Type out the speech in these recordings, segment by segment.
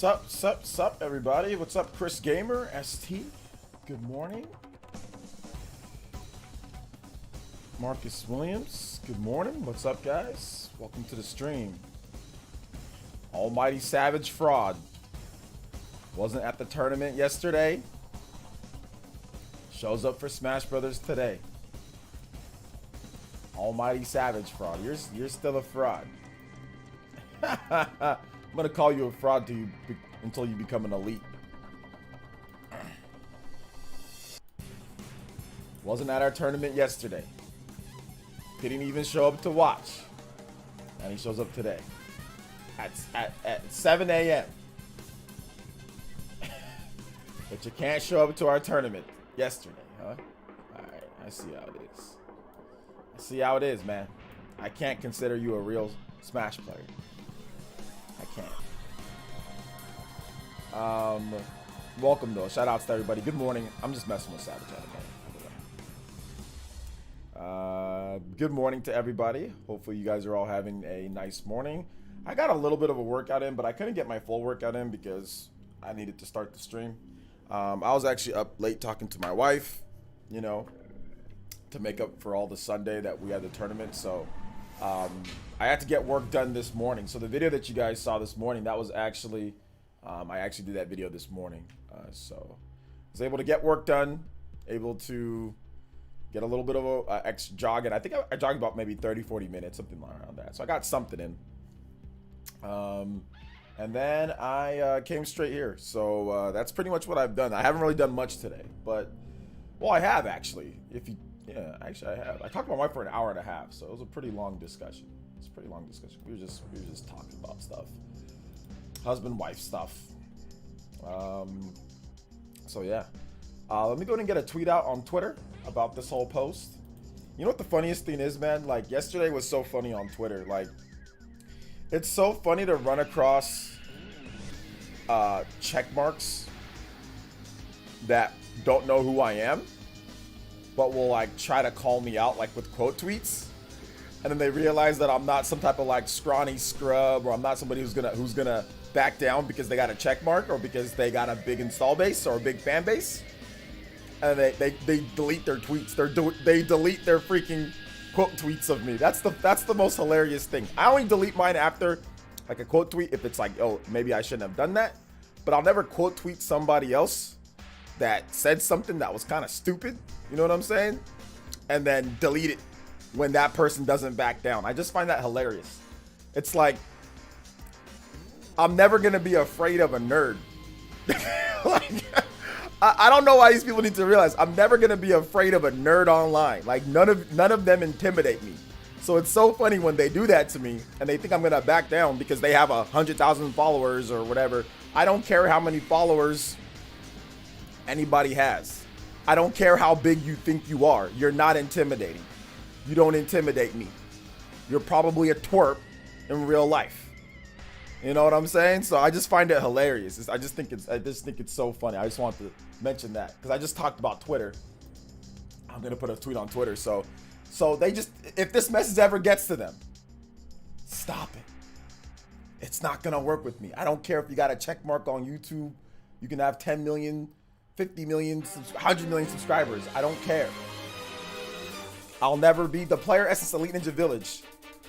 Sup, everybody. What's up, Chris Gamer, ST? Good morning. Marcus Williams, good morning. What's up, guys? Welcome to the stream. Almighty Savage Fraud. Wasn't at the tournament yesterday. Shows up for Smash Brothers today. Almighty Savage Fraud. You're still a fraud. I'm gonna call you a fraud until you become an elite. Wasn't at our tournament yesterday. Didn't even show up to watch. And he shows up today. At 7 a.m. But you can't show up to our tournament yesterday, huh? Alright, I see how it is. I see how it is, man. I can't consider you a real Smash player. I can't. Welcome though. Shout outs to everybody. Good morning. I'm just messing with Savage Anime. Good morning to everybody. Hopefully you guys are all having a nice morning. I got a little bit of a workout in, but I couldn't get my full workout in because I needed to start the stream. I was actually up late talking to my wife, you know, to make up for all the Sunday that we had the tournament. So I had to get work done this morning. So the video that you guys saw this morning, that was actually, I actually did that video this morning. So I was able to get work done, able to get a little bit of a extra jog. And I think I jogged about maybe 30-40 minutes, something around that. So I got something in. And then I came straight here. So that's pretty much what I've done. I haven't really done much today, but, well, I have actually. Yeah, actually I have. I talked to my wife for an hour and a half, so it was a pretty long discussion. It's a pretty long discussion. We were just talking about stuff. Husband-wife stuff. So yeah. Let me go ahead and get a tweet out on Twitter about this whole post. You know what the funniest thing is, man? Like, yesterday was so funny on Twitter. Like, it's so funny to run across check marks that don't know who I am, but will like try to call me out like with quote tweets, and then they realize that I'm not some type of like scrawny scrub, or I'm not somebody who's gonna back down because they got a check mark or because they got a big install base or a big fan base, and they delete their tweets. They delete their freaking quote tweets of me. That's the most hilarious thing. I only delete mine after like a quote tweet if it's like, oh, maybe I shouldn't have done that, but I'll never quote tweet somebody else that said something that was kind of stupid, you know what I'm saying, and then delete it when that person doesn't back down. I just find that hilarious. It's like, I'm never gonna be afraid of a nerd. Like, I don't know why these people need to realize I'm never gonna be afraid of a nerd online. Like, none of them intimidate me. So it's so funny when they do that to me and they think I'm gonna back down because they have 100,000 followers or whatever. I don't care how many followers anybody has. I don't care how big you think you are. You're not intimidating. You don't intimidate me. You're probably a twerp in real life. You know what I'm saying? So I just find it hilarious. I just think it's so funny. I just want to mention that because I just talked about Twitter. I'm gonna put a tweet on Twitter. So they just, if this message ever gets to them, stop it. It's not gonna work with me. I don't care if you got a check mark on YouTube. You can have 10 million, 50 million, 100 million subscribers. I don't care. I'll never be the PlayerEssence Elite Ninja Village.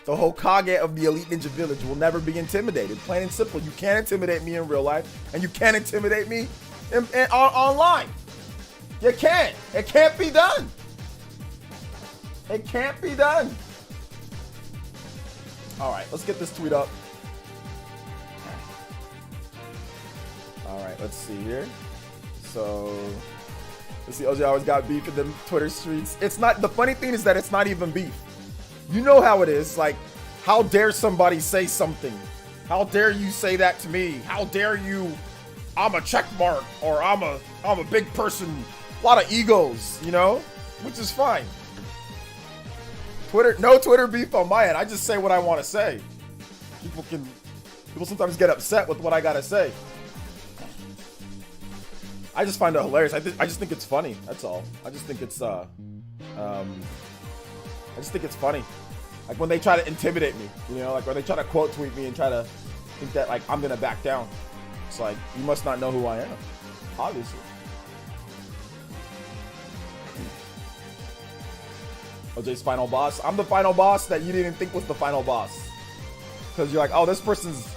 The Hokage of the Elite Ninja Village will never be intimidated. Plain and simple. You can't intimidate me in real life, and you can't intimidate me online. You can't. It can't be done. It can't be done. All right, let's get this tweet up. All right, let's see here. So, let's see. OJ always got beef in the Twitter streets. It's not, the funny thing is that it's not even beef. You know how it is. Like, how dare somebody say something? How dare you say that to me? How dare you? I'm a check mark, or I'm a big person. A lot of egos, you know, which is fine. No Twitter beef on my end. I just say what I want to say. People sometimes get upset with what I gotta say. I just find it hilarious. I just think it's funny. That's all. I just think it's funny. Like when they try to intimidate me, you know, like when they try to quote tweet me and try to think that like I'm gonna back down. It's like, you must not know who I am, obviously. OJ's final boss. I'm the final boss that you didn't think was the final boss. Because you're like, oh, this person's,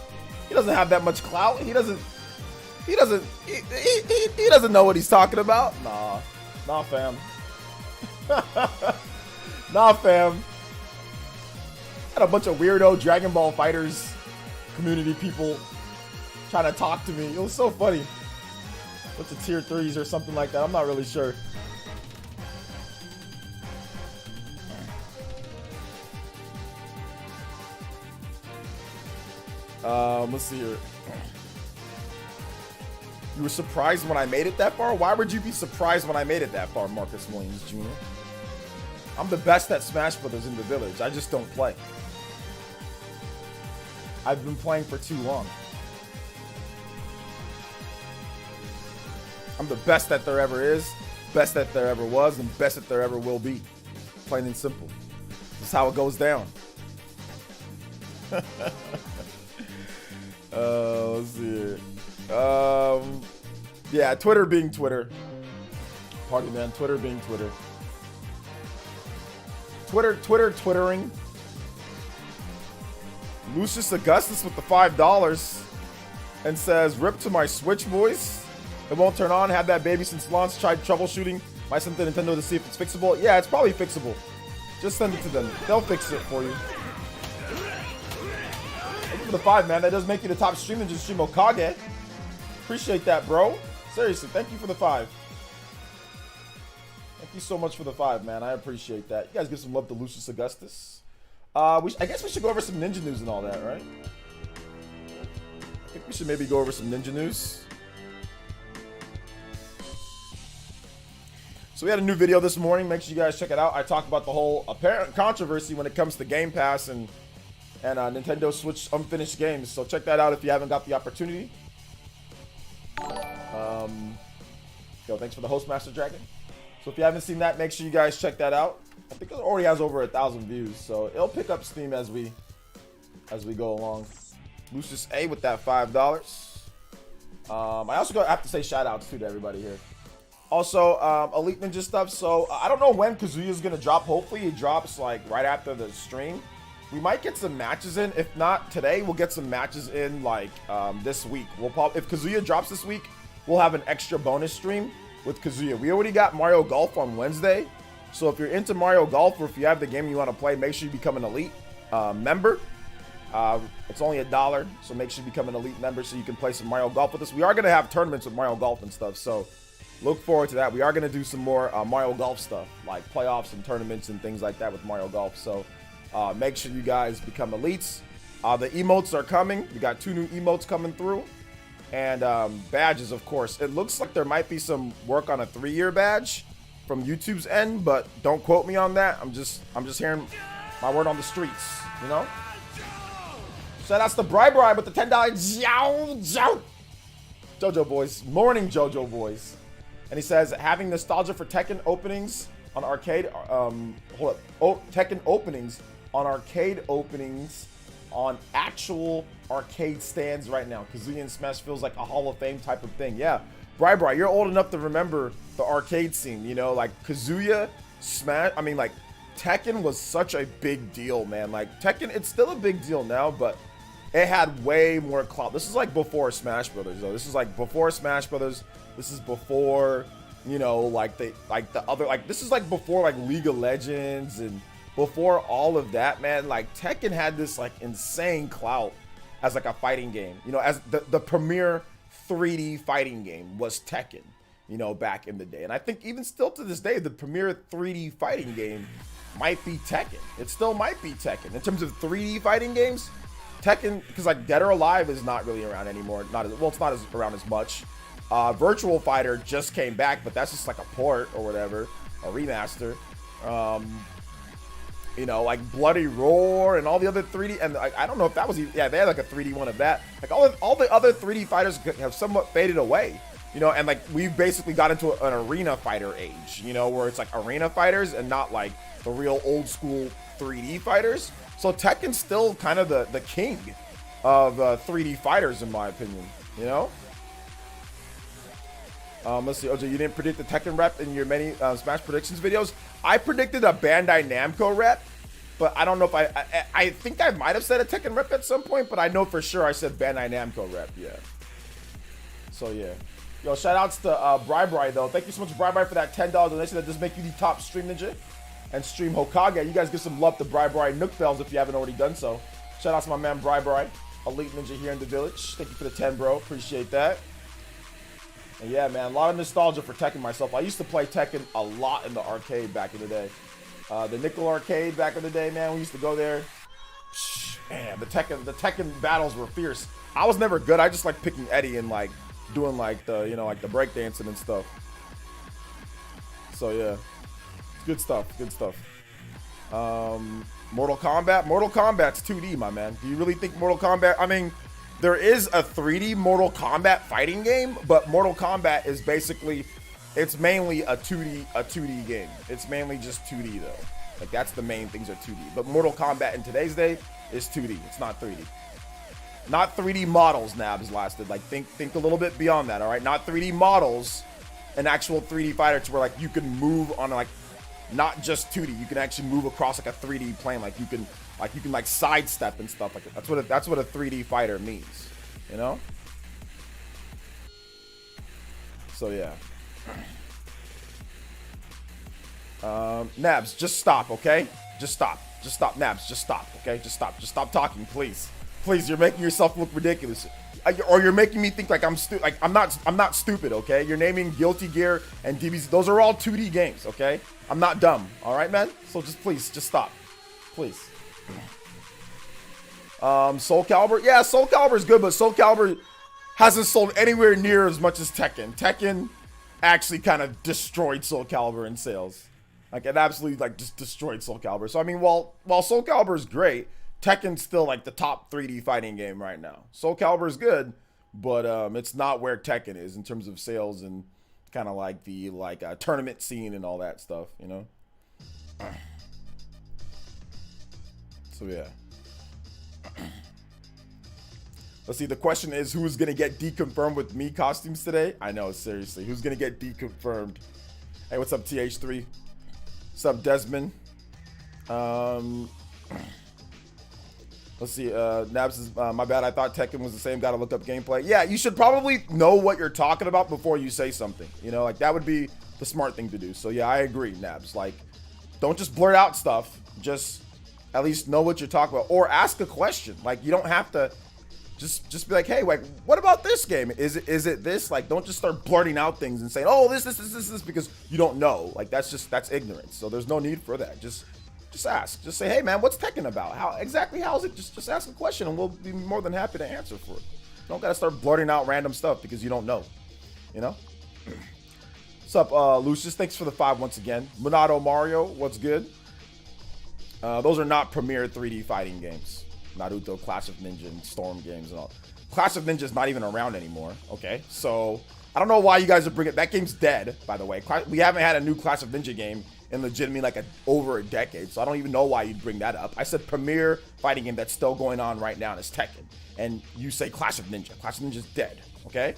he doesn't have that much clout. He doesn't know what he's talking about. Nah, fam. Nah, fam. Had a bunch of weirdo Dragon Ball Fighters community people trying to talk to me. It was so funny. Bunch of tier 3s or something like that. I'm not really sure. Let's see here. You were surprised when I made it that far? Why would you be surprised when I made it that far, Marcus Williams Jr.? I'm the best at Smash Brothers in the village. I just don't play. I've been playing for too long. I'm the best that there ever is, best that there ever was, and best that there ever will be. Plain and simple. That's how it goes down. Let's see here. Yeah, Twitter being Twitter. Pardon me, man. Twitter being Twitter. Twittering. Lucius Augustus with the $5 and says, "Rip to my Switch boys. It won't turn on. Had that baby since launch. Tried troubleshooting. Might send it to Nintendo to see if it's fixable. Yeah, it's probably fixable. Just send it to them. They'll fix it for you." Thank you for the 5, man. That does make you the top streamer in Stream Okage. Appreciate that, bro. Seriously, thank you for the 5. Thank you so much for the 5, man. I appreciate that. You guys give some love to Lucius Augustus. I guess we should go over some ninja news and all that, right? I think we should maybe go over some ninja news. So we had a new video this morning. Make sure you guys check it out. I talked about the whole apparent controversy when it comes to Game Pass and Nintendo Switch unfinished games. So check that out if you haven't got the opportunity. Yo, thanks for the host, Master Dragon. So if you haven't seen that, make sure you guys check that out. I think it already has over 1,000 views, so it'll pick up steam as we go along. Lucius A with that $5. I also have to say shout outs too to everybody here. Also, Elite Ninja stuff. So I don't know when Kazuya is gonna drop. Hopefully it drops like right after the stream. We might get some matches in. If not today, we'll get some matches in like this week. We'll probably, if Kazuya drops this week, we'll have an extra bonus stream with Kazuya. We already got Mario Golf on Wednesday. So if you're into Mario Golf or if you have the game you want to play, make sure you become an Elite member. It's only $1, so make sure you become an Elite member so you can play some Mario Golf with us. We are going to have tournaments with Mario Golf and stuff, so look forward to that. We are going to do some more Mario Golf stuff, like playoffs and tournaments and things like that with Mario Golf. So make sure you guys become Elites. The emotes are coming. We got 2 new emotes coming through. And badges, of course. It looks like there might be some work on a 3-year badge from YouTube's end, but don't quote me on that. I'm just hearing my word on the streets, you know? Shout outs to Bri with the $10 JoJo Boys. Morning JoJo Boys. And he says, having nostalgia for Tekken openings on arcade, Tekken openings on arcade openings on actual arcade stands right now. Kazuya and Smash feels like a Hall of Fame type of thing. Yeah, Bri, you're old enough to remember the arcade scene, you know, like Kazuya, Smash, I mean, like, Tekken was such a big deal, man. Like, Tekken, it's still a big deal now, but it had way more clout. This is like before Smash Brothers, though. This is like before Smash Brothers. This is before, you know, like the other, like, this is like before like League of Legends and before all of that, man. Like, Tekken had this like insane clout as like a fighting game, you know, as the premier 3D fighting game was Tekken, you know, back in the day. And I think even still to this day, the premier 3D fighting game might be Tekken. It still might be Tekken. In terms of 3D fighting games, Tekken, because like Dead or Alive is not really around anymore. Not as well, it's not as around as much. Virtual Fighter just came back, but that's just like a port or whatever, a remaster. You know, like Bloody Roar and all the other 3D, and like, I don't know if that was even, yeah, they had like a 3D one of that. Like all the other 3D fighters have somewhat faded away, you know, and like we've basically got into an arena fighter age, you know, where it's like arena fighters and not like the real old school 3D fighters. So Tekken's still kind of the king of 3D fighters, in my opinion, you know? Let's see, OJ, you didn't predict the Tekken rep in your many Smash predictions videos. I predicted a Bandai Namco rep, but I don't know if I think I might have said a Tekken rep at some point, but I know for sure I said Bandai Namco rep, yeah. So, yeah. Yo, shout outs to Bri though. Thank you so much, Bri for that $10 donation. That does make you the top stream ninja and stream Hokage. You guys give some love to Bri Nook Bells if you haven't already done so. Shout out to my man Bri, elite ninja here in the village. Thank you for the 10, bro. Appreciate that. And yeah, man, a lot of nostalgia for Tekken myself. I used to play Tekken a lot in the arcade back in the day. The Nickel Arcade back in the day, man. We used to go there. Man, the Tekken battles were fierce. I was never good. I just like picking Eddie and like doing like the, you know, like the breakdancing and stuff. So yeah, good stuff. Mortal Kombat's 2D, my man. Do you really think Mortal Kombat? I mean, there is a 3D Mortal Kombat fighting game, but Mortal Kombat is basically, it's mainly a 2D game. It's mainly just 2D though. Like that's the main things are 2D. But Mortal Kombat in today's day is 2D. It's not 3D. Not 3D models, Nabs lasted. Like think a little bit beyond that, all right? Not 3D models, an actual 3D fighter to where like you can move on like not just 2D. You can actually move across like a 3D plane. Like you can sidestep and stuff like that. That's what a 3D fighter means, you know? So yeah. Nabs, just stop, okay? Just stop, Nabs, just stop, okay? Just stop talking, please. Please, you're making yourself look ridiculous. Or you're making me think like I'm not stupid, okay? You're naming Guilty Gear and DBZ. Those are all 2D games, okay? I'm not dumb, all right, man? So please stop, please. Soul Calibur, yeah, Soul Calibur is good, but Soul Calibur hasn't sold anywhere near as much as Tekken. Tekken actually kind of destroyed Soul Calibur in sales. Like it absolutely like just destroyed Soul Calibur. So I mean, while Soul Calibur is great, Tekken's still like the top 3D fighting game right now. Soul Calibur is good, but it's not where Tekken is in terms of sales and kind of like the tournament scene and all that stuff, you know. So yeah. Let's see. The question is, who's gonna get deconfirmed with me costumes today? I know, seriously, who's gonna get deconfirmed? Hey, what's up, TH3? What's up, Desmond? Let's see. Nabs is my bad. I thought Tekken was the same. Got to look up gameplay. Yeah, you should probably know what you're talking about before you say something. You know, like that would be the smart thing to do. So yeah, I agree, Nabs. Like, don't just blurt out stuff. Just at least know what you're talking about, or ask a question. Like, you don't have to just be like, hey, like, what about this game? Is it this? Like, don't just start blurting out things and saying, oh, this, because you don't know. Like, that's ignorance. So there's no need for that. Just ask. Just say, hey, man, what's Tekken about? How is it? Just ask a question, and we'll be more than happy to answer for it. You don't got to start blurting out random stuff because you don't know. You know? What's up, Lucius? Thanks for the 5 once again. Monado Mario, what's good? Those are not premier 3D fighting games. Naruto, Clash of Ninja, and Storm games and all. Clash of Ninja is not even around anymore. Okay, so I don't know why you guys are bringing it. That game's dead, by the way. We haven't had a new Clash of Ninja game in legitimately like over a decade, so I don't even know why you'd bring that up. I said premier fighting game that's still going on right now is Tekken, and you say Clash of Ninja. Clash of Ninja's dead. Okay.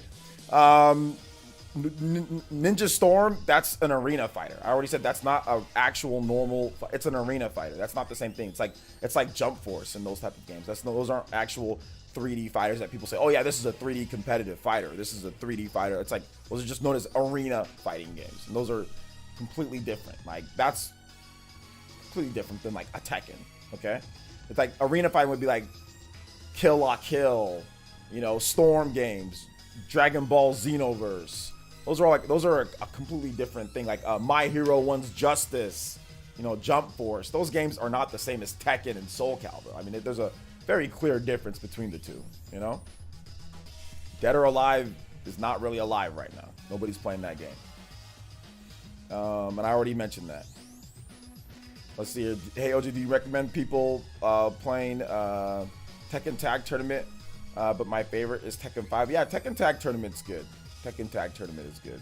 Ninja Storm, that's an arena fighter. I already said that's not an actual normal. It's an arena fighter. That's not the same thing. It's like Jump Force and those type of games. Those aren't actual 3D fighters that people say, oh yeah, this is a 3D competitive fighter. This is a 3D fighter. It's like those are just known as arena fighting games, and those are completely different. Like that's completely different than like a Tekken. Okay, it's like arena fighting would be like Kill La Kill, you know, Storm games, Dragon Ball Xenoverse. Those are a completely different thing. Like My Hero 1's Justice, you know, Jump Force. Those games are not the same as Tekken and Soul Calibur. I mean, there's a very clear difference between the two. You know, Dead or Alive is not really alive right now. Nobody's playing that game. And I already mentioned that. Let's see here. Hey, OG, do you recommend people playing Tekken Tag Tournament? But my favorite is Tekken 5. Yeah, Tekken Tag Tournament's good. Tekken Tag Tournament is good.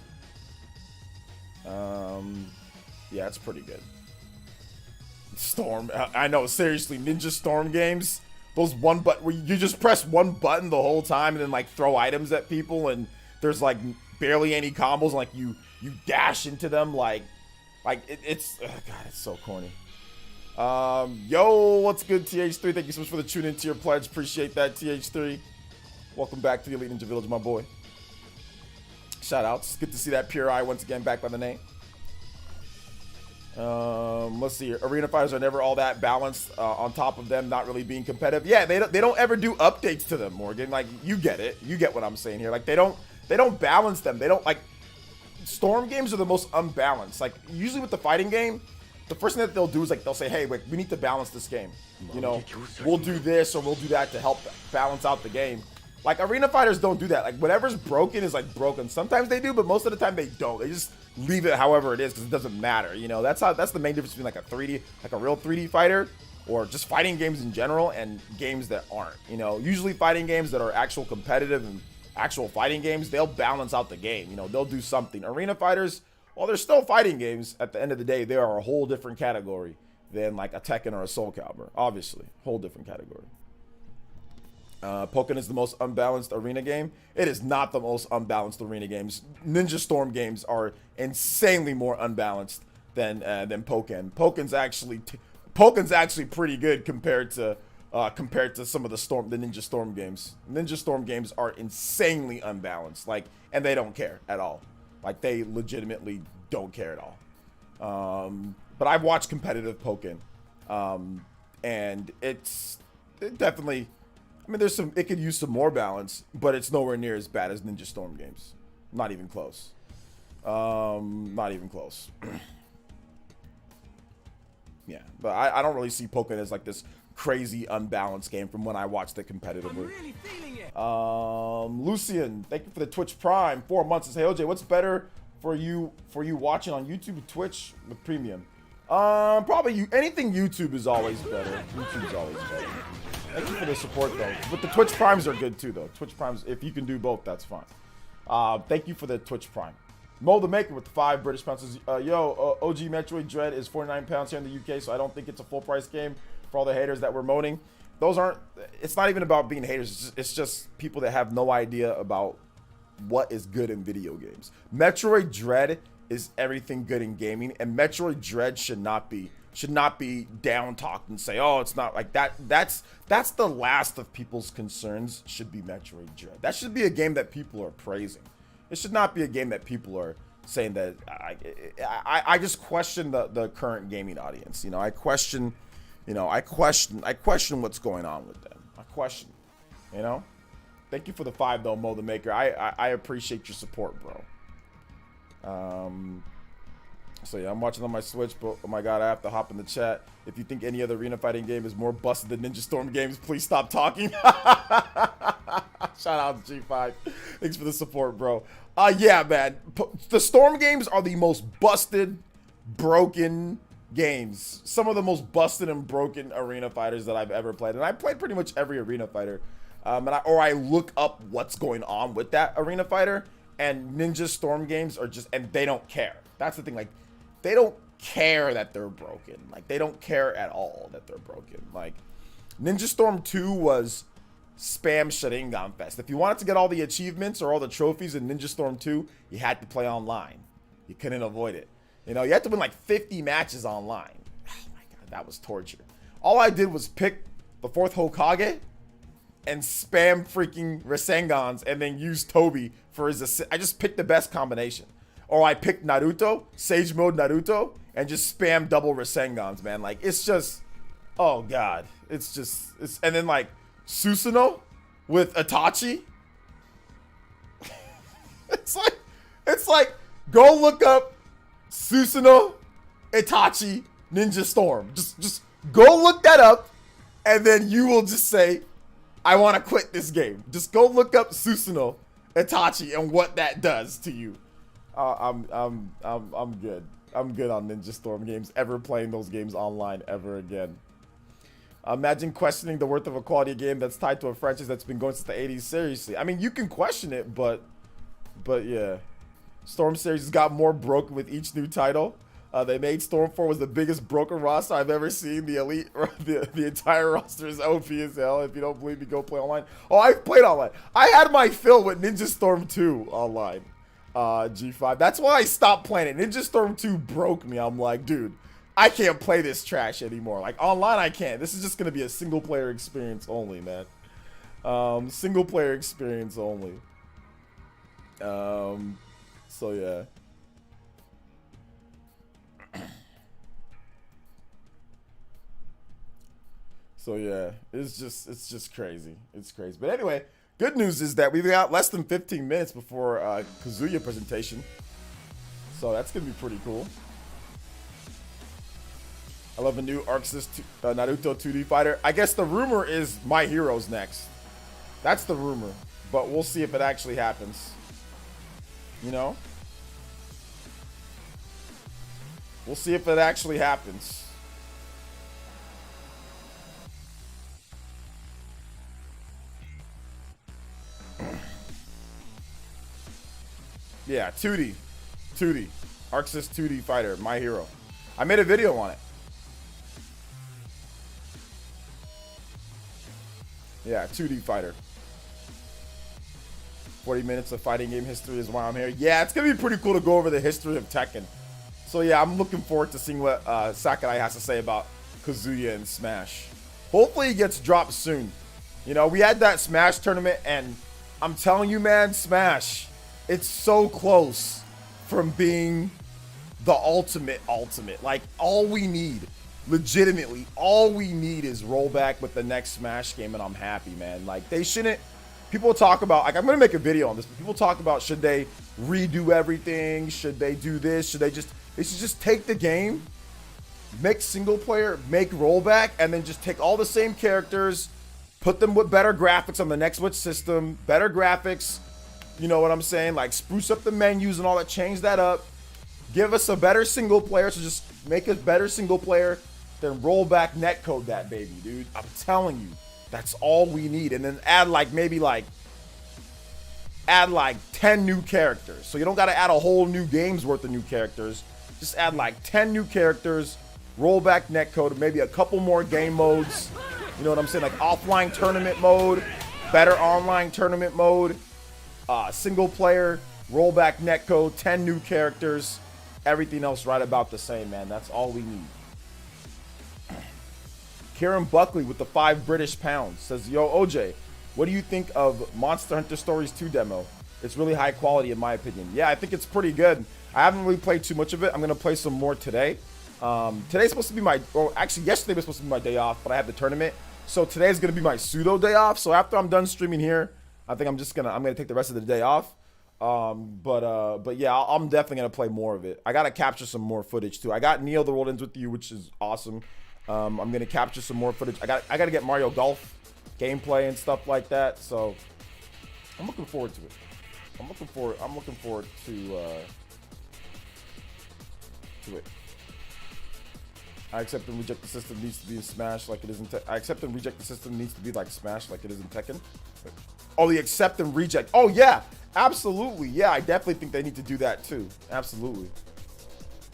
Yeah, it's pretty good. Storm, I know, seriously, Ninja Storm games, those one button where you just press one button the whole time and then like throw items at people, and there's like barely any combos, and like you dash into them like it's God, it's so corny. Yo, what's good, TH3? Thank you so much for the tune into your pledge. Appreciate that, TH3. Welcome back to the Elite Ninja Village, my boy. Shout outs. Good to see that Pure Eye once again back by the name. Let's see. Arena fighters are never all that balanced. On top of them not really being competitive. Yeah, they don't ever do updates to them, Morgan. Like, you get it. You get what I'm saying here. Like, they don't balance them. They don't, like, Storm games are the most unbalanced. Like, usually with the fighting game, the first thing that they'll do is, like, they'll say, hey, wait, we need to balance this game. You know, we'll do this or we'll do that to help balance out the game. Like, arena fighters don't do that. Like, whatever's broken is, like, broken. Sometimes they do, but most of the time they don't. They just leave it however it is because it doesn't matter. You know, that's the main difference between, like, a 3D, like a real 3D fighter, or just fighting games in general and games that aren't. You know, usually fighting games that are actual competitive and actual fighting games, they'll balance out the game. You know, they'll do something. Arena fighters, while they're still fighting games, at the end of the day, they are a whole different category than like a Tekken or a Soul Calibur. Obviously, whole different category. Pokken is the most unbalanced arena game. It is not the most unbalanced arena games. Ninja Storm games are insanely more unbalanced than Pokken. Pokken's actually pretty good compared to some of the Ninja Storm games. Ninja Storm games are insanely unbalanced, like, and they don't care at all. Like, they legitimately don't care at all. But I've watched competitive Pokken, and it definitely, I mean, it could use some more balance, but it's nowhere near as bad as Ninja Storm games. Not even close. Not even close. Yeah, but I don't really see Pokken as like this crazy unbalanced game from when I watched it competitively. Really feeling it. Lucian, thank you for the Twitch Prime. 4 months. Say, hey, OJ, what's better for you watching on YouTube or Twitch with premium? Probably anything YouTube is always better. YouTube is always better. Thank you for the support though. But the Twitch Primes are good too though. Twitch Primes, if you can do both, that's fine. Thank you for the Twitch Prime. Mo the Maker with the 5 British pounds. Yo, OG Metroid Dread is 49 pounds here in the UK, so I don't think it's a full price game for all the haters that were moaning. Those aren't, it's not even about being haters. It's just people that have no idea about what is good in video games. Metroid Dread is everything good in gaming, and Metroid Dread should not be down talked and say, oh, it's not like that. That's the last of people's concerns. Should be Metroid Dread. That should be a game that people are praising. It should not be a game that people are saying that. I just question the current gaming audience. You know, I question what's going on with them. I question, you know. Thank you for the 5 though, Mo the Maker. I appreciate your support, bro. So yeah, I'm watching on my Switch, but oh my god, I have to hop in the chat. If you think any other arena fighting game is more busted than Ninja Storm games, please stop talking. Shout out to G5. Thanks for the support, bro. Yeah, man. The Storm games are the most busted, broken games. Some of the most busted and broken arena fighters that I've ever played. And I played pretty much every arena fighter. Or I look up what's going on with that arena fighter. And Ninja Storm games are just, and they don't care. That's the thing. Like, they don't care that they're broken. Like, they don't care at all that they're broken. Like, Ninja Storm 2 was spam Sharingan Fest. If you wanted to get all the achievements or all the trophies in Ninja Storm 2, you had to play online. You couldn't avoid it. You know, you had to win like 50 matches online. Oh my god, that was torture. All I did was pick the 4th Hokage and spam freaking Rasengans and then use Toby for his assist. I just picked the best combination. Or I picked Naruto, Sage Mode Naruto, and just spam double Rasengans, man. Like, it's just, oh god. And then like, Susanoo with Itachi. it's like, go look up Susanoo, Itachi, Ninja Storm. Just go look that up, and then you will just say, I want to quit this game. Just go look up Susanoo, Itachi, and what that does to you. I'm good. I'm good on Ninja Storm games. Ever playing those games online ever again. Imagine questioning the worth of a quality game that's tied to a franchise that's been going since the 80s. Seriously. I mean, you can question it, but yeah. Storm series has got more broken with each new title. They made Storm 4 was the biggest broken roster I've ever seen. The elite, the entire roster is OP as hell. If you don't believe me, go play online. Oh, I've played online. I had my fill with Ninja Storm 2 online. G5. That's why I stopped playing it. Ninja Storm 2 broke me. I'm like, dude, I can't play this trash anymore. Like, online, I can't. This is just going to be a single-player experience only, man. Single-player experience only. So, yeah. So yeah, it's just crazy. It's crazy. But anyway, good news is that we've got less than 15 minutes before Kazuya presentation. So that's gonna be pretty cool. I love a new ArcSys Naruto 2D fighter. I guess the rumor is My Hero's next. That's the rumor, but we'll see if it actually happens. You know? We'll see if it actually happens. Yeah, 2D. ArcSys 2D fighter, My Hero. I made a video on it. Yeah, 2D fighter. 40 minutes of fighting game history is why I'm here. Yeah, it's going to be pretty cool to go over the history of Tekken. So yeah, I'm looking forward to seeing what Sakurai has to say about Kazuya and Smash. Hopefully he gets dropped soon. You know, we had that Smash tournament, and I'm telling you, man, Smash, it's so close from being the ultimate. Like, all we need, legitimately, all we need is rollback with the next Smash game, and I'm happy, man. Like, they shouldn't, people talk about, like, I'm going to make a video on this, but people talk about, should they redo everything? Should they do this? They should just take the game, make single player, make rollback, and then just take all the same characters, put them with better graphics on the next Switch system, better graphics, you know what I'm saying? Like, spruce up the menus and all that, change that up, give us a better single player, so just make a better single player, then roll back netcode that baby, dude. I'm telling you, that's all we need. And then add like, maybe like, add like 10 new characters. So you don't got to add a whole new game's worth of new characters. Just add like 10 new characters, roll back netcode, maybe a couple more game modes. You know what I'm saying? Like offline tournament mode, better online tournament mode, single player, roll back netcode, 10 new characters, everything else right about the same, man. That's all we need. Kieran Buckley with the 5 British pounds says, yo, OJ, what do you think of Monster Hunter Stories 2 demo? It's really high quality in my opinion. Yeah, I think it's pretty good. I haven't really played too much of it. I'm going to play some more today. Today's supposed to be my, well, actually yesterday was supposed to be my day off, but I have the tournament. So today's going to be my pseudo day off. So after I'm done streaming here, I think I'm going to take the rest of the day off. But yeah, I'm definitely going to play more of it. I got to capture some more footage too. I got Neo the World Ends With You, which is awesome. I'm going to capture some more footage. I got to get Mario Golf gameplay and stuff like that. So I'm looking forward to it. I'm looking forward to it. I accept and reject the system needs to be in Smash like it is in Tekken. I accept and reject the system needs to be like Smash like it is in Tekken. Oh, the accept and reject. Oh yeah, absolutely. Yeah, I definitely think they need to do that too. Absolutely.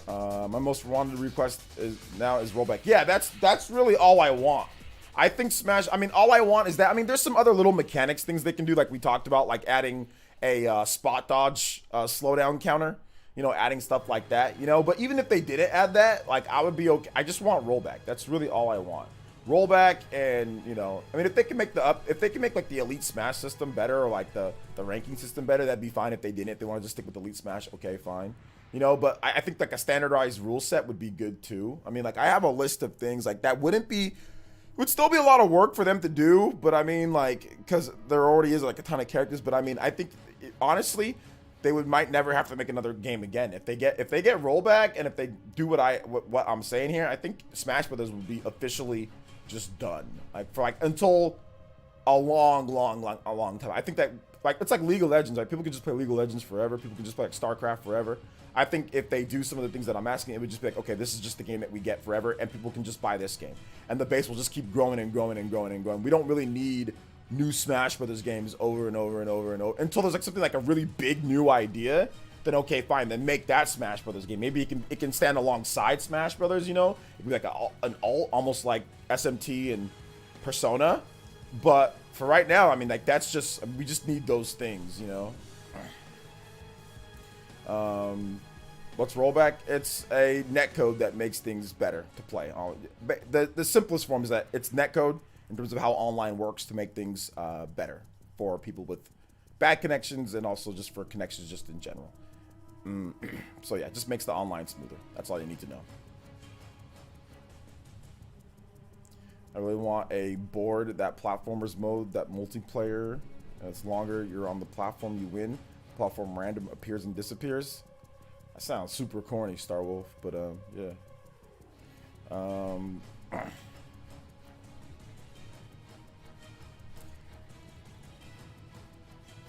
My most wanted request is rollback. Yeah, that's really all I want. I think Smash, I mean, all I want is that, I mean, there's some other little mechanics things they can do, like we talked about, like adding a spot dodge slowdown counter, you know, adding stuff like that, you know, but even if they didn't add that, like, I would be okay. I just want rollback. That's really all I want. Rollback, and, you know, I mean, if they can make like the Elite Smash system better, or like the ranking system better, that'd be fine. If they didn't, if they want to just stick with Elite Smash, okay, fine. You know, but I think like a standardized rule set would be good too. I mean, like, I have a list of things like that would still be a lot of work for them to do, but I mean, like, because there already is like a ton of characters, but I mean, I think honestly they might never have to make another game again if they get rollback, and if they do what I'm saying here. I think Smash Brothers will be officially just done, like, for like until a long time. I think that, like, it's like League of Legends, right? People can just play League of Legends forever. People can just play like StarCraft forever. I think if they do some of the things that I'm asking, it would just be like, okay, this is just the game that we get forever, and people can just buy this game, and the base will just keep growing and growing and growing and growing. We don't really need new Smash Brothers games over and over and over and over until there's like something like a really big new idea. Then okay, fine, then make that Smash Brothers game. Maybe it can stand alongside Smash Brothers, you know? It'd be like an alt, almost like SMT and Persona. But for right now, I mean, like, we just need those things, you know? What's rollback? It's a netcode that makes things better to play. The simplest form is that it's netcode in terms of how online works to make things better for people with bad connections and also just for connections just in general. So yeah, it just makes the online smoother. That's all you need to know. I really want a board, that platformers mode, that multiplayer. It's longer, you're on the platform, you win. Platform random appears and disappears. That sounds super corny, Star Wolf, but yeah.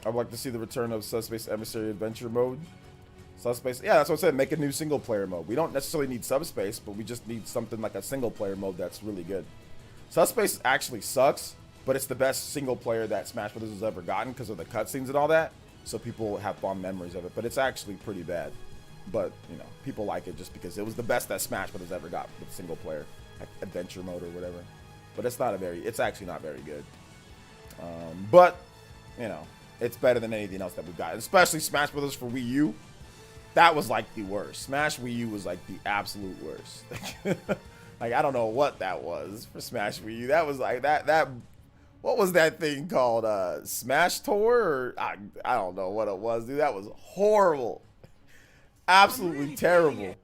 I'd like to see the return of Subspace Emissary Adventure mode. Subspace, yeah, that's what I said. Make a new single player mode. We don't necessarily need Subspace, but we just need something like a single player mode that's really good. Subspace actually sucks, but it's the best single player that Smash Bros. Has ever gotten because of the cutscenes and all that. So people have fond memories of it, but it's actually pretty bad. But, you know, people like it just because it was the best that Smash Bros. Ever got with single player, like adventure mode or whatever. But it's actually not very good. But, you know, it's better than anything else that we've got. Especially Smash Bros. For Wii U. That was like the worst. Smash Wii U was like the absolute worst. Like, I don't know what that was for Smash Wii U. That was like that what was that thing called? Smash Tour? Or I don't know what it was, dude. That was horrible. Absolutely terrible.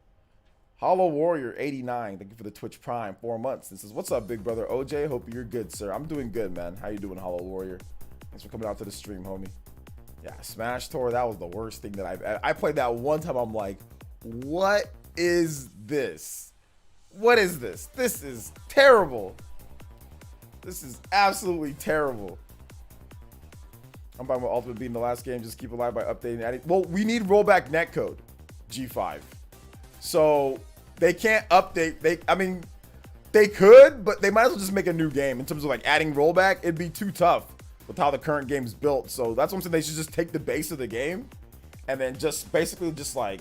Hollow Warrior 89. Thank you for the Twitch Prime. 4 months. This is what's up, big brother OJ. Hope you're good, sir. I'm doing good, man. How you doing, Hollow Warrior? Thanks for coming out to the stream, homie. Yeah, Smash Tour, that was the worst thing that I played that one time. I'm like, what is this? What is this? This is terrible. This is absolutely terrible. I'm fine with Ultimate being the last game. Just keep it alive by updating and adding. Well, we need rollback netcode, G5. So they can't update. I mean, they could, but they might as well just make a new game. In terms of like adding rollback, it'd be too tough with how the current game's built. So that's what I'm saying. They should just take the base of the game and then just basically just like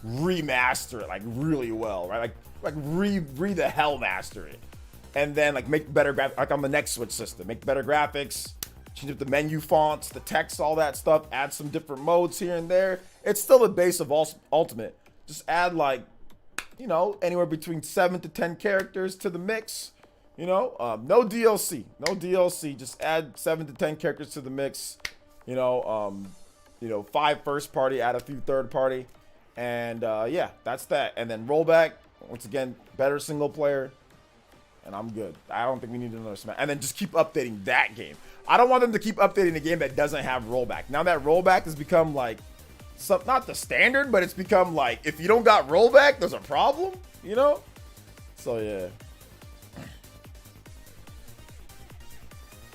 remaster it like really well, right? Like re the hell master it, and then like make better graphics, like on the next Switch system, make better graphics, change up the menu fonts, the text, all that stuff, add some different modes here and there. It's still the base of Ultimate. Just add like, you know, anywhere between 7 to 10 characters to the mix. You know, no DLC, just add 7 to 10 characters to the mix. You know, 5 first party, add a few third party, and yeah, that's that. And then rollback, once again, better single player, and I'm good. I don't think we need another Smash. And then just keep updating that game. I don't want them to keep updating a game that doesn't have rollback. Now that rollback has become like, not the standard, but it's become like, if you don't got rollback, there's a problem, you know? So yeah.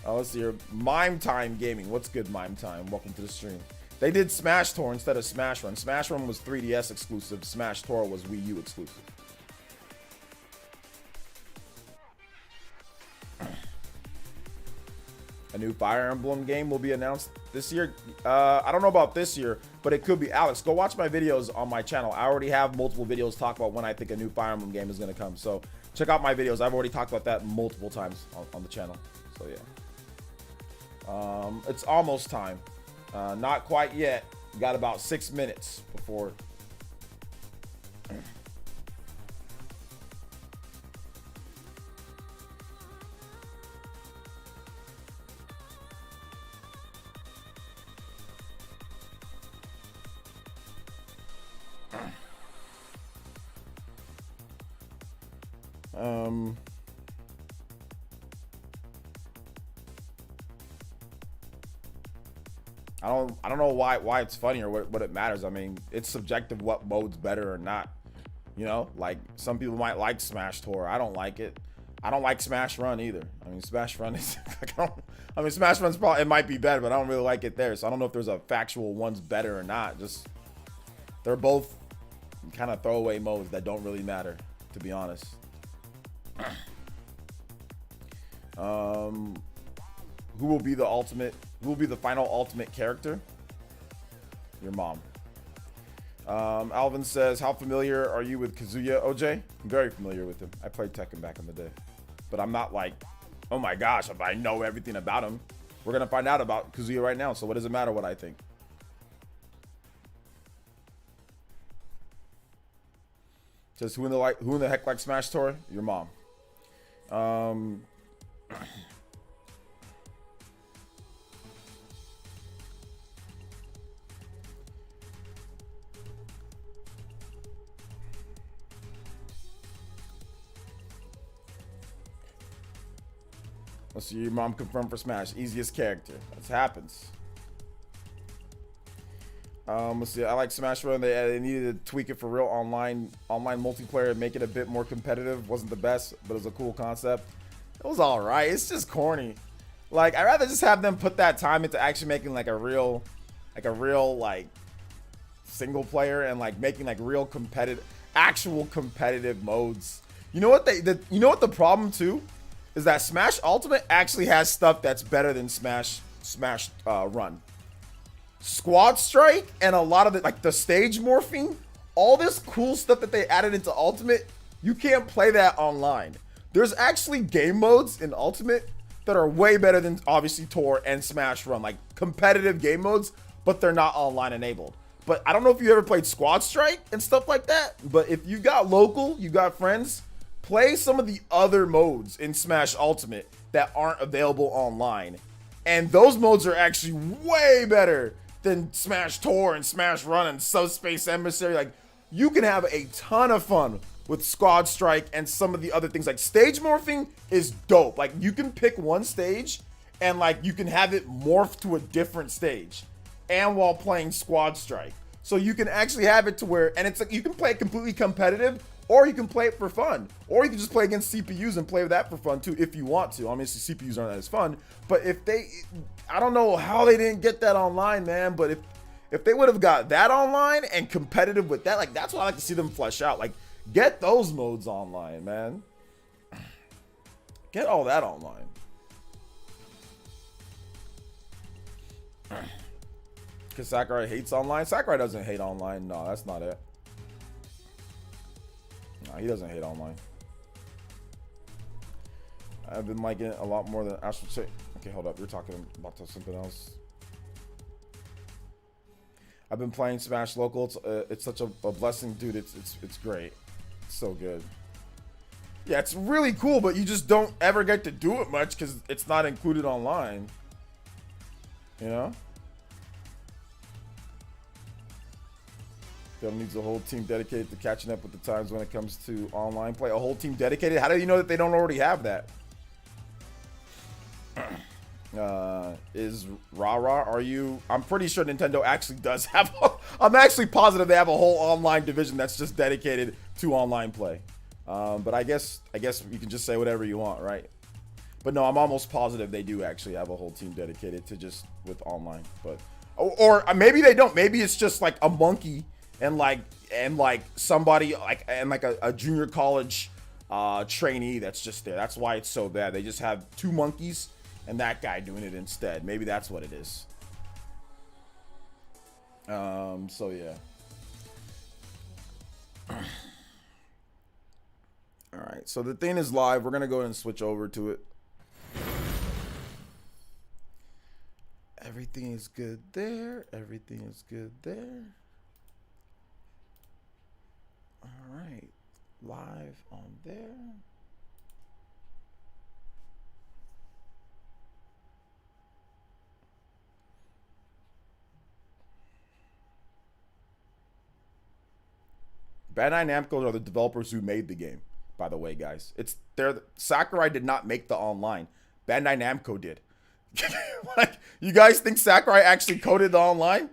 Oh, let's see here. Mime Time Gaming. What's good, Mime Time? Welcome to the stream. They did Smash Tour instead of Smash Run. Smash Run was 3DS exclusive. Smash Tour was Wii U exclusive. A new Fire Emblem game will be announced this year. I don't know about this year, but it could be. Alex, go watch my videos on my channel. I already have multiple videos talk about when I think a new Fire Emblem game is going to come. So check out my videos. I've already talked about that multiple times on the channel. So yeah. It's almost time. Not quite yet. We got about 6 minutes before. I don't know why it's funny or what it matters. I mean, it's subjective what mode's better or not. You know, like some people might like Smash Tour. I don't like it. I don't like Smash Run either. I mean, Smash Run is like, Smash Run's probably, it might be better, but I don't really like it there. So I don't know if there's a factual one's better or not. Just they're both kind of throwaway modes that don't really matter, to be honest. Who will be the final ultimate character? Your mom. Alvin says, how familiar are you with Kazuya, OJ? I'm very familiar with him. I played Tekken back in the day. But I'm not like, oh my gosh, if I know everything about him. We're going to find out about Kazuya right now, so what does it matter what I think? Says who in the heck likes Smash Tour? Your mom. Let's see, your mom confirmed for Smash. Easiest character. That happens. Let's see. I like Smash Run. They needed to tweak it for real online multiplayer and make it a bit more competitive. Wasn't the best, but it was a cool concept. It was all right. It's just corny. Like, I'd rather just have them put that time into actually making like a real like single player and like making like real actual competitive modes. You know what the problem too is that Smash Ultimate actually has stuff that's better than Smash Run. Squad Strike and a lot of the like the stage morphing, all this cool stuff that they added into Ultimate, you can't play that online. There's actually game modes in Ultimate that are way better than obviously Tour and Smash Run, like competitive game modes, but they're not online enabled. But I don't know if you ever played Squad Strike and stuff like that, but if you got local, you got friends, play some of the other modes in Smash Ultimate that aren't available online. And those modes are actually way better than Smash Tour and Smash Run and Subspace Emissary. Like, you can have a ton of fun with Squad Strike and some of the other things. Like, stage morphing is dope. Like, you can pick one stage and like you can have it morph to a different stage and while playing Squad Strike. So you can actually have it to where, and it's like you can play it completely competitive, or you can play it for fun, or you can just play against CPUs and play that for fun too if you want to. Obviously CPUs aren't as fun, but if I don't know how they didn't get that online, man, but if they would have got that online and competitive with that, like that's what I like to see them flesh out. Like, get those modes online, man. Get all that online. Because Sakurai hates online. Sakurai doesn't hate online. No, that's not it. No, he doesn't hate online. I've been liking it a lot more than Astral Chain. Okay, hold up. You're talking about something else. I've been playing Smash Local. It's such a blessing, dude. It's great. It's so good. Yeah, it's really cool, but you just don't ever get to do it much because it's not included online. You know? Bill needs a whole team dedicated to catching up with the times when it comes to online play. A whole team dedicated? How do you know that they don't already have that? Is Rara, are you? I'm pretty sure Nintendo actually does have. I'm actually positive they have a whole online division that's just dedicated to online play. But I guess you can just say whatever you want, right? But no, I'm almost positive they do actually have a whole team dedicated to just with online. But or maybe they don't. Maybe it's just like a monkey and like somebody like a junior college trainee that's just there. That's why it's so bad. They just have two monkeys and that guy doing it instead. Maybe that's what it is. So yeah. All right, so the thing is live. We're gonna go ahead and switch over to it. Everything is good there. Everything is good there. All right, live on there. Bandai Namco are the developers who made the game, by the way, guys. Sakurai did not make the online. Bandai Namco did. Like, you guys think Sakurai actually coded the online?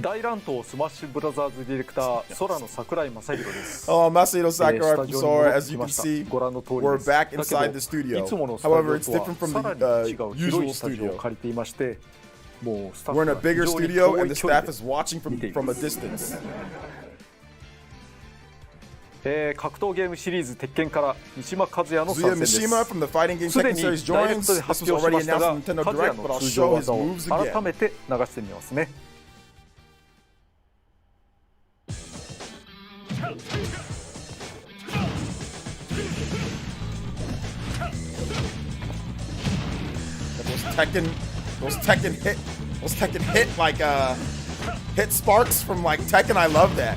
大乱闘スマッシュブラザーズディレクター空の桜井正宏です。Oh, Masahiro Sakurai from Sora. As you can see, we're back inside the studio. However, it's different from the usual studio. We're in a bigger studio, and the staff is watching from a distance. 格闘ゲームシリーズ鉄拳から三島和也の参戦です。 Mishima from the fighting game Tekken series joins. This was already announced on Nintendo Direct, but I'll show his moves again. 改めて流してみますね。Those Tekken hit like hit sparks from like Tekken. I love that.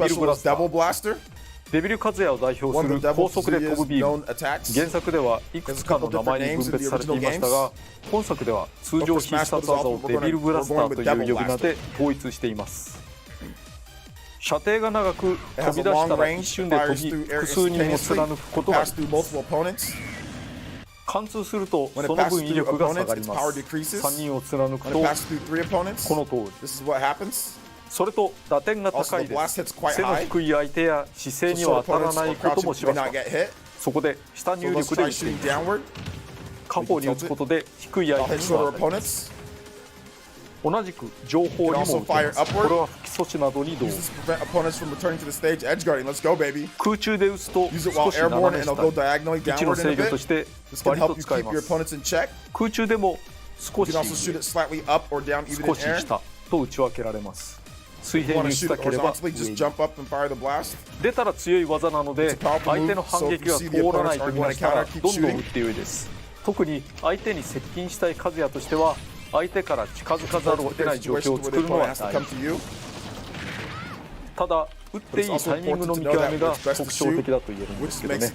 デビルブ special ラ is スタ Devil ー。 Blaster. デビルカズヤを代表 One す of the る Devil 高速で飛ぶ Kazuya's ビーム。 known attacks. 原作ではいくつかの名前に分別されていましたが、本作では通常必殺技をデビルブラスターという呼び名で統一しています。射程が長く、 It 飛 has び a 出し long たら range, 一瞬で飛 fires び through air 複数人を instantaneously, 貫くことがあり pass ま through す。 multiple opponents. 貫通すると When そ it の passes 分威 through 力が下が opponents, り its ま power す。 decreases. 3人を貫く When と it passes through 3 opponents, この通り。 this is what happens. それと打点が Also, 高 the いで blast す。 hits quite 背の high, 低い相手や姿勢 so に short は当たら opponents ない or ことも crouching し may ま not した。 get hit. そこで下 So 入 let's 力で try 打ってい shooting ます。 downward. 下方に打つことで低い相 I'll 手 hit に shorter は当たります。 opponents. 同じく上方にも撃てます。これは不起訴などに同意。空中で撃つと少し斜め下位置の制御として割と使います。空中でも少し上少し下と打ち分けられます。水平に打ちたければ上に出たら強い技なので相手の反撃が通らないとみなしたらどんどん打ってよいです。特に相手に接近したい和也としては相手から近づかざるを得ない状況を作るのは大事。ただ打っていいタイミングの見極めが特徴的だと言えるんですけどね。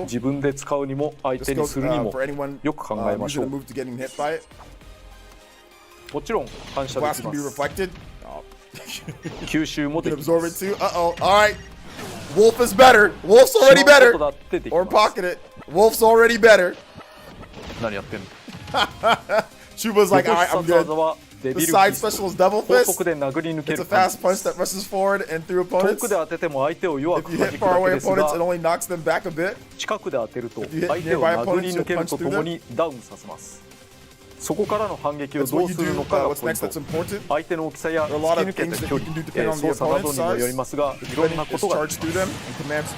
自分で使うにも相手にするにもよく考えましょう。もちろん反射できます。吸収もできます。Wolf is better. Wolf's already better. Or pocket it. Wolf's already better. 何やってんのChuba's like, alright, I'm good. The side special is double fist. It's a fast punch that rushes forward and through opponents. If you hit far away opponents, it only knocks them back a bit. 近くで当てると相手を殴り抜けるとともにダウンさせます。そこからの反撃をどうするのかがポイント。相手の大きさや突き抜けた距離、操作などにもよりますが、いろんなことができます。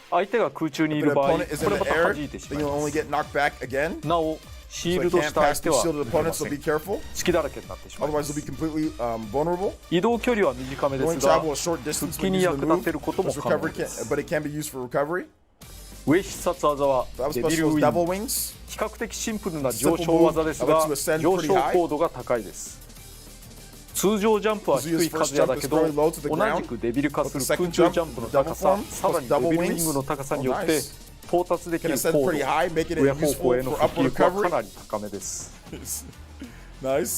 相手が空中にいる場合、これまた弾いてしまいます。なお、シールドした相手は隙だらけになってしまいます。移動距離は短めですが、復帰に役立てることも可能です。上必殺技はデビルウィング。比較的シンプルな上昇技ですが、上昇高度が高いです。通常ジャンプは低い数やだけど、同じくデビル化する空中ジャンプの高さ、さらにデビルウィングの高さによって到達できる高度、上方向への普及力はかなり高めです。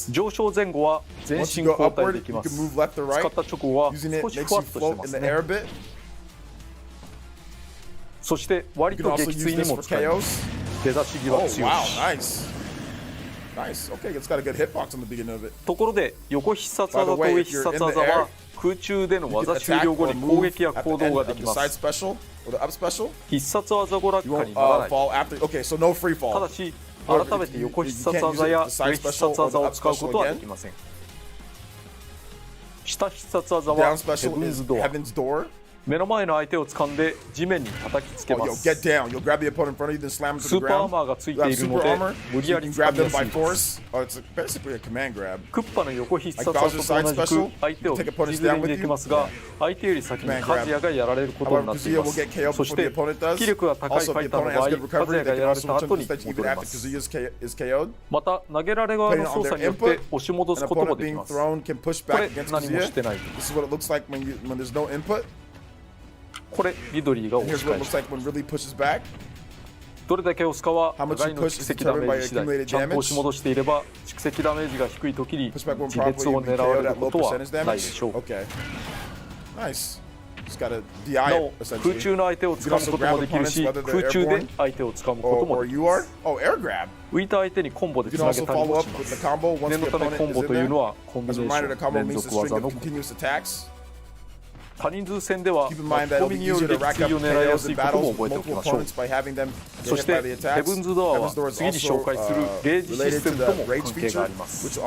上昇前後は全身交代できます。使った直後は少しふわっとしてますね。そして割と撃墜にも使えます。出だし際強いし。ところで横必殺技と上必殺技は空中での技終了後に攻撃や行動ができます。必殺技娯楽化にならない。ただし改めて横必殺技や上必殺技を使うことはできません。下必殺技はヘブンズドア。目の前の相手を掴んで地面に叩きつけます。スーパーアーマーがついているので無理やり掴みやすいです。クッパの横必殺技と同じく相手を地ずれにできますが、相手より先にカズヤがやられることになっています。そして気力が高いファイターの場合、カズヤがやられた後に戻れます。また投げられ側の操作によって押し戻すこともできます。これ何もしてないと。これリドリーが押し返した。どれだけ押すかは互いの蓄積ダメージ次第。ちゃんと押し戻していれば蓄積ダメージが低い時に自滅を狙われることはないでしょう。なお空中の相手を掴むこともできるし、空中で相手を掴むこともできます。浮いた相手にコンボでつなげたりもします。念のためコンボというのはコンビネーション連続技のこと。多人数戦では巻き込みによる撃墜を狙いやすいことも覚えておきましょう。そしてヘブンズドアは次に紹介するレイジシステムとも関係があります。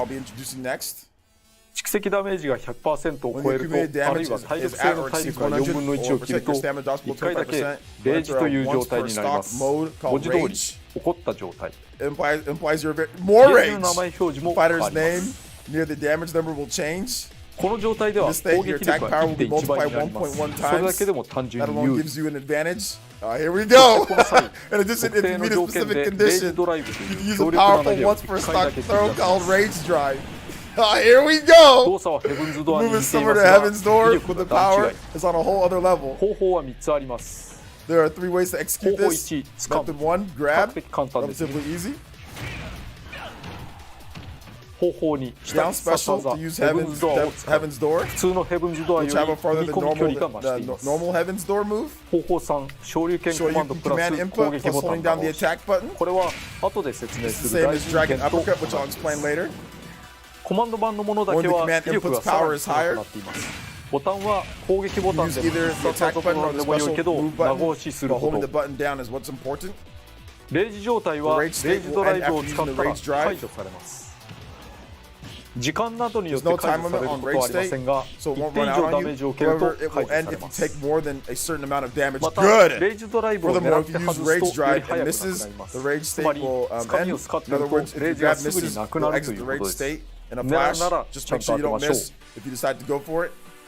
蓄積ダメージが 100% を超えると、あるいは体力性の体力が4分の1を切ると1回だけレイジという状態になります。文字通り起こった状態。レイジの名前表示も変わります。この状態では攻撃力が 1.1 倍になります。それだけでも単純に有利。この際、特定の条件でレイジドライブという強力な投げを1回だけ繰り出します。動作はヘブンズドアに似ていますが、威力が段違い。方法は3つあります。方法1、掴む。比較的簡単です。方法に下必殺技ヘブンズドアを使う。普通のヘブンズドアより踏み込み距離が増しています。方法3、昇竜拳コマンドプラス攻撃ボタンが押し。これは後で説明する大事件と同じです。コマンド版のものだけは威力がさらに高くなっています。ボタンは攻撃ボタンでも必殺技ボタンでも良いけど長押しすること。レイジ状態はレイジドライブを使ったら解除されます。時間などによって解除されることはありませんが、一定以上ダメージを受けると解除されます。また、レイジドライブを狙って外すとより早くなくなります。つまり、つかみを使っているとレイジがすぐになくなるということです。狙うならちゃんと当てましょう。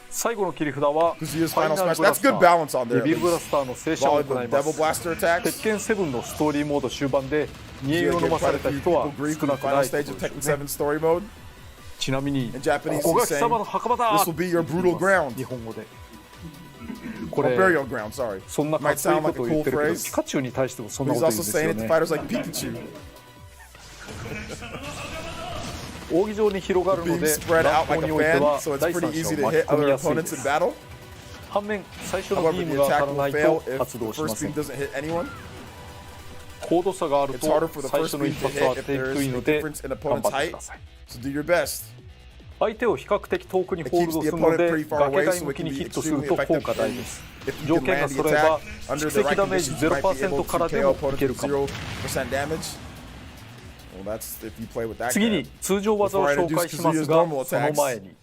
最後の切り札はファイナルブラスター、デビルブラスターの聖射を行います。鉄拳7のストーリーモード終盤で煮えを飲まされた人は少なくないということですね。ちなみに、ここが貴様の墓場だ、日本語で。これ、そんなかっこいいことを言ってるけど、ピカチュウに対してもそんなこと言うんですよね。扇状に広がるので、乱闘においては第三者を巻き込みやすいです。反面、最初のビームが当たらないと発動しません。高度差があると最初の一発は当てにくいので頑張ってください。相手を比較的遠くにホールドするので崖外向きにヒットすると効果大です。条件が揃えば蓄積ダメージ 0% からでもいけるかも。次に通常技を紹介しますが、その前に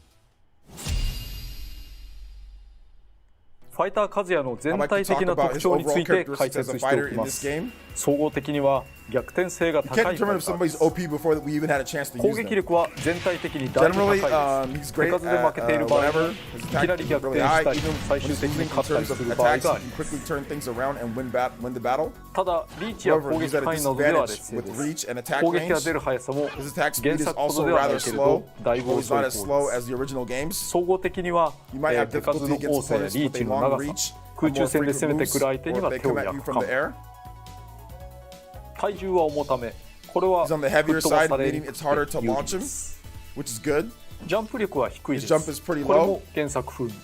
ファイターカズヤの全体的な特徴について解説しておきます。総合的には逆転性が高いファイター。攻撃力は全体的にだいぶ高いです。手数で負けている場合にいきなり逆転したり最終的に勝ったりする場合があります。ただリーチや攻撃範囲などでは劣勢です。攻撃が出る速さも原作ほどではないけれどだいぶ遅い方です。総合的には手数の多さやリーチの長さ、空中戦で攻めてくる相手には手を焼くかも。体重は重ため、これは吹っ飛ばされにくくて有利です。ジャンプ力は低いです。これも原作風味。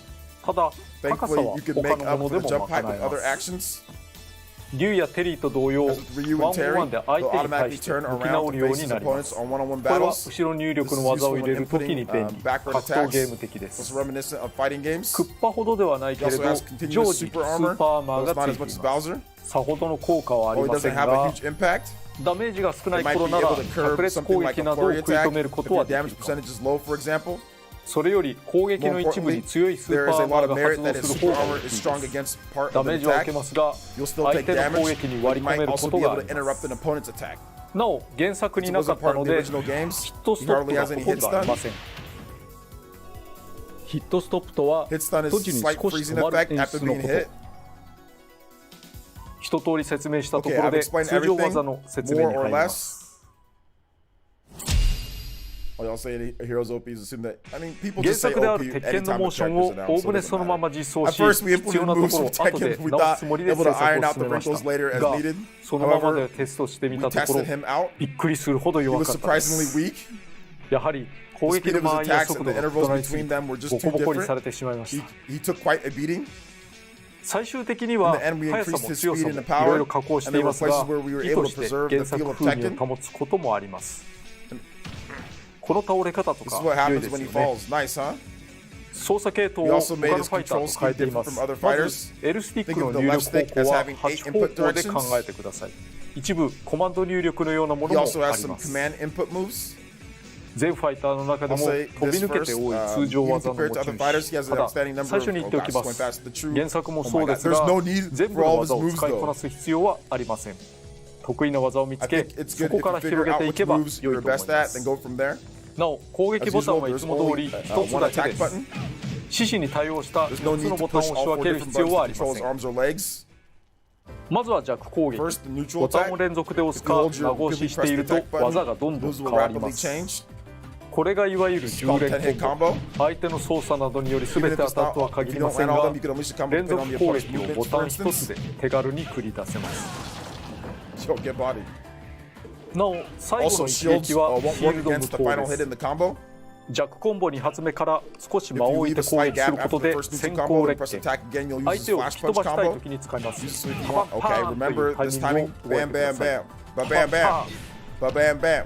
ただ高さは他のものでも賄えます。竜やテリーと同様、1-on-1 で相手に対して向き直るようになります。これは後ろ入力の技を入れるときに便利、格闘ゲーム的です。クッパほどではないけれど、常時スーパーアーマーがついています。さほどの効果はありませんが、ダメージが少ない頃なら炸裂攻撃などを食い止めることはできるかも。それより攻撃の一部に強いスーパーアーマーが発動する方がいいです。ダメージは受けますが、相手の攻撃に割り込めることがあります。なお、原作になかったので、ヒットストップがほとんどありません。ヒットストップとは、途時に少し止まる演出のこと。一通り説明したところで、通常技の説明に入ります。原作である鉄拳のモーションをおおむねそのまま実装し、必要なところを後で直すつもりで制作を進めましたが、そのままでテストしてみたところ、びっくりするほど弱かったです。やはり攻撃の間合いや速度が異なりすぎてボコボコにされてしまいました。最終的には速さも強さもいろいろ加工していますが、意図して原作風味を保つこともあります。この倒れ方とか良いですよね。操作系統を他のファイターと変えています。まず L スティックの入力方向は8方向で考えてください。一部コマンド入力のようなものもあります。全ファイターの中でも飛び抜けて多い通常技の持ち主。ただ最初に言っておきます。原作もそうですが、全部の技を使いこなす必要はありません。得意な技を見つけ、そこから広げていけば良いと思います。なお、攻撃ボタンはいつも通り1つだけです。獅子に対応した4つのボタンを仕分ける必要はありません。まずは弱攻撃。ボタンを連続で押すか長押ししていると技がどんどん変わります。これがいわゆる10連コンボ。相手の操作などにより全て当たるとは限りませんが、連続攻撃をボタン1つで手軽に繰り出せます。なお、最後の一撃はシールド無効です。弱コンボ2発目から少し間を置いて攻撃することで先行レッケン、相手を突き飛ばしたい時に使います。パパンパーンというタイミングを覚えてください。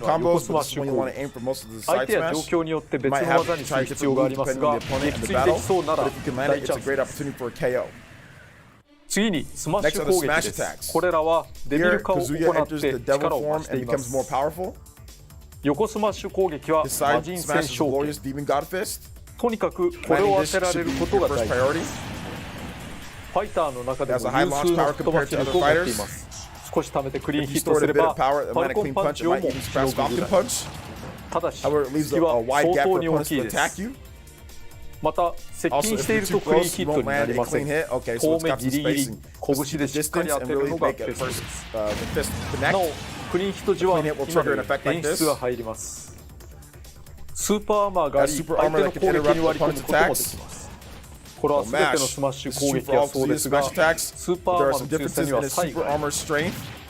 のは横スマッシュ攻撃。相手や状況によって別の技にする必要がありますが、撃墜できそうなら大チャンスです。次にスマッシュ攻撃です。これらはデビル化を行って力を増しています。横スマッシュ攻撃は魔人戦将とにかくこれを当てられることが大事。ファイターの中でも有数の吹っ飛ばし力を持っています。少し溜めてクリーンヒットすればファルコンパンチをもしのぐぐらい。ただし隙は相当に大きいです。また接近しているとクリーンヒットになりません。遠目ギリギリ拳でしっかり当てるのがベストです。なおクリーンヒット時は今で演出が入ります。スーパーアーマーがあり相手の攻撃に割り込むこともできます。これは全てのスマッシュ攻撃はそうですが、スーパーアーマーの強さには差異があり、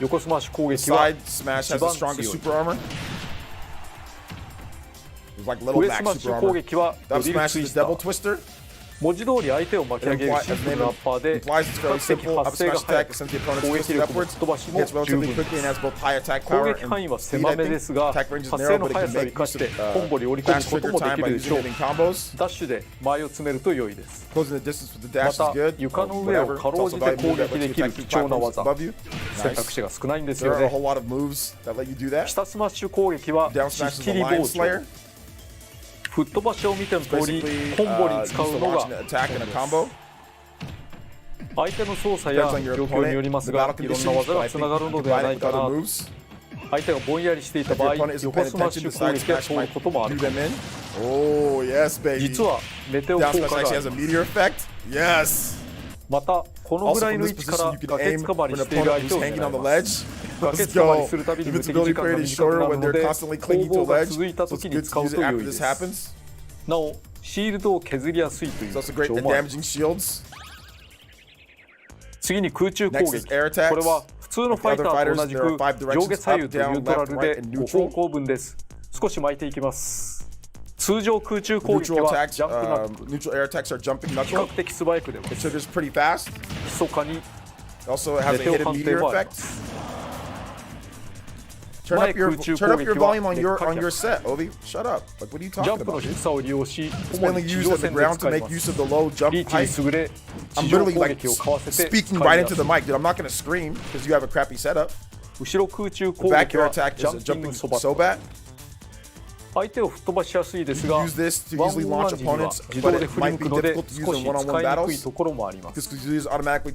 横スマッシュ攻撃は一番強い。上スマッシュ攻撃はデビルツイスター。文字通り相手を巻き上げるシンプルなアッパーで比較的発生が速く攻撃力も飛ばしも十分です。攻撃範囲は狭めですが発生の速さを生かしてコンボに織り込むこともできるでしょう。ダッシュで前を詰めると良いです。また床の上をかろうじて攻撃できる貴重な技、選択肢が少ないんですよね。下スマッシュ攻撃はしっきり防除。吹っ飛ばしを見ての通りコンボに使うのが相手の操作や状況によりますがいろんな技がつながるのではないかな。相手がぼんやりしていた場合横スマッシュ攻撃が通ることもある。実はメテオ効果がある。またこのぐらいの位置から崖つかまりしている相手を狙います。崖つかまりするたびに無敵時間が短くなるので攻防が続いた時に使うと良いです。なおシールドを削りやすいという特徴もあります。次に空中攻撃。これは普通のファイターと同じく上下左右とニュートラルで5方向分です。少し巻いていきます。通常空中攻撃はジャンプナック、比較的素早く出ます。密かにメテオ判定もあります。前空中攻撃はジャンプの低さを利用し主に地上戦で使います。リーチに優れ地上攻撃をかわせて使いやすい。後ろ空中攻撃はジャンピングそば相手を吹っ飛ばしやすいですが、ワンオンワン時には自動で振り向くので少し使いにくいところもあります。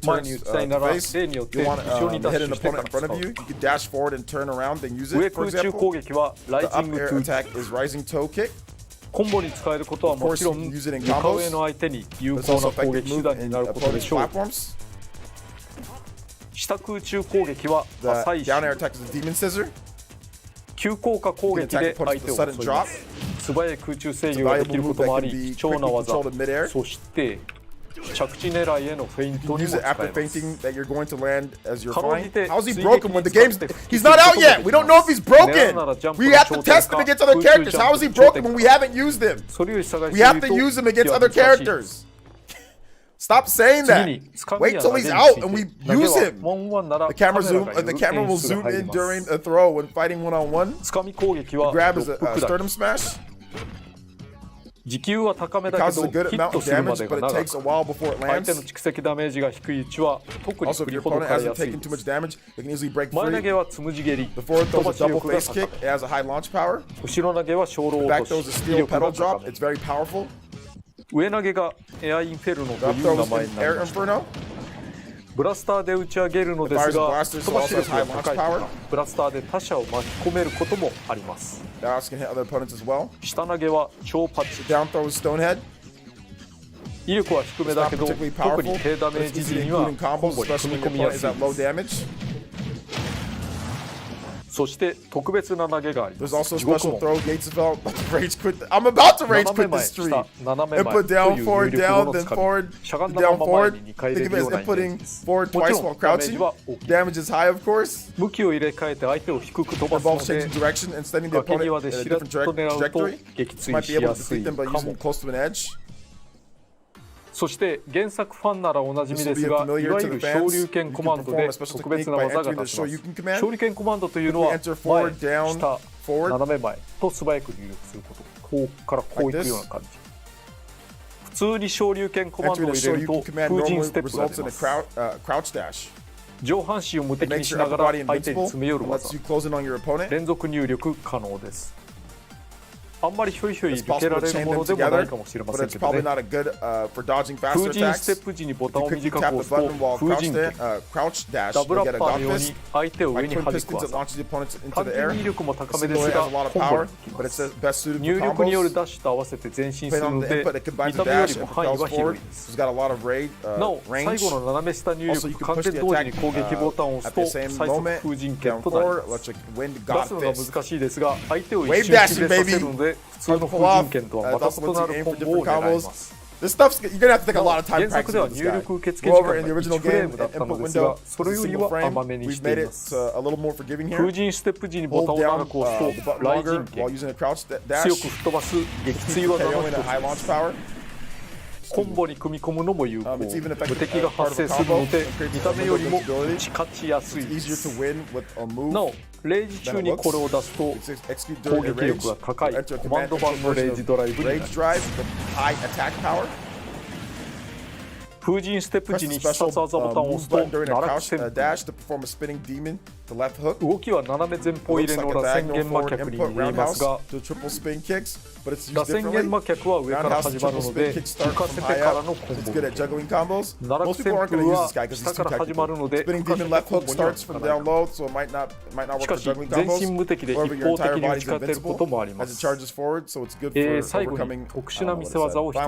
前に打ちたいなら例によって後ろにダッシュしてから使う。上空中攻撃はライジングトゥ。コンボに使えることはもちろん床上の相手に有効な攻撃手段になることでしょう。下空中攻撃は浅いし急降下攻撃で相手を襲います。素早い空中制御ができることもあり貴重な技。そして着地狙いへのフェイントにも使えます。かろうじて追撃に使ってHe's not out yet. We don't know if he's broken. We have to test him against other characters. How is he broken when we haven't used him? We have to use him against other characters. Stop saying that. Wait till he's out and we use him. The camera will zoom in during a throw when fighting one-on-one. Grab is a sternum smash. 時給は高めだけどヒットするまでが長く相手の蓄積ダメージが低いうちは特に振りほどかれやすいです。前投げはつむじ蹴り、飛ばし力が高く、後ろ投げは小ロ落とし、威力が高め、上投げがエアインフェルノという名前になりました。ブラスターで打ち上げるのですが飛ばし力が高いからブラスターで他者を巻き込めることもあります。下投げは超パッチ、威力は低めだけど特に低ダメージ時にはコンボに組み込みやすいです。そして特別な投げがあります。地獄門。斜め前、下、斜め前という有力語の使い。しゃがんだまま前に2回入れるようなイメージです。もちろんダメージは大きい。向きを入れ替えて相手を低く飛ばすので崖際でしらっと狙うと撃墜しやすいかも。そして原作ファンならおなじみですが、いわゆる昇竜拳コマンドで特別な技が立ちます。昇竜拳コマンドというのは前、下、斜め前と素早く入力すること。こうからこういくような感じ。普通に昇竜拳コマンドを入れると風神ステップが出ます。上半身を無敵にしながら相手に詰め寄る技。連続入力可能です。あんまりひょいひょい抜けられるものでもないかもしれませんけどね。封じステップ時にボタンを短く押すと封じん剣、ダブルアッパーのように相手を上に弾く技、単純に威力も高めですがコンボに効きます。入力によるダッシュと合わせて前進するので見た目よりも範囲は広いです。なお最後の斜め下入力完全同時に攻撃ボタンを押すと最速封じん剣となります。出すのが難しいですが相手を一瞬気絶させるので普通の封じん剣とはまた異なるコンボを狙います。This stuff's you're gonna have to take a lot of time practicing with this guy. Moreover, in the original game, input window, single frame, we've made it a little more forgiving here. Hold down the button longer while using a crouch dash. KOing at high launch power. コンボに組み込むのも有効。無敵が発生するので見た目よりも打ち勝ちやすいです。なおレイジ中にこれを出すと攻撃力が高いコマンド版のレイジドライブになります。封じステップ時に必殺技ボタンを押すと奈落旋風、動きは斜め前方入れの螺旋弦魔脚に見えますが、螺旋弦魔脚は上から始まるので浮かせてからのコンボ。奈落旋風は下から始まるので浮かせてコンボには使わない。しかし全身無敵で一方的に打ち勝てることもあります。最後に特殊な見せ技を一つ。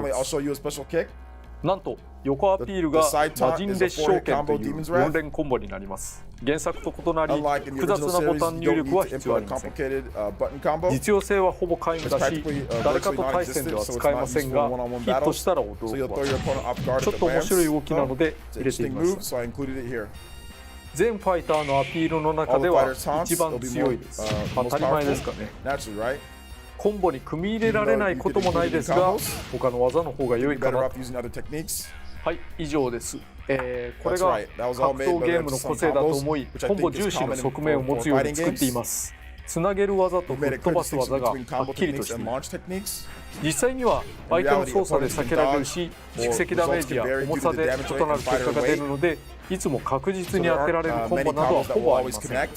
なんと横アピールが魔人列将剣という4連コンボになります。原作と異なり複雑なボタン入力は必要ありません。実用性はほぼ皆無だし誰かと対戦では使えませんがヒットしたら驚く。ちょっと面白い動きなので入れてみました。全ファイターのアピールの中では一番強いです。当たり前ですかね。コンボに組み入れられないこともないですが他の技の方が良いかな。はい、以上です。これが格闘ゲームの個性だと思いコンボ重視の側面を持つように作っています。つなげる技と吹っ飛ばす技がはっきりとしています。実際には相手の操作で避けられるし蓄積ダメージや重さで異なる結果が出るのでいつも確実に当てられるコンボなどはほぼありません。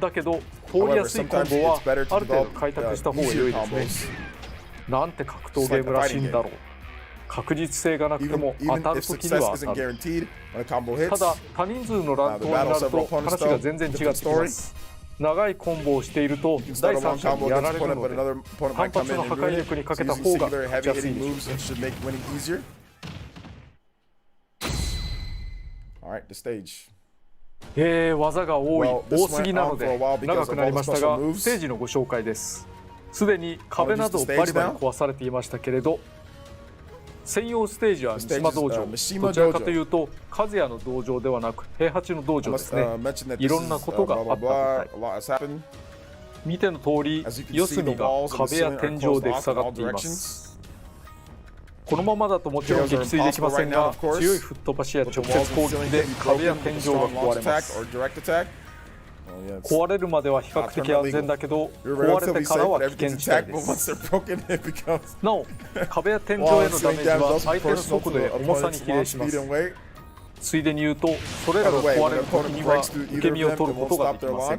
だけど通りやすいコンボはある程度開拓した方が良いですね。なんて格闘ゲームらしいんだろう。確実性がなくても当たる時には当たる。ただ多人数の乱闘になると話が全然違ってきます。長いコンボをしていると第三者にやられるので単発の破壊力にかけた方が勝ちやすいでしょう。技が多すぎなので長くなりましたがステージのご紹介です。すでに壁などバリバリ壊されていましたけれど専用ステージは三島道場、どちらかというと和也の道場ではなく平八の道場ですね。いろんなことがあったみたい。見ての通り四隅が壁や天井で塞がっています。このままだともちろん撃墜できませんが強い吹っ飛ばしや直接攻撃で壁や天井が壊れます。壊れるまでは比較的安全だけど壊れてからは危険地帯です。なお壁や天井へのダメージは相手の速度や重さに比例します。ついでに言うとそれらが壊れる時には受け身を取ることができません。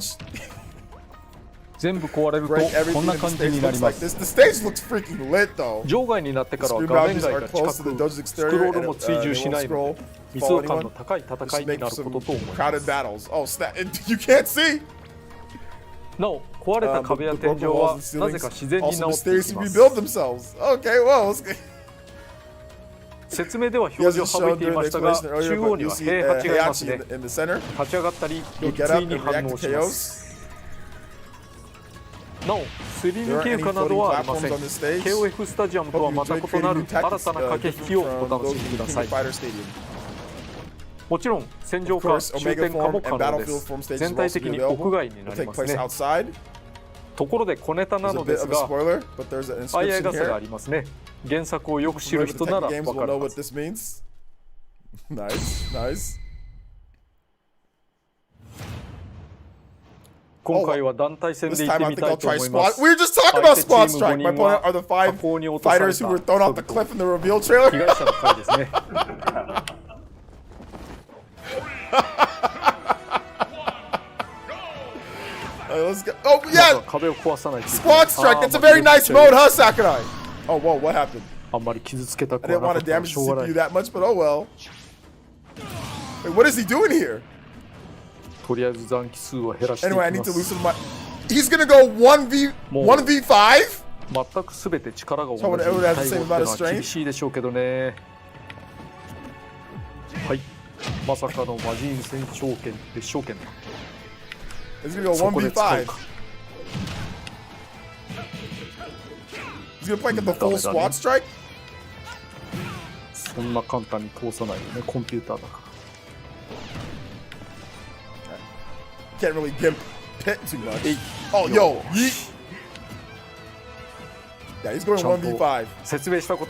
全部壊れるとこんな感じになります。場外になってからは画面外が近くスクロールも追従しないので密度感の高い戦いになることと思います。なお壊れた壁や天井はなぜか自然に直っていきます。説明では表示を省いていましたが中央には平八がいますね。立ち上がったり撃墜に反応します。なおすり抜け床などはありません。 KOF スタジアムとはまた異なる新たな駆け引きをお楽しみください。もちろん戦場か終点かも可能です。全体的に屋外になりますね。ところで小ネタなのですが相合い傘がありますね。原作をよく知る人なら分かるはず。今回は団体戦で行ってみたいと思います。相手チーム5人は加工に落とされた被害者の会ですね。Let's go. Oh, yeah! Squad strike. That's a very nice mode, huh, Sakurai? Oh, whoa, what happened? I didn't want to damage the CPU that much, but oh well. Wait, what is he doing here? Anyway, I need to loosen my... He's gonna go 1v5? 全く全て力が同じ So everyone has the same amount of 対応っていうのは厳しいでしょうけどね。はい。まさかの魔人戦勝権で勝権だ。He's gonna go 1v5. He's gonna play the full squad strike? そんな簡単に通さないよね、コンピューターだから。Can't really gimp pit too much. Oh, yo, yeet. Yeah, he's going 1v5.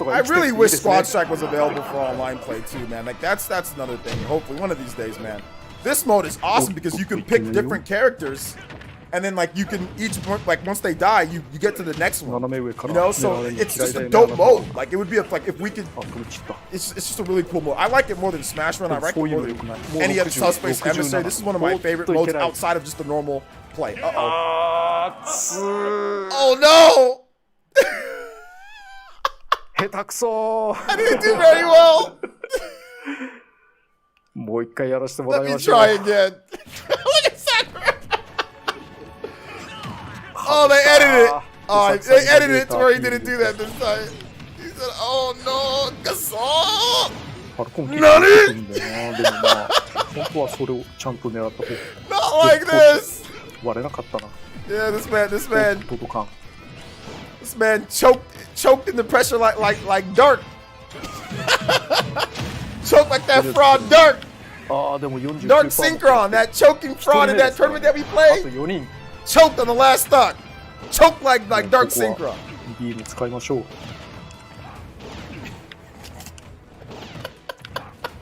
I really wish Squad Strike was available for online play too, man. Like that's another thing. Hopefully, one of these days, man. This mode is awesome because you can pick different characters, and then like you can each like once they die, you get to the next one. You know, so it's just a dope mode. Like it would be like if we could. It's just a really cool mode. I like it more than Smash Run. I like it more than any other Subspace Emissary. This is one of my favorite modes outside of just the normal play. Oh no! I didn't do very well. Let me try again. Look at Sakurai. Oh, they edited it. Oh, they edited it to where he didn't do that this time. He said, "Oh no, Kazuya." Nani? Not like this. Yeah, this man choked in the pressure like Dark. Choked like that fraud Dark. Dark Synchron, that choking fraud in that tournament that we played. Choked on the last stock. Choked like Dark Synchron. ビーム使いましょう。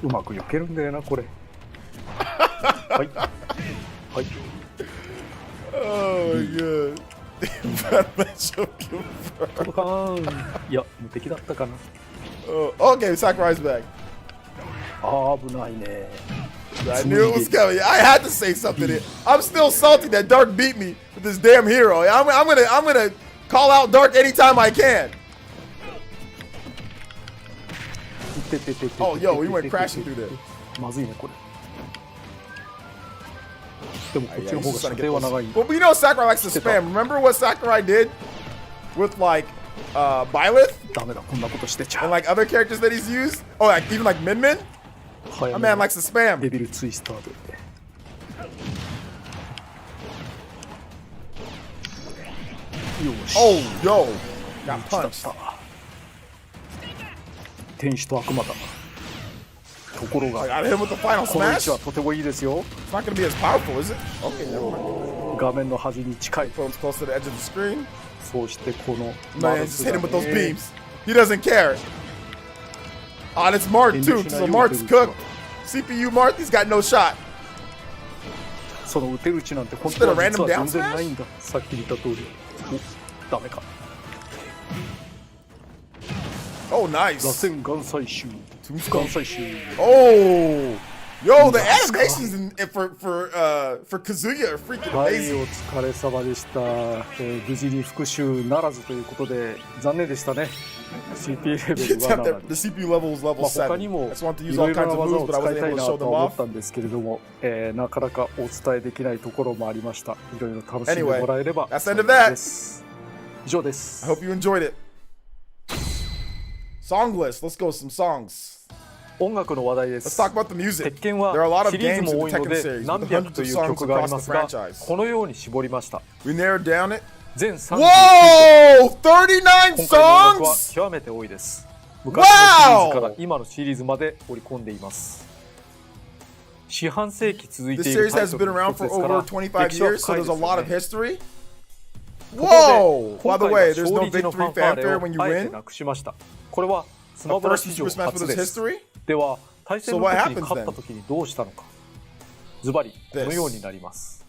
うまく避けるんだよなこれ。はい。はい。Oh my god. 届かん。いや、無敵だったかな。Okay, Sakurai's back. あー、危ないね。I knew it was coming. I had to say something. I'm still salty that Dark beat me with this damn hero. I'm gonna call out Dark anytime I can. Oh, yo, we went crashing through there. まずいねこれ。でもこっちの方が射程は長い。But you know Sakurai likes to spam. Remember what Sakurai did with like Byleth? ダメだこんなことしてちゃう。 And like other characters that he's used? Oh, like even like Min Min? My man likes to spam. デビルツイスターで。よし。Oh, yo. Got punched. 天使と悪魔だ。ところが、I got him with the final この位 smash. 置はとてもいいですよ。 It's not gonna be as powerful, is it? Okay, never mind. 画面の端に近い。 Put him close to the edge of the screen. そうしてこの Man, just hit him with those beams. He doesn't care. Oh, and it's Marth too, so Marth's cooked. CPU Marth, he's got no shot. その打てるうちなんて本当は実は全然ないんだ。さっき言った通り。お、ダメか。 Oh, nice. 螺旋岩採集。岩採集。Oh, yo, the animations for Kazuya are freaking はい、 amazing. お疲れ様でした。無事に復讐ならずということで残念でしたね。CPU レベルはなら The CPU level is level 他 7. に I も just want to い use ろ all いろ kinds な of 技を moves, but I 使い wasn't たい able な to と show them 思っ off. たんですけれども、なかなかお伝えできないところもありました。いろいろ楽しんでもらえれば Anyway, that's the end of that. です。以上です。 I hope you enjoyed it. Song list. Let's go with some songs. 音楽の話題で Let's す。 talk about the music. 鉄拳は There are a lot of シリーズ games も in 多 the いの Tekken で series 何 with 百 hundreds と of いう songs 曲があり across ま the すが、 franchise. このように絞りました。 We narrowed down it. 全39 Whoa! 39今回の音楽は songs? 極めて多いです。昔のシリーズから今のシリーズまで織り込んでいます。四半世紀続い This ている series タイ has トル been の around 一つ for ですから over 25歴史は years, so 深い there's で a す lot よ of ね。 history. ところで Whoa! 今 By the 回 way, は there's 勝 no 利時のファ victory ンファーレ fanfare を when you あえて win. なくしました。これはスマ A ブラ first 史 in 上 Super Smash 初 Bros. です。 history? では対戦 So の what 時に happens 勝った時にどうしたのか。ズバリこのようになります。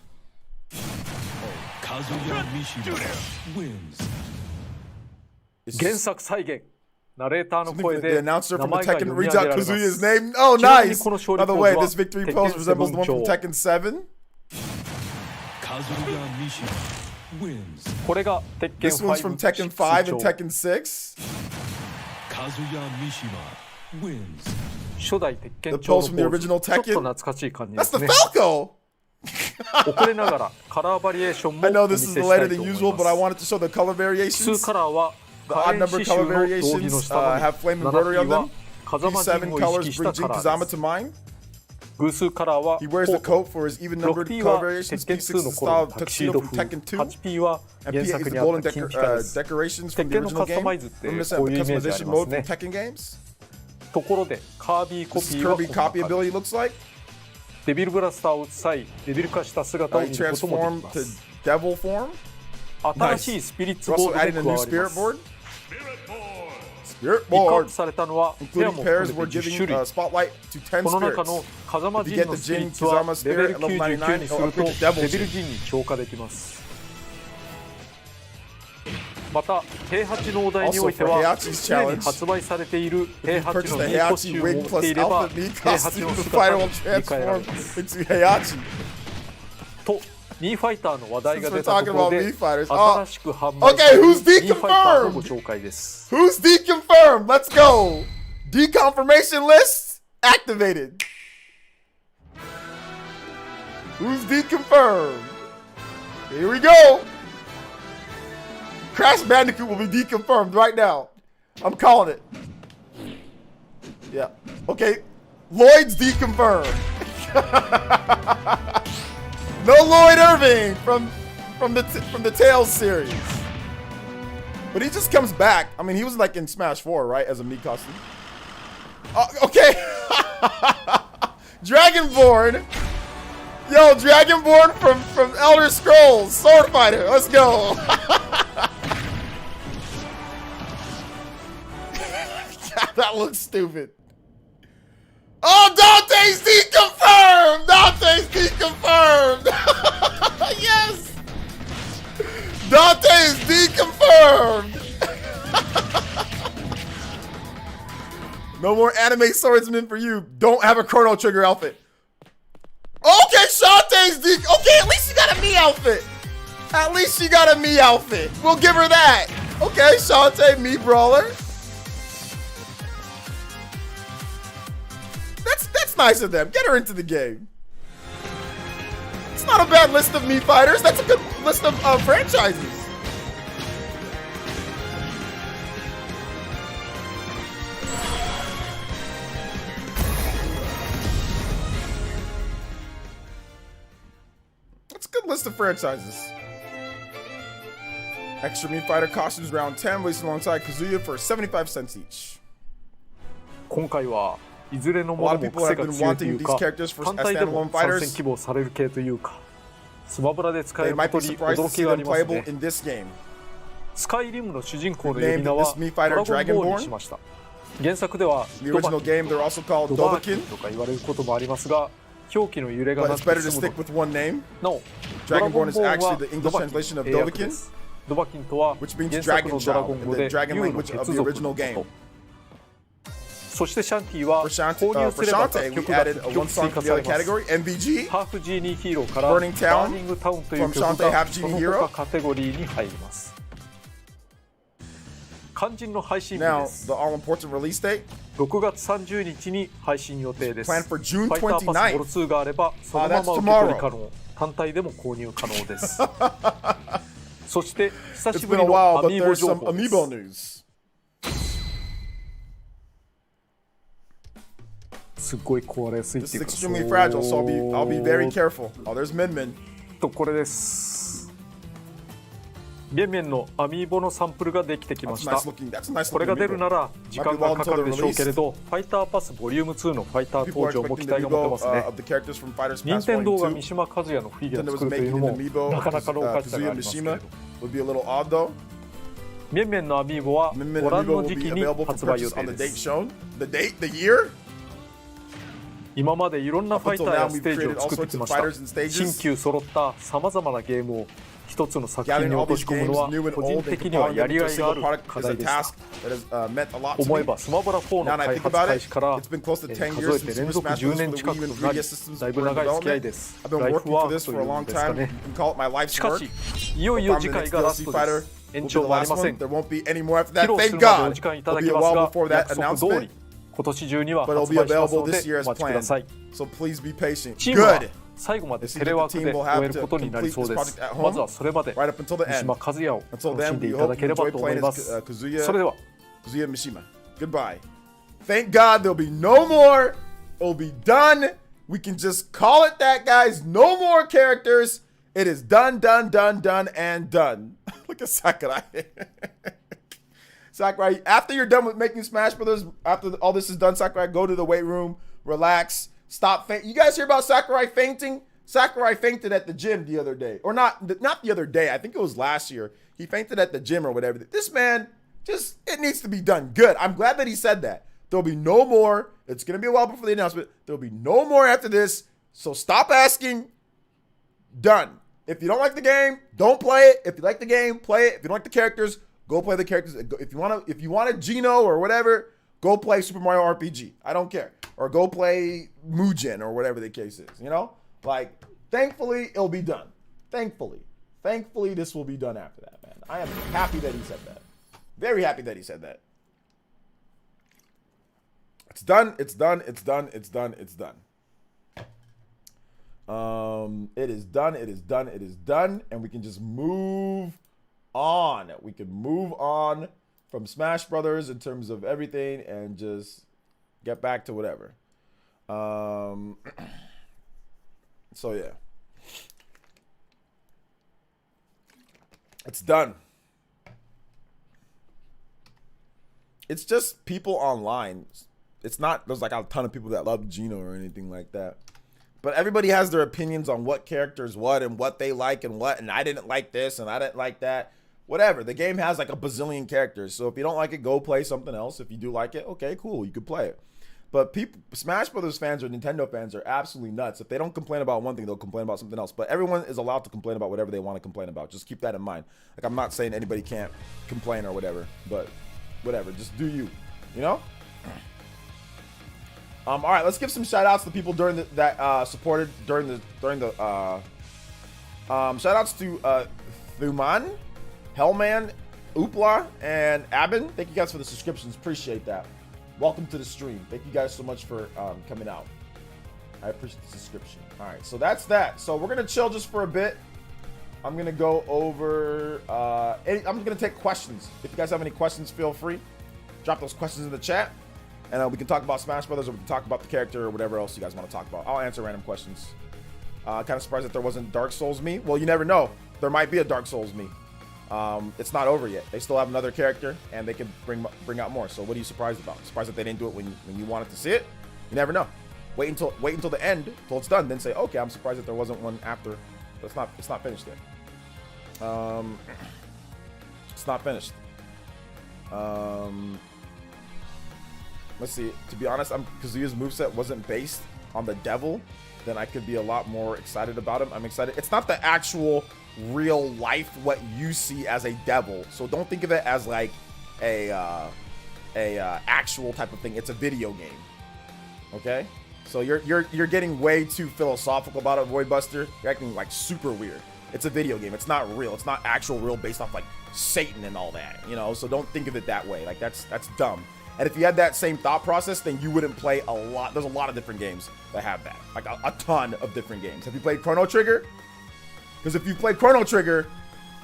原作再現。ナレーターの声 The で announcer 名 from 前 the が Tekken 読み reads 上げ out られます。 Kazuya's name. Oh, ちなみに nice. この勝利 By the ポー way, ズは this victory 鉄 pose 拳セブ resembles ン the one 長 from Tekken 7. これが鉄拳 This one's from Tekken 5 and Tekken 6. 初代鉄拳調のポーズ、ちょっと懐かしい感じですね。遅れながらカラーバリエーションもお見せしたいと思います。2カラーは火炎刺繍の道着の下のみ、7Pは風間陣を意識したカラーです。偶数カラーはポート、6P は鉄拳2の頃のタキシード風、8P は原作にあった金ピカです。鉄拳のカスタマイズってこういうイメージありますね。ところでカービィコピーはこんな感じ。デビルブラスターを打つ際、デビル化した姿を見ることもできます。新しいスピリッツボードも加わります。ピックアップされたのはペアも含めて10種類。この中の風間陣のスピリッツはレベル99にするとデビル陣に強化できます。また平八のお題においてはすでに発売されている平八のミーコスチュームを持っていれば平八の姿に切り替えられます。とミーファイターの話題が出たところで新しく販売されるミーファイターのご紹介です。 Who's deconfirmed? Let's go! Deconfirmation list activated. Who's deconfirmed? Here we go! Crash Bandicoot will be deconfirmed right now. I'm calling it. Yeah. Okay. Lloyd's deconfirmed. No Lloyd Irving from the Tales series. But he just comes back. I mean, he was like in Smash 4, right? As a Mii costume. Okay. Dragonborn. Yo, Dragonborn from Elder Scrolls. Sword Fighter. Let's go. That looks stupid. Oh, Dante's deconfirmed! Dante's deconfirmed! Yes! Dante is deconfirmed! No more anime swordsman for you. Don't have a Chrono Trigger outfit. Okay, Shantae's okay, at least she got a Mii outfit. At least she got a Mii outfit. We'll give her that. Okay, Shantae, Mii Brawler. That's nice of them. Get her into the game. It's not a bad list of Mii fighters. That's a good list of franchises. That's a good list of franchises. Extra Mii fighter costumes round 10, released alongside Kazuya for 75 cents each. 今回はいずれのものも癖が強いというか、単体でも参戦希望される系というか、スマブラで使えることに驚きがありますね。スカイリムの主人公の呼び名はドラゴンボールにしました。原作ではドバキンとか言われることもありますが、表記の揺れがなくて済むの。なお、ドラゴンボールはドバキン英訳です。ドバキンとは原作のドラゴン語で竜の血族のこと。そしてシャンティは購入すれば楽曲が1曲追加されます。ハーフジーニーヒーローからバーニングタウンという曲がその他カテゴリーに入ります。肝心の配信日です。6月30日に配信予定です。ファイターパスボル2があればそのまま受け取り可能。単体でも購入可能です。そして久しぶりのアミーボ情報です。すごい壊れやすいっていうか、とこれです。メンメンのアミーボのサンプルができてきました。これが出るなら時間がかかるでしょうけれど、ファイターパスボリューム2のファイター登場も期待が持てますね。任天堂が三島和也のフィギュアを作るというのもなかなかのおかしさがありますけれど、メンメンのアミーボはご覧の時期に発売予定です。今までいろんなファイターやステージを作ってきました。新旧揃ったさまざまなゲームを一つの作品に落とし込むのは個人的にはやりがいがある課題でした。思えばスマブラ4の開発開始から数えて連続10年近くとなり、だいぶ長い付き合いです。ライフワークというんですかね。しかしいよいよ次回がラストです。延長はありません。披露するまでお時間いただきますが、約束通り今年中には発売しますのでお待ちください。チームは最後までテレワークで終えることになりそうです。まずはそれまで三島和也を楽しんでいただければと思います。それでは Kazuya Mishima. Goodbye. Thank God there'll be no more. It'll be done. We can just call it that, guys. No more characters. It is done, done, done, done, and done. Look at Sakurai. Sakurai, after you're done with making Smash Brothers, after all this is done, Sakurai, go to the weight room, relax, stop fainting. You guys hear about Sakurai fainting? Sakurai fainted at the gym the other day. Or not the other day. I think it was last year. He fainted at the gym or whatever. This man, it needs to be done. Good. I'm glad that he said that. There'll be no more. It's going to be a while before the announcement. There'll be no more after this. So stop asking. Done. If you don't like the game, don't play it. If you like the game, play it. If you don't like the characters, go play the characters. If you want a Geno or whatever, go play Super Mario RPG. I don't care. Or go play Mugen or whatever the case is. You know? Like, thankfully, it'll be done. Thankfully, this will be done after that, man. I am happy that he said that. Very happy that he said that. It's done. It's done. It's done. It's done. It's done. It is done. It is done. It is done. And we can just move on. We can move on from Smash Brothers in terms of everything and just get back to whatever. So yeah. It's done. It's just people online. It's not, there's like a ton of people that love Geno or anything like that. But everybody has their opinions on what characters what and what they like and what. And I didn't like this and I didn't like that. Whatever. The game has like a bazillion characters. So if you don't like it, go play something else. If you do like it, okay, cool. You could play it. But people, Smash Brothers fans or Nintendo fans are absolutely nuts. If they don't complain about one thing, they'll complain about something else. But everyone is allowed to complain about whatever they want to complain about. Just keep that in mind. Like, I'm not saying anybody can't complain or whatever. But whatever. Just do you. You know? All right, let's give some shout outs to people during that supported during the shout outs to Thuman, Hellman, Oopla, and Abin. Thank you guys for the subscriptions. Appreciate that. Welcome to the stream. Thank you guys so much for coming out. I appreciate the subscription. All right, so that's that. So we're gonna chill just for a bit. I'm gonna go over. I'm gonna take questions. If you guys have any questions, feel free. Drop those questions in the chat. And we can talk about Smash Brothers, or we can talk about the character, or whatever else you guys want to talk about. I'll answer random questions. Kind of surprised that there wasn't Dark Souls me. Well, you never know. There might be a Dark Souls me. It's not over yet. They still have another character, and they can bring out more. So what are you surprised about? Surprised that they didn't do it when you wanted to see it? You never know. Wait until the end, till it's done, then say, okay, I'm surprised that there wasn't one after. But it's not finished yet. It's not finished. Let's see. To be honest, Kazuya's moveset wasn't based on the devil. Then I could be a lot more excited about him. I'm excited. It's not the actual real life what you see as a devil. So don't think of it as like a actual type of thing. It's a video game. Okay? So you're getting way too philosophical about it, Void Buster. You're acting like super weird. It's a video game. It's not real. It's not actual real based off like Satan and all that. You know. So don't think of it that way. Like that's dumb. And if you had that same thought process, then you wouldn't play a lot. There's a lot of different games that have that. Like a ton of different games. Have you played Chrono Trigger? Because if you played Chrono Trigger,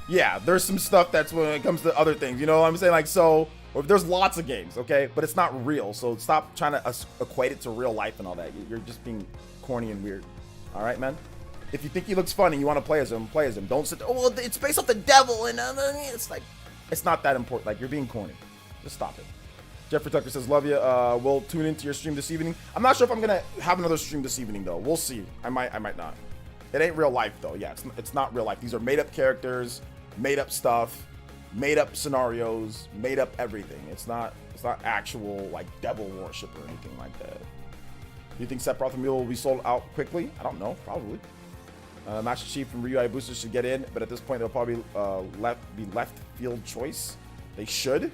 yeah, there's some stuff that's when it comes to other things. You know what I'm saying? Like, so, or there's lots of games, okay? But it's not real. So stop trying to equate it to real life and all that. You're just being corny and weird. All right, man? If you think he looks funny, you want to play as him, play as him. Don't sit there, oh, well, it's based off the devil. And it's like, it's not that important. Like, you're being corny. Just stop it. Jeffrey Tucker says, love you. We'll tune into your stream this evening. I'm not sure if I'm going to have another stream this evening, though. We'll see. I might not. It ain't real life, though. Yeah, it's not real life. These are made-up characters, made-up stuff, made-up scenarios, made-up everything. It's not actual, like, devil worship or anything like that. Do you think Sephiroth and Mule will be sold out quickly? I don't know. Probably. Master Chief and Ryu Hayabusa should get in, but at this point they'll probably be left field choice. They should.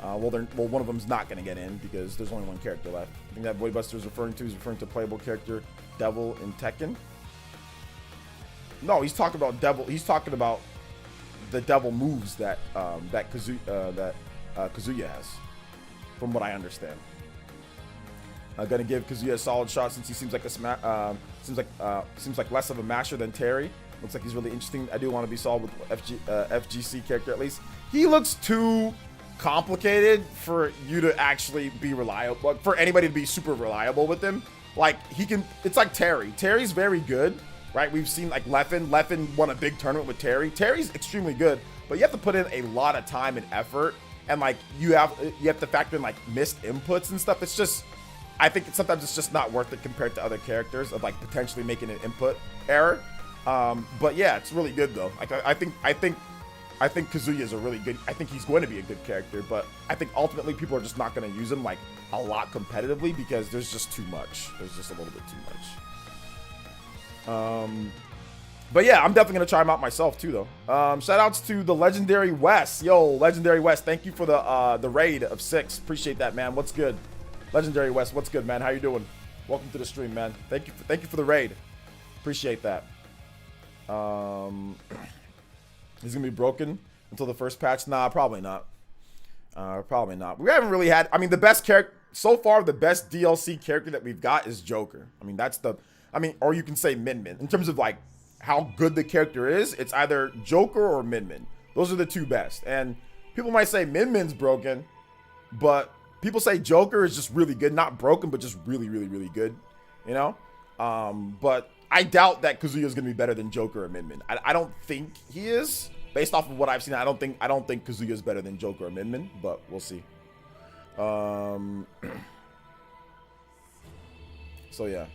Well, one of them's not going to get in because there's only one character left. I think that Boy Buster is referring to playable character Devil in Tekken. No, he's talking about Devil. He's talking about the Devil moves that Kazuya has, from what I understand. I'm gonna give Kazuya a solid shot since he seems like seems like less of a masher than Terry. Looks like he's really interesting. I do want to be solid with FGC character at least. He looks too complicated for you to actually be reliable. For anybody to be super reliable with him. Like he can. It's like Terry. Terry's very good, right? We've seen like Leffen. Leffen won a big tournament with Terry. Terry's extremely good, but you have to put in a lot of time and effort, and like you have to factor in like missed inputs and stuff. It's just. I think sometimes it's just not worth it compared to other characters of like potentially making an input error. But yeah, it's really good though. Like I think Kazuya is a really good. I think he's going to be a good character, but I think ultimately people are just not going to use him like a lot competitively because there's just too much. There's just a little bit too much. But yeah, I'm definitely gonna try him out myself too though. Shout outs to the Legendary West. Yo, Legendary West, thank you for the raid of 6. Appreciate that, man. What's good? Legendary West, what's good, man? How you doing? Welcome to the stream, man. Thank you for the raid. Appreciate that. He's gonna be broken until the first patch. Nah, probably not. Probably not. We haven't really had. I mean, the best character so far, the best DLC character that we've got is Joker. I mean, or you can say Min Min. In terms of like how good the character is, it's either Joker or Min Min. Those are the two best. And people might say Min Min's broken, but people say Joker is just really good, not broken, but just really, really, really good, you know? But I doubt that Kazuya is going to be better than Joker or Min Min. I don't think he is. Based off of what I've seen, I don't think Kazuya is better than Joker or Min Min, but we'll see. So yeah.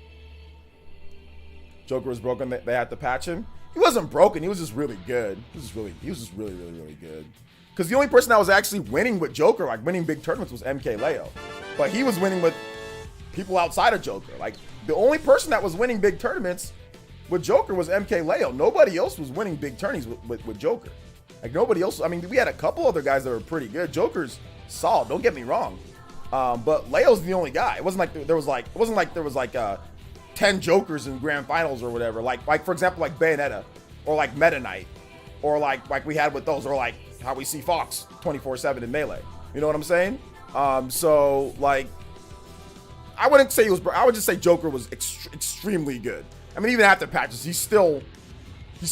Joker was broken. They had to patch him. He wasn't broken. He was just really good. He was just really, really, really good. Because the only person that was actually winning with Joker, like winning big tournaments, was MK Leo. But he was winning with people outside of Joker. Like, the only person that was winning big tournaments with Joker was MK Leo. Nobody else was winning big tourneys with Joker. Like, nobody else. I mean, we had a couple other guys that were pretty good. Joker's solid, don't get me wrong. But Leo's the only guy. It wasn't like there was 10 Jokers in grand finals or whatever. Like for example, like Bayonetta or like Meta Knight or like we had with those, or like how we see Fox 24/7 in Melee. You know what I'm saying? So like, I wouldn't say he was. I would just say Joker was extremely good. I mean, even after patches, he's still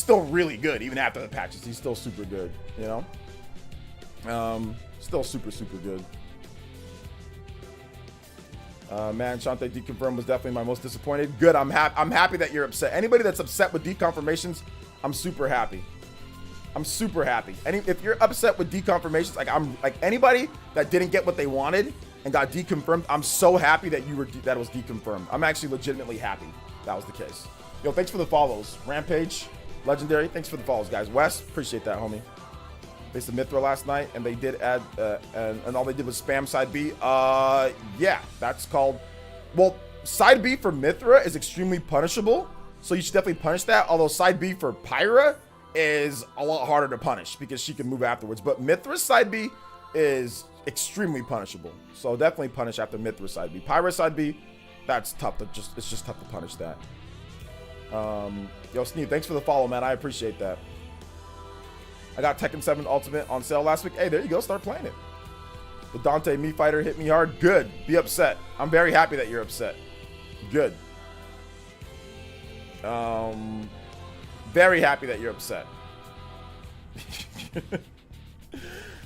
really good. Even after the patches, he's still super good. You know, still super good. Man, Shantae deconfirmed was definitely my most disappointed. Good. I'm happy that you're upset. Anybody that's upset with deconfirmations, I'm super happy. If you're upset with deconfirmations, like anybody that didn't get what they wanted and got deconfirmed, I'm so happy that that was deconfirmed. I'm actually legitimately happy that was the case. Yo, thanks for the follows. Rampage, Legendary, thanks for the follows, guys. Wes, appreciate that, homie. Faced the Mithra last night, and they did add, and all they did was spam side B. Yeah, that's called. Well, side B for Mithra is extremely punishable, so you should definitely punish that. Although side B for Pyra is a lot harder to punish because she can move afterwards. But Mithra's side B is extremely punishable, so definitely punish after Mithra side B. Pyra side B, that's tough. It's just tough to punish that. Yo, Sneeve, thanks for the follow, man. I appreciate that. I got Tekken 7 Ultimate on sale last week. Hey, there you go. Start playing it. The Dante Me Fighter hit me hard. Good. Be upset. I'm very happy that you're upset. Good. Very happy that you're upset.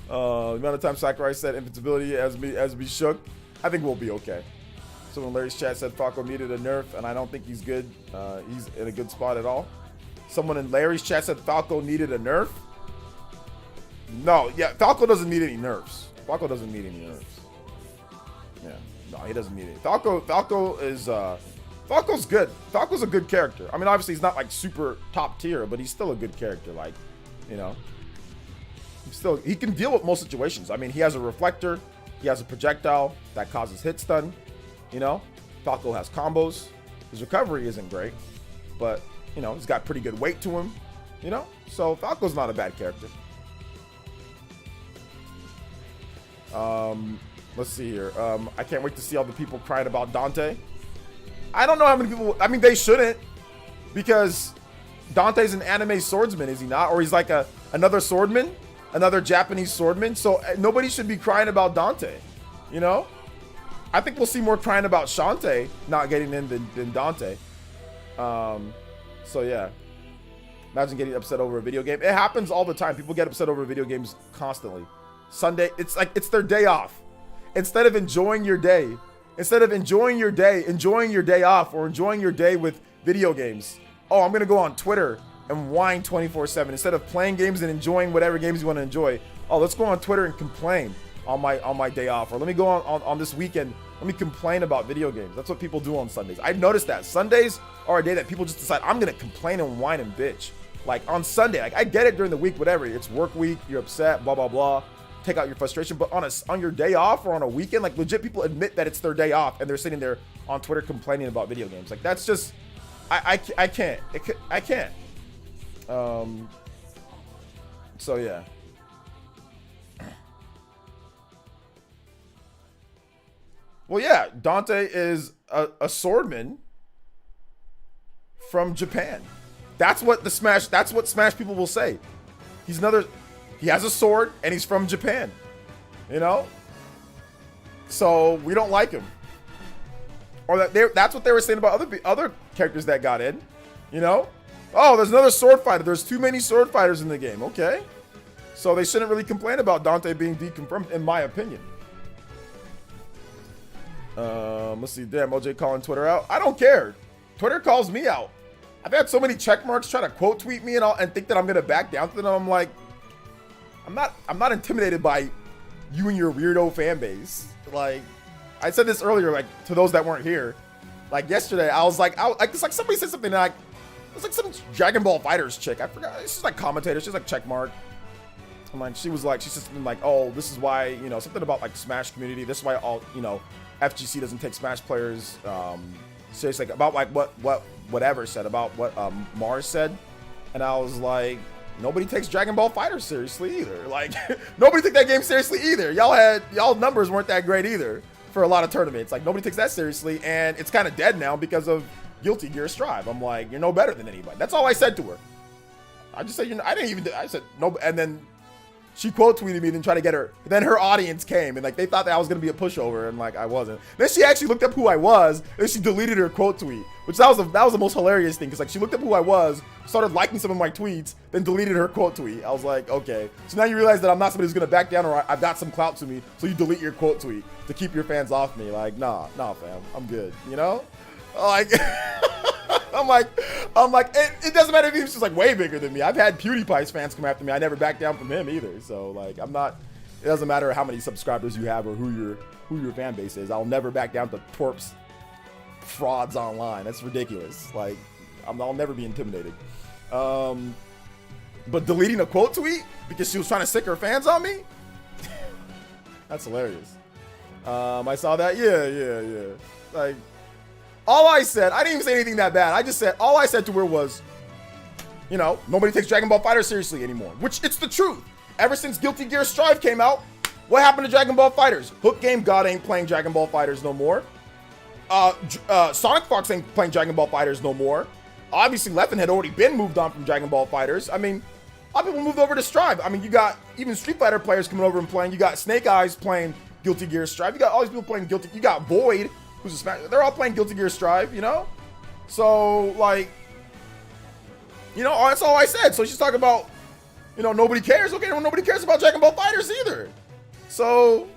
The amount of time Sakurai said invincibility as me shook. I think we'll be okay. Someone in Larry's chat said Falco needed a nerf, and I don't think he's good. He's in a good spot at all. Someone in Larry's chat said Falco needed a nerf. No, yeah, Falco doesn't need any nerfs. Falco doesn't need any nerfs. Yeah, no, he doesn't need it. Falco is Falco's good. Falco's a good character. I mean, obviously he's not like super top tier, but he's still a good character. Like, you know, he can deal with most situations. I mean, he has a reflector, he has a projectile that causes hit stun. You know, Falco has combos. His recovery isn't great, but You know, he's got pretty good weight to him. You know, so Falco's not a bad character. Let's see here. I can't wait to see all the people crying about Dante. I don't know how many people. I mean, they shouldn't, because Dante's an anime swordsman, is he not? Or he's like another swordman, another Japanese swordman. So nobody should be crying about Dante. You know, I think we'll see more crying about Shantae not getting in than Dante. So yeah, imagine getting upset over a video game. It happens all the time. People get upset over video games constantly. Sunday, it's like it's their day off. Instead of enjoying your day, enjoying your day off, or enjoying your day with video games. Oh, I'm gonna go on Twitter and whine 24/7 instead of playing games and enjoying whatever games you want to enjoy. Oh, let's go on Twitter and complain on my day off, or let me go on this weekend. Let me complain about video games. That's what people do on Sundays. I've noticed that Sundays are a day that people just decide, I'm gonna complain and whine and bitch. Like on Sunday, like I get it during the week, whatever. It's work week, you're upset, blah blah blah. Take out your frustration, but on your day off or on a weekend, like legit people admit that it's their day off and they're sitting there on Twitter complaining about video games. Like that's just, I can't. I can't. So yeah. Well, yeah, Dante is a swordman from Japan. That's what Smash people will say. He has a sword and he's from Japan. You know? So we don't like him. Or that's what they were saying about other characters that got in. You know? Oh, there's another sword fighter. There's too many sword fighters in the game. Okay. So they shouldn't really complain about Dante being deconfirmed, in my opinion. Let's see. Damn, OJ calling Twitter out. I don't care. Twitter calls me out. I've had so many check marks try to quote tweet me and think that I'm gonna back down to them. I'm like, I'm not intimidated by you and your weirdo fan base. Like, I said this earlier, like to those that weren't here. Like yesterday, I was like, it's like somebody said something like, it's like some Dragon Ball Fighters chick. I forgot. She's like commentator. She's like check mark. I'm like, she said something like, oh, this is why, you know, something about like Smash community. This is why all, you know, FGC doesn't take Smash players seriously, like about like whatever said about what Mars said, and I was like, nobody takes Dragon Ball Fighters seriously either. Like nobody took that game seriously either. Y'all numbers weren't that great either for a lot of tournaments. Like nobody takes that seriously, and it's kind of dead now because of Guilty Gear Strive. I'm like, you're no better than anybody. That's all I said to her. I just said, I said no, and then she quote tweeted me and then tried to get her. Then her audience came and like they thought that I was gonna be a pushover, and like I wasn't. Then she actually looked up who I was and she deleted her quote tweet, which that was the most hilarious thing, because like she looked up who I was, started liking some of my tweets, then deleted her quote tweet. I was like, okay, so now you realize that I'm not somebody who's gonna back down, or I've got some clout to me, so you delete your quote tweet to keep your fans off me. Like, nah, fam, I'm good, you know? Like. I'm like, it doesn't matter if he's just like way bigger than me. I've had PewDiePie's fans come after me. I never back down from him either. So like, it doesn't matter how many subscribers you have or who your fan base is. I'll never back down to twerps frauds online. That's ridiculous. Like, I'll never be intimidated. But deleting a quote tweet because she was trying to sick her fans on me? That's hilarious. I saw that. Yeah. Like, all I said, I didn't even say anything that bad. I just said, all I said to her was, you know, nobody takes Dragon Ball FighterZ seriously anymore. Which, it's the truth. Ever since Guilty Gear Strive came out, what happened to Dragon Ball FighterZ? Hook Game God ain't playing Dragon Ball FighterZ no more. Sonic Fox ain't playing Dragon Ball FighterZ no more. Obviously, Leffen had already been moved on from Dragon Ball FighterZ. I mean, a lot of people moved over to Strive. I mean, you got even Street Fighter players coming over and playing. You got Snake Eyes playing Guilty Gear Strive. You got all these people playing Guilty. You got Void, who's a Smash. They're all playing Guilty Gear Strive, you know? So, like, you know, that's all I said. So she's talking about, you know, nobody cares. Okay, well, nobody cares about Dragon Ball FighterZ either. So,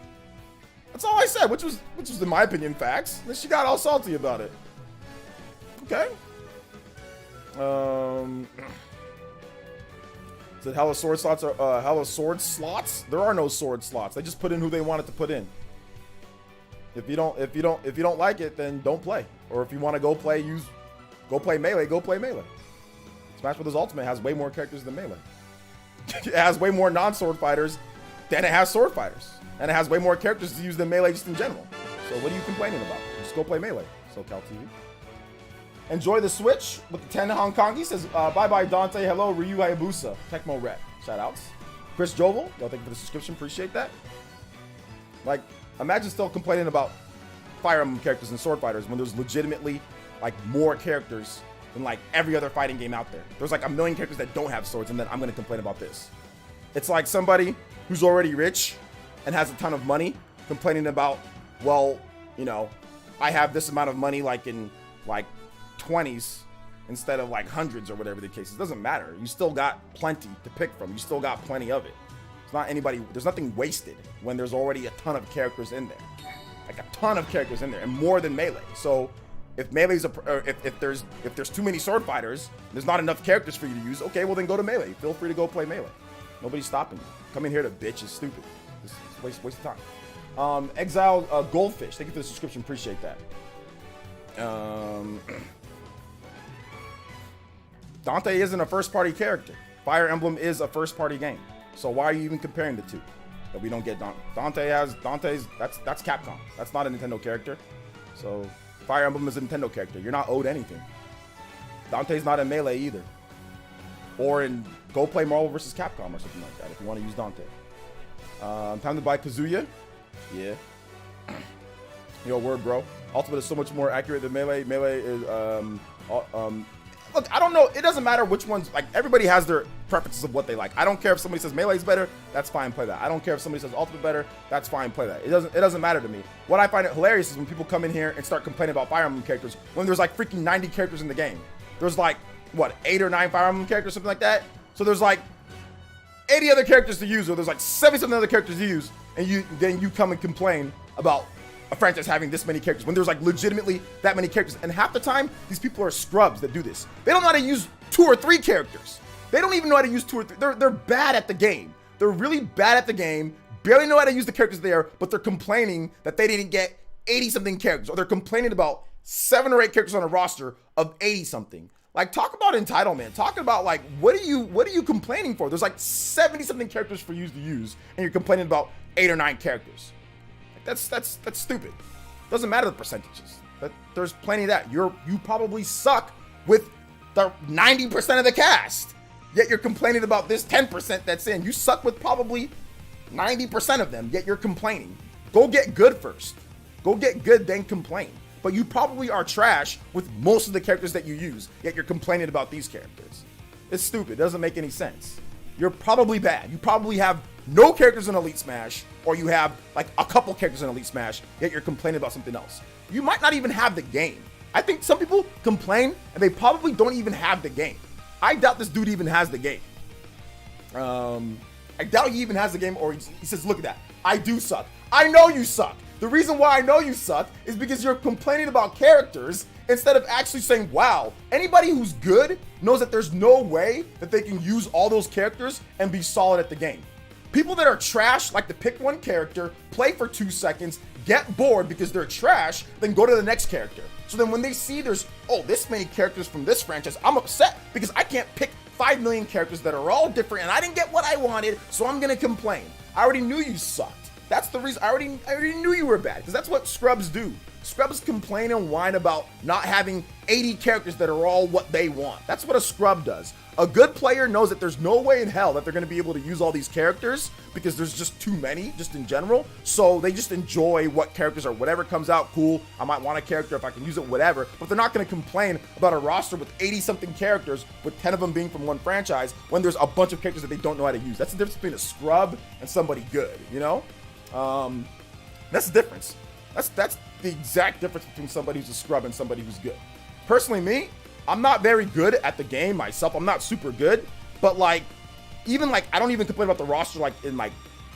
that's all I said, which was in my opinion, facts. Then she got all salty about it. Okay. Said Hello Sword slots are Hello Sword slots? There are no sword slots. They just put in who they wanted to put in. If you don't like it, then don't play. Or if you want to go play Melee, go play Melee. Smash Bros. Ultimate has way more characters than Melee. It has way more non-sword fighters than it has sword fighters. And it has way more characters to use than Melee just in general. So what are you complaining about? Just go play Melee, SoCal TV. Enjoy the Switch with the 10 Hong Kong. He says, bye-bye, Dante. Hello, Ryu Hayabusa. Tecmo Rep. Shout-outs. Chris Jovel. Yo, thank you for the subscription. Appreciate that. Like, imagine still complaining about Fire Emblem characters and Sword Fighters when there's legitimately, like, more characters than, like, every other fighting game out there. There's, like, a million characters that don't have swords, and then I'm going to complain about this. It's like somebody who's already rich and has a ton of money complaining about, well, you know, I have this amount of money, like, in, like, 20s instead of like hundreds or whatever the case is. It doesn't matter. You still got plenty to pick from. You still got plenty of it. It's not anybody, there's nothing wasted when there's already a ton of characters in there. Like a ton of characters in there, and more than Melee. So if Melee's if there's too many sword fighters, there's not enough characters for you to use, okay, well then go to Melee. Feel free to go play Melee. Nobody's stopping you. Coming here to bitch is stupid. It's waste of time. Exile Goldfish, thank you for the subscription, appreciate that. Dante isn't a first-party character. Fire Emblem is a first-party game. So why are you even comparing the two? That we don't get Dante's, that's Capcom. That's not a Nintendo character. So Fire Emblem is a Nintendo character. You're not owed anything. Dante's not in Melee either. Or in go play Marvel vs. Capcom or something like that if you want to use Dante. Time to buy Kazuya. Yeah. Yo, word, bro. Ultimate is so much more accurate than Melee. Melee is, look, I don't know. It doesn't matter which ones, like, everybody has their preferences of what they like. I don't care if somebody says Melee's better, that's fine, play that. I don't care if somebody says Ultimate better, that's fine, play that. It doesn't matter to me. What I find it hilarious is when people come in here and start complaining about Fire Emblem characters when there's like freaking 90 characters in the game. There's like, what, 8 or 9 Fire Emblem characters, something like that? So there's like 80 other characters to use, or there's like 70-something other characters to use, and then you come and complain about a franchise having this many characters when there's like legitimately that many characters. And half the time, these people are scrubs that do this. They don't know how to use 2 or 3 characters. They don't even know how to use 2 or 3. They're bad at the game. They're really bad at the game, barely know how to use the characters there, but they're complaining that they didn't get 80-something characters, or they're complaining about 7 or 8 characters on a roster of 80-something. Like, talk about entitlement. Talk about, like, what are you complaining for? There's like 70-something characters for you to use, and you're complaining about 8 or 9 characters. That's stupid. Doesn't matter the percentages. There's plenty of that. You probably suck with the 90% of the cast, yet you're complaining about this 10% that's in. You suck with probably 90% of them, yet you're complaining. Go get good first. Go get good, then complain. But you probably are trash with most of the characters that you use, yet you're complaining about these characters. It's stupid. It doesn't make any sense. You're probably bad. You probably have no characters in Elite Smash, or you have like a couple characters in Elite Smash, yet you're complaining about something else. You might not even have the game. I think some people complain and they probably don't even have the game. I doubt this dude even has the game. I doubt he even has the game, or he says, look at that. I do suck. I know you suck. The reason why I know you suck is because you're complaining about characters instead of actually saying, wow, anybody who's good knows that there's no way that they can use all those characters and be solid at the game. People that are trash like to pick one character, play for 2 seconds, get bored because they're trash, then go to the next character. So then when they see there's, oh, this many characters from this franchise, I'm upset because I can't pick 5 million characters that are all different and I didn't get what I wanted, so I'm gonna complain. I already knew you sucked. That's the reason. I already knew you were bad, because that's what scrubs do. Scrubs complain and whine about not having 80 characters that are all what they want. That's what a scrub does. A good player knows that there's no way in hell that they're going to be able to use all these characters because there's just too many, just in general. So they just enjoy what characters or whatever comes out. Cool, I might want a character if I can use it, whatever. But they're not going to complain about a roster with 80-something characters, with 10 of them being from one franchise, when there's a bunch of characters that they don't know how to use. That's the difference between a scrub and somebody good, you know? That's the difference. That's the exact difference between somebody who's a scrub and somebody who's good. Personally, me, I'm not very good at the game myself. I'm not super good, but like, even like, I don't even complain about the roster, like in like,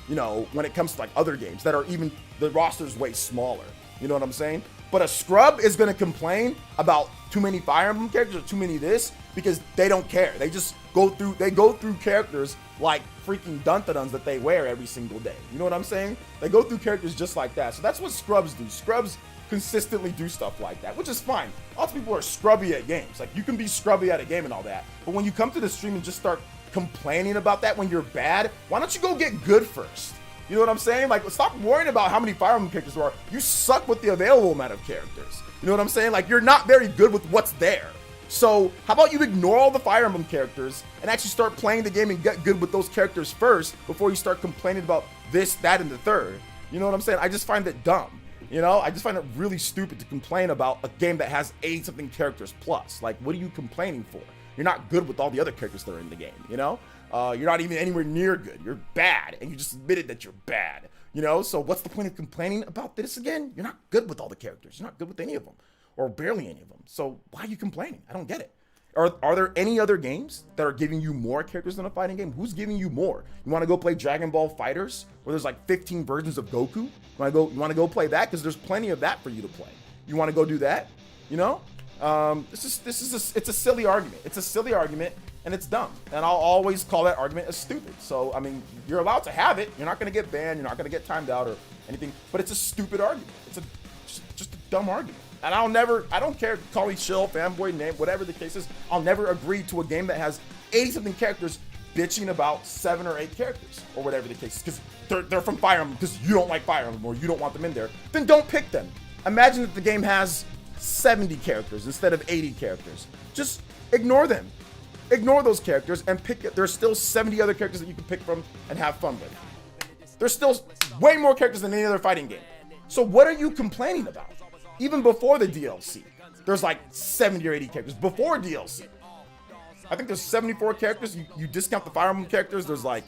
you know, when it comes to like other games that are even, the roster's way smaller. You know what I'm saying? But a scrub is going to complain about too many Fire Emblem characters or too many this because they don't care. They just go through characters like freaking Duntaduns that they wear every single day. You know what I'm saying? They go through characters just like that. So that's what scrubs do. Scrubs consistently do stuff like that, which is fine. Lots of people are scrubby at games. Like, you can be scrubby at a game and all that, but when you come to the stream and just start complaining about that when you're bad, why don't you go get good first? You know what I'm saying? Like, stop worrying about how many Fire Emblem characters there are. You suck with the available amount of characters. You know what I'm saying? Like, you're not very good with what's there. So how about you ignore all the Fire Emblem characters and actually start playing the game and get good with those characters first before you start complaining about this, that, and the third. You know what I'm saying? I just find it dumb. You know, I just find it really stupid to complain about a game that has 80-something characters plus. Like, what are you complaining for? You're not good with all the other characters that are in the game, you know? You're not even anywhere near good. You're bad, and you just admitted that you're bad, you know? So what's the point of complaining about this again? You're not good with all the characters. You're not good with any of them, or barely any of them. So why are you complaining? I don't get it. Are there any other games that are giving you more characters than a fighting game? Who's giving you more? You want to go play Dragon Ball FighterZ, where there's like 15 versions of Goku? You want to go play that? Because there's plenty of that for you to play. You want to go do that? You know? It's a silly argument. It's a silly argument, and it's dumb. And I'll always call that argument as stupid. So, I mean, you're allowed to have it. You're not going to get banned. You're not going to get timed out or anything. But it's a stupid argument. It's just a dumb argument. And I don't care, call me chill, fanboy, name, whatever the case is. I'll never agree to a game that has 80-something characters bitching about 7 or 8 characters or whatever the case is. Because they're from Fire Emblem, because you don't like Fire Emblem or you don't want them in there. Then don't pick them. Imagine that the game has 70 characters instead of 80 characters. Just ignore them. Ignore those characters and pick it. There's still 70 other characters that you can pick from and have fun with. There's still way more characters than any other fighting game. So what are you complaining about? Even before the DLC, there's like 70 or 80 characters. Before DLC, I think there's 74 characters. You discount the Fire Emblem characters, there's like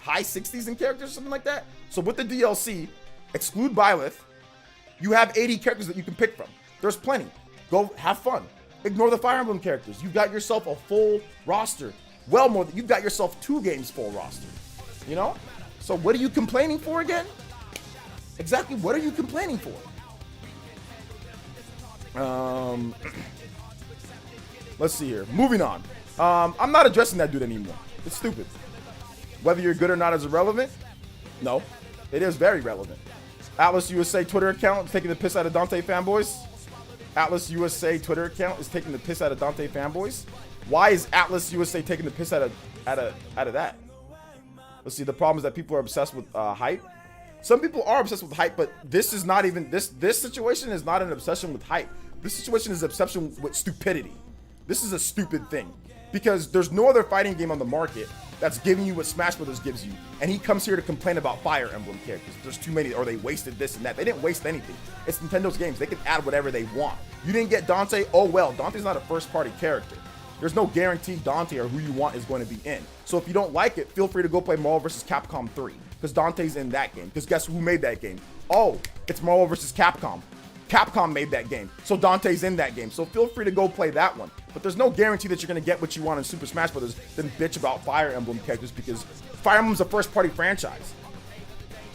high 60s in characters, something like that. So with the DLC, exclude Byleth, you have 80 characters that you can pick from. There's plenty. Go have fun. Ignore the Fire Emblem characters. You've got yourself a full roster. Well, more than you've got yourself 2 games full roster. You know? So what are you complaining for again? Exactly what are you complaining for? Let's see here. Moving on. I'm not addressing that dude anymore. It's stupid. Whether you're good or not is irrelevant. No, it is very relevant. Atlas USA Twitter account is taking the piss out of Dante fanboys. Atlas USA Twitter account is taking the piss out of Dante fanboys. Why is Atlas USA taking the piss out of that? Let's see. The problem is that people are obsessed with hype. Some people are obsessed with hype, but this is not even this situation is not an obsession with hype. This situation is an obsession with stupidity. This is a stupid thing because there's no other fighting game on the market that's giving you what Smash Brothers gives you, and he comes here to complain about Fire Emblem characters. There's too many, or they wasted this and that. They didn't waste anything. It's Nintendo's games. They can add whatever they want. You didn't get Dante? Oh well, Dante's not a first-party character. There's no guarantee Dante or who you want is going to be in. So if you don't like it, feel free to go play Marvel vs. Capcom 3. Because Dante's in that game. Because guess who made that game? Oh, it's Marvel vs. Capcom. Capcom made that game. So Dante's in that game. So feel free to go play that one. But there's no guarantee that you're going to get what you want in Super Smash Bros. Then bitch about Fire Emblem characters because Fire Emblem's a first-party franchise.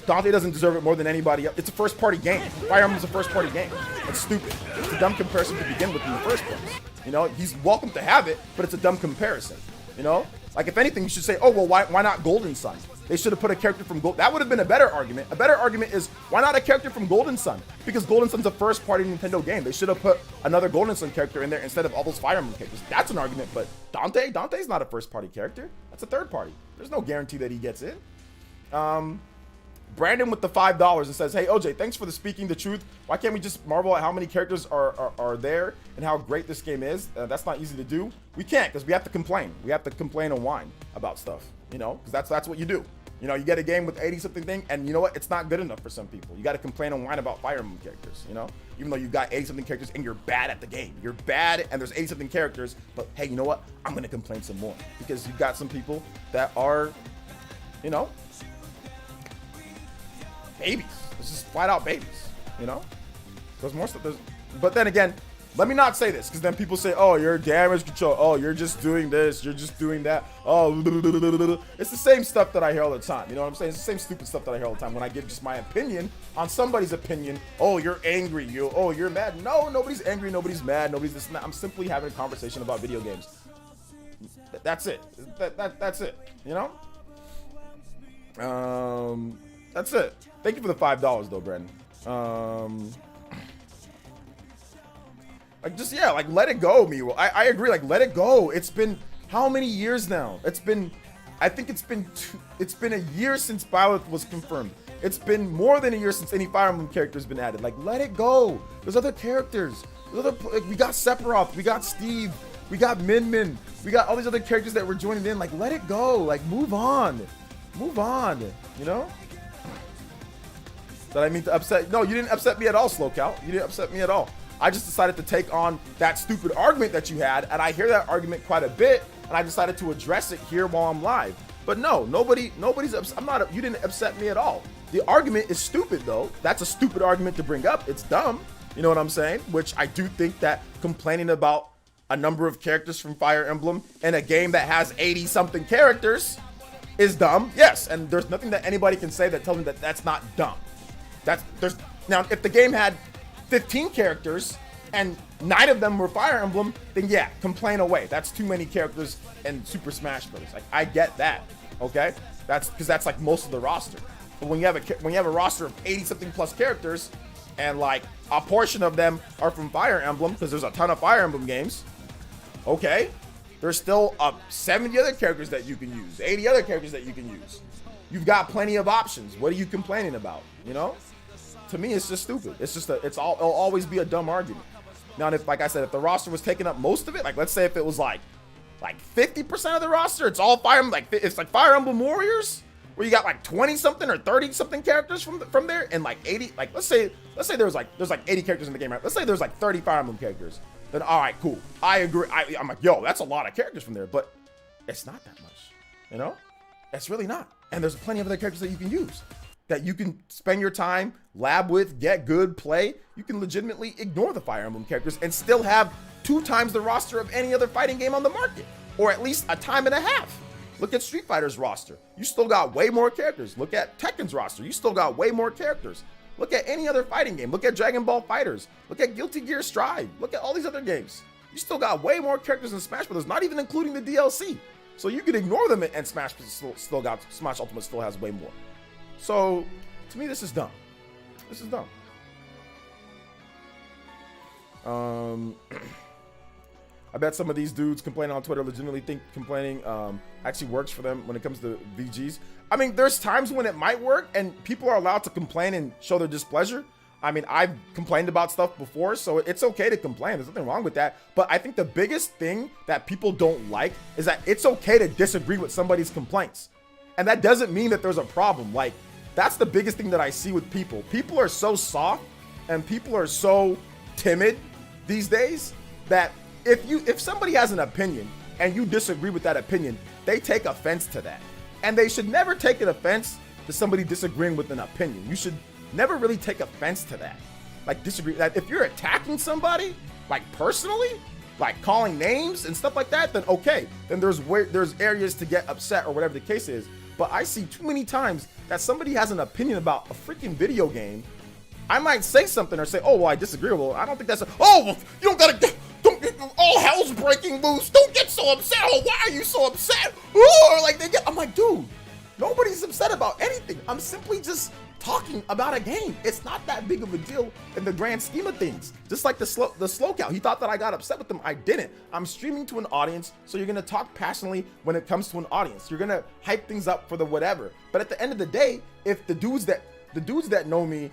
Dante doesn't deserve it more than anybody else. It's a first-party game. Fire Emblem's a first-party game. It's stupid. It's a dumb comparison to begin with in the first place. You know, he's welcome to have it, but it's a dumb comparison. You know? Like, if anything, you should say, oh, well, why not Golden Sun? They should have put a character from Gold. That would have been a better argument. A better argument is, why not a character from Golden Sun? Because Golden Sun's a first-party Nintendo game. They should have put another Golden Sun character in there instead of all those Fire Emblem characters. That's an argument, but Dante's not a first-party character. That's a third-party. There's no guarantee that he gets in. Brandon with the $5 and says, hey, OJ, thanks for the speaking the truth. Why can't we just marvel at how many characters are there and how great this game is? That's not easy to do. We can't because we have to complain. We have to complain and whine about stuff, you know, because that's what you do. You know, you get a game with 80-something thing, and you know what? It's not good enough for some people. You got to complain and whine about Fire Emblem characters, you know? Even though you got 80-something characters and you're bad at the game. You're bad, and there's 80-something characters, but hey, you know what? I'm going to complain some more. Because you've got some people that are, you know, babies. This is flat out babies, you know? There's more stuff. But then again, let me not say this, because then people say, oh, you're damage control. Oh, you're just doing this. You're just doing that. Oh, it's the same stuff that I hear all the time. You know what I'm saying? It's the same stupid stuff that I hear all the time when I give just my opinion on somebody's opinion. Oh, you're angry. You're mad. No, nobody's angry. Nobody's mad. Nobody's this and that. I'm simply having a conversation about video games. That's it. That's it. You know? That's it. Thank you for the $5 though, Brandon. Like, just, yeah, like, let it go, Miwo. I agree, like, let it go. It's been how many years now? It's been I think it's been a year since Byleth was confirmed. It's been more than a year since any Fire Emblem character has been added. Like, let it go. There's other characters. We got Sephiroth. We got Steve. We got Min. We got all these other characters that were joining in. Like, let it go. Like, move on. Move on. You know? Did I mean to upset? No, you didn't upset me at all, Slowcow. You didn't upset me at all. I just decided to take on that stupid argument that you had, and I hear that argument quite a bit, and I decided to address it here while I'm live. But no, nobody's upset. You didn't upset me at all. The argument is stupid, though. That's a stupid argument to bring up. It's dumb. You know what I'm saying? Which I do think that complaining about a number of characters from Fire Emblem in a game that has 80-something characters is dumb. Yes, and there's nothing that anybody can say that tells me that that's not dumb. Now, if the game had 15 characters and 9 of them were Fire Emblem, then yeah, complain away. That's too many characters in Super Smash Bros. Like, I get that, okay? That's because that's like most of the roster. But when you have a roster of 80-something plus characters, and like a portion of them are from Fire Emblem, because there's a ton of Fire Emblem games, okay? There's still 70 other characters that you can use, 80 other characters that you can use. You've got plenty of options. What are you complaining about? You know? To me, it's just stupid. It'll always be a dumb argument. Now, if, like I said, if the roster was taking up most of it, like let's say if it was like 50% of the roster, it's all Fire Emblem, like it's like Fire Emblem Warriors, where you got like 20-something or 30-something characters from there, and like 80, like let's say there's like 80 characters in the game, right? Let's say there's like 30 Fire Emblem characters. Then all right, cool. I agree. I'm like, yo, that's a lot of characters from there, but it's not that much, you know? It's really not. And there's plenty of other characters that you can use, that you can spend your time, lab with, get good, play. You can legitimately ignore the Fire Emblem characters and still have 2 times the roster of any other fighting game on the market, or at least a time and a half. Look at Street Fighter's roster. You still got way more characters. Look at Tekken's roster. You still got way more characters. Look at any other fighting game. Look at Dragon Ball FighterZ. Look at Guilty Gear Strive. Look at all these other games. You still got way more characters in Smash Bros., not even including the DLC. So you can ignore them, and Smash Ultimate still has way more. So to me, this is dumb. This is dumb. I bet some of these dudes complaining on Twitter legitimately think complaining actually works for them when it comes to VGs. I mean, there's times when it might work, and people are allowed to complain and show their displeasure. I mean, I've complained about stuff before, so it's okay to complain. There's nothing wrong with that. But I think the biggest thing that people don't like is that it's okay to disagree with somebody's complaints. And that doesn't mean that there's a problem. Like, that's the biggest thing that I see with people. People are so soft and people are so timid these days that if somebody has an opinion and you disagree with that opinion, they take offense to that. And they should never take an offense to somebody disagreeing with an opinion. You should never really take offense to that. Like, disagree. That if you're attacking somebody, like personally, like calling names and stuff like that, then okay. Then there's areas to get upset or whatever the case is. But I see too many times that somebody has an opinion about a freaking video game. I might say something or say, oh, well, I disagree. Well, I don't think that's well, you don't gotta all hell's breaking loose. Don't get so upset. Oh, why are you so upset? Ooh, like I'm like, dude, nobody's upset about anything. I'm simply just talking about a game. It's not that big of a deal in the grand scheme of things. Just like the slow cow. He thought that I got upset with him. I didn't. I'm streaming to an audience, so you're gonna talk passionately when it comes to an audience. You're gonna hype things up for the whatever. But at the end of the day, if the dudes that know me,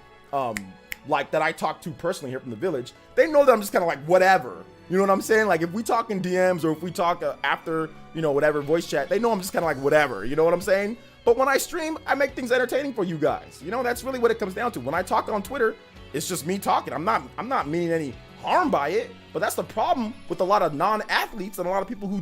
like that I talk to personally here from the village, they know that I'm just kind of like whatever. You know what I'm saying? Like if we talk in DMs or if we talk after, whatever voice chat, they know I'm just kind of like whatever. You know what I'm saying? But when I stream, I make things entertaining for you guys. That's really what it comes down to. When I talk on Twitter, it's just me talking. I'm not meaning any harm by it. But that's the problem with a lot of non-athletes and a lot of people who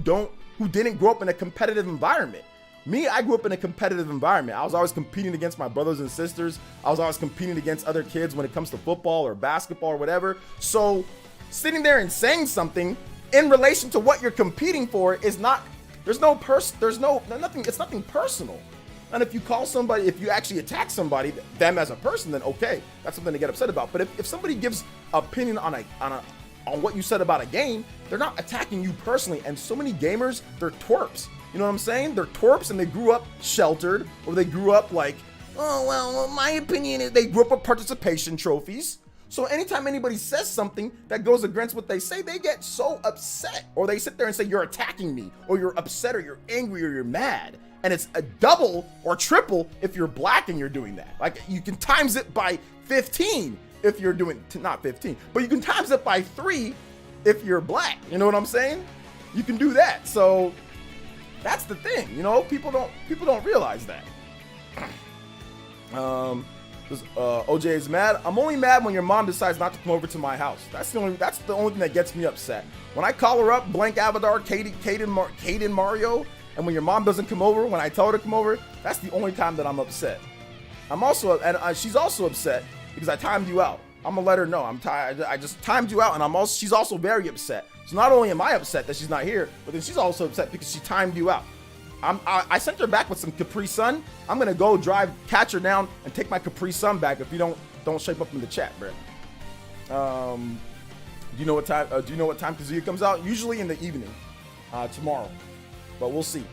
didn't grow up in a competitive environment. Me, I grew up in a competitive environment. I was always competing against my brothers and sisters. I was always competing against other kids when it comes to football or basketball or whatever. So sitting there and saying something in relation to what you're competing for is not, it's nothing personal. And if you call somebody, if you actually attack somebody, them as a person, then okay, that's something to get upset about. But if somebody gives opinion on what you said about a game, they're not attacking you personally. And so many gamers, they're twerps. You know what I'm saying? They're twerps and they grew up sheltered, or they grew up like, oh, well, my opinion is they grew up with participation trophies. So anytime anybody says something that goes against what they say, they get so upset. Or they sit there and say, you're attacking me, or you're upset, or you're angry, or you're mad. And it's a double or triple if you're black and you're doing that. Like, you can times it by 15 if you're doing, not 15, but you can times it by 3 if you're black. You know what I'm saying? You can do that. So that's the thing, you know, people don't realize that. OJ is mad. I'm only mad when your mom decides not to come over to my house. That's the only thing that gets me upset. When I call her up, blank avatar, Kaden Mario, and when your mom doesn't come over, when I tell her to come over, that's the only time that I'm upset. I'm also, and she's also upset because I timed you out. I'm gonna let her know I'm tired. I just timed you out, and she's also very upset. So not only am I upset that she's not here, but then she's also upset because she timed you out. I sent her back with some Capri Sun. I'm gonna go catch her down, and take my Capri Sun back if you don't shape up in the chat, bro. Do you know what time Kazuya comes out? Usually in the evening, tomorrow, but we'll see.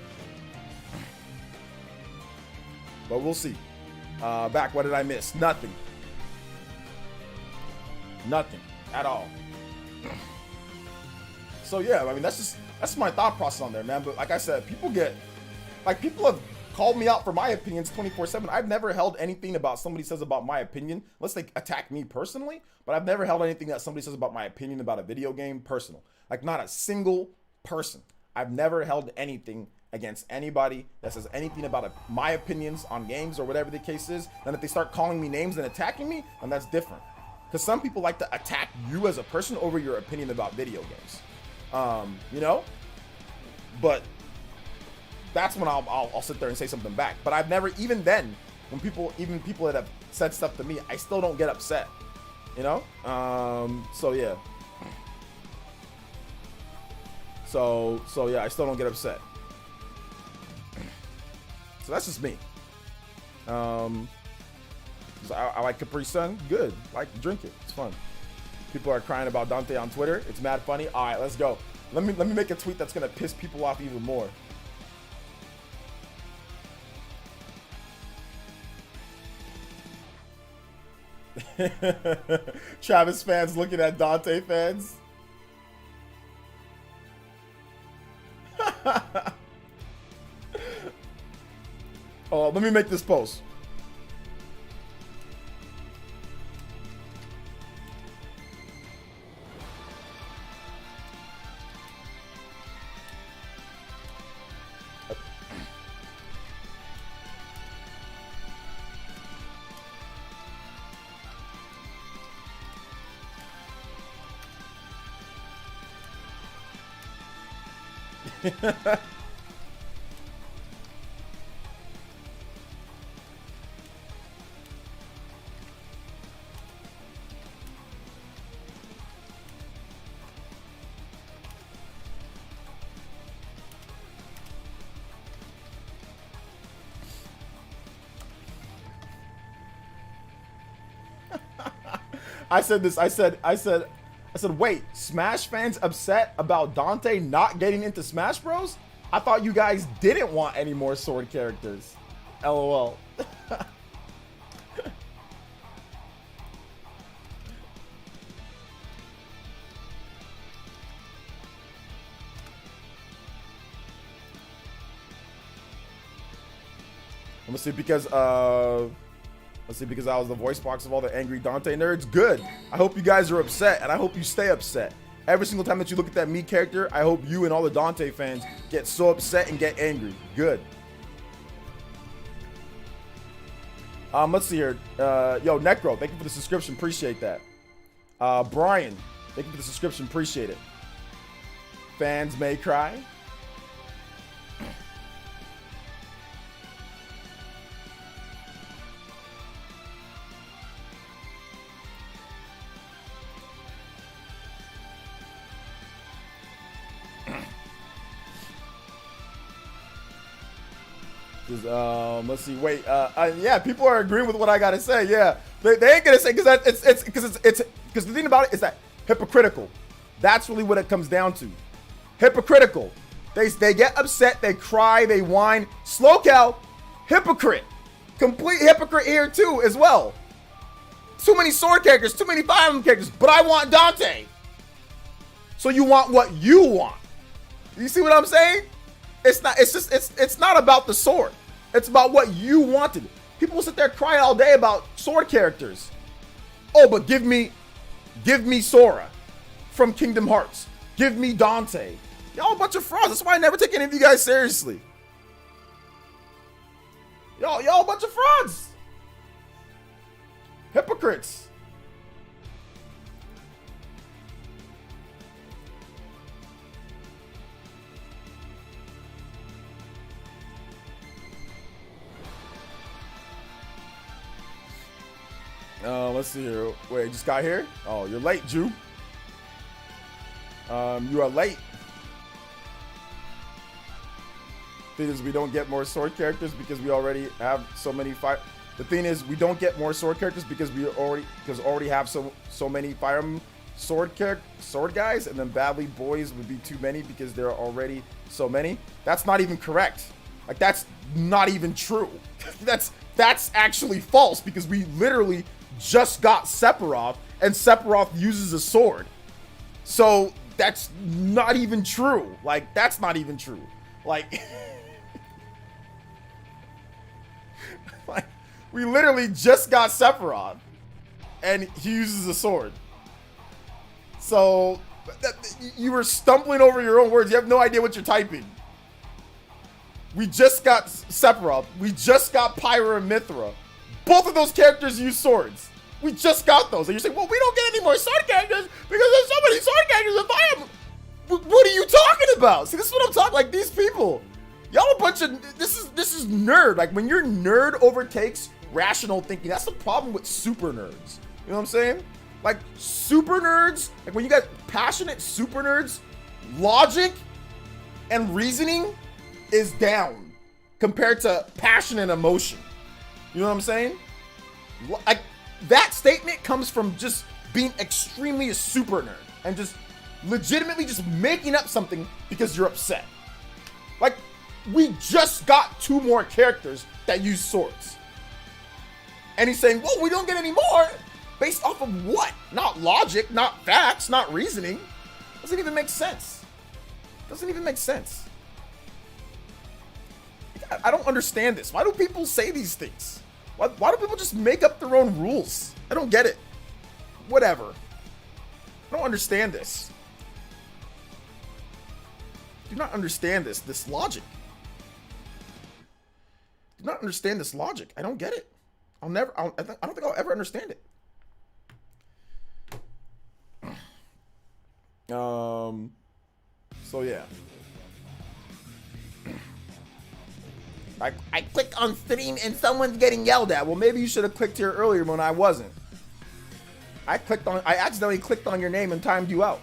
Back. What did I miss? Nothing at all. So yeah, I mean that's my thought process on there, man. But like I said, people have called me out for my opinions 24/7. I've never held anything about somebody says about my opinion, unless they attack me personally, but I've never held anything that somebody says about my opinion about a video game personal. Like, not a single person. I've never held anything against anybody that says anything about my opinions on games or whatever the case is. Then if they start calling me names and attacking me, then that's different. Because some people like to attack you as a person over your opinion about video games. You know? But that's when I'll sit there and say something back. But I've never, even then, when people that have said stuff to me, I still don't get upset. You know? So yeah. So yeah, I still don't get upset. So that's just me. So I like Capri Sun. Good. Like to drink it. It's fun. People are crying about Dante on Twitter. It's mad funny. All right, let's go. Let me make a tweet that's gonna piss people off even more. Travis fans looking at Dante fans. Oh, let me make this post. I said this. I said, wait, Smash fans upset about Dante not getting into Smash Bros? I thought you guys didn't want any more sword characters. LOL. Let's see, because I was the voice box of all the angry Dante nerds. Good. I hope you guys are upset, and I hope you stay upset. Every single time that you look at that me character, I hope you and all the Dante fans get so upset and get angry. Good. Let's see here. Yo, Necro, thank you for the subscription. Appreciate that. Brian, thank you for the subscription. Appreciate it. Fans may cry. Let's see. Wait. Yeah, people are agreeing with what I gotta say. Yeah, they ain't gonna say because the thing about it is that hypocritical. That's really what it comes down to. Hypocritical. They get upset. They cry. They whine. Slow cow. Hypocrite. Complete hypocrite here too as well. too many sword characters, too many Fire Emblem characters, but I want Dante. So you want what you want. You see what I'm saying? It's not about the sword. It's about what you wanted. People will sit there crying all day about sword characters. Oh, but give me Sora from Kingdom Hearts. Give me Dante. Y'all a bunch of frauds. That's why I never take any of you guys seriously. Y'all a bunch of frauds. Hypocrites. Let's see here. Wait, you just got here? Oh, you're late, Jew. You are late. Thing is, we don't get more sword characters because we already have so many fire. The thing is, we don't get more sword characters because we already have so many Fire Emblem sword guys, and then badly boys would be too many because there are already so many. That's not even correct. Like, that's not even true. that's actually false because we literally just got Sephiroth, and Sephiroth uses a sword. So that's not even true. Like, that's not even true. Like, like, we literally just got Sephiroth, and he uses a sword. So you were stumbling over your own words. You have no idea what you're typing. We just got Sephiroth. We just got Pyra and Mithra. Both of those characters use swords. We just got those. And you're saying, well, we don't get any more sword characters because there's so many sword characters in Fire Emblem. What are you talking about? See, this is what I'm talking, like, these people. Y'all a bunch of, this is nerd. Like, when your nerd overtakes rational thinking, that's the problem with super nerds. You know what I'm saying? Like, super nerds, like when you got passionate super nerds, logic and reasoning is down compared to passion and emotion. You know what I'm saying? Like, that statement comes from just being extremely a super nerd and just legitimately just making up something because you're upset. Like, we just got 2 more characters that use swords. And he's saying, well, we don't get any more. Based off of what? Not logic, not facts, not reasoning. Doesn't even make sense. Doesn't even make sense. I don't understand this. Why do people say these things? Why do people just make up their own rules? I don't get it. Whatever. I don't understand this. Do not understand this logic. Do not understand this logic. I don't get it. I don't think I'll ever understand it. So yeah. I clicked on stream and someone's getting yelled at. Well, maybe you should have clicked here earlier when I wasn't. I accidentally clicked on your name and timed you out.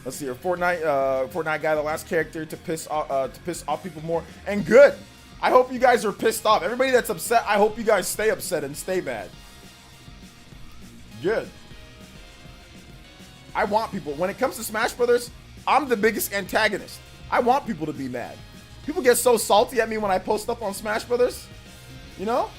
Let's see here. Fortnite guy, the last character to piss off people more. And good. I hope you guys are pissed off. Everybody that's upset, I hope you guys stay upset and stay mad. Good. I want people. When it comes to Smash Brothers, I'm the biggest antagonist. I want people to be mad. People get so salty at me when I post up on Smash Brothers. You know?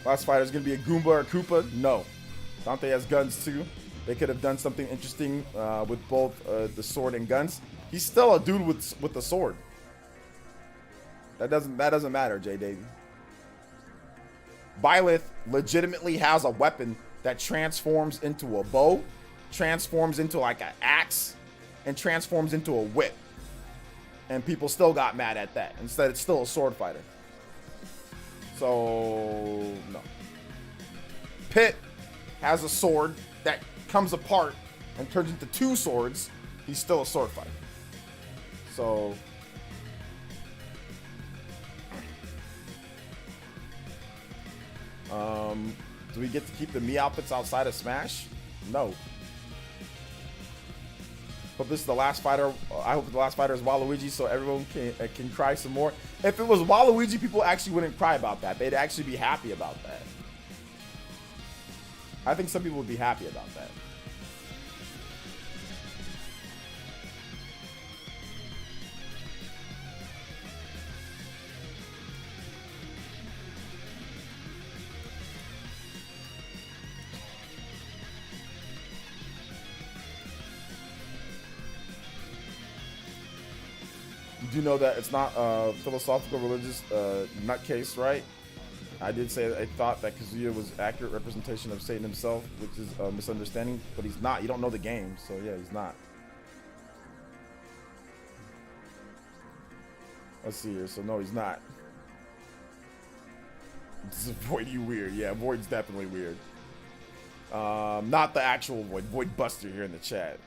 Last fighter is going to be a Goomba or a Koopa? No. Dante has guns too. They could have done something interesting with both the sword and guns. He's still a dude with a sword. That doesn't matter, J. Davey. Byleth legitimately has a weapon that transforms into a bow, transforms into like an axe, and transforms into a whip. And people still got mad at that. Instead, it's still a sword fighter. So, no. Pit has a sword that comes apart and turns into 2 swords. He's still a sword fighter. So, Do we get to keep the Mii outfits outside of Smash? No. Hope this is the last fighter. I hope the last fighter is Waluigi, so everyone can cry some more. If it was Waluigi, people actually wouldn't cry about that. They'd actually be happy about that. I think some people would be happy about that. You do know that it's not philosophical religious nutcase, right? I did say that I thought that Kazuya was accurate representation of Satan himself, which is a misunderstanding, but he's not. You don't know the game, so yeah, he's not. Let's see here. So no, he's not. This is Void, you weird. Yeah, Void's definitely weird. Not the actual Void. Void Buster here in the chat.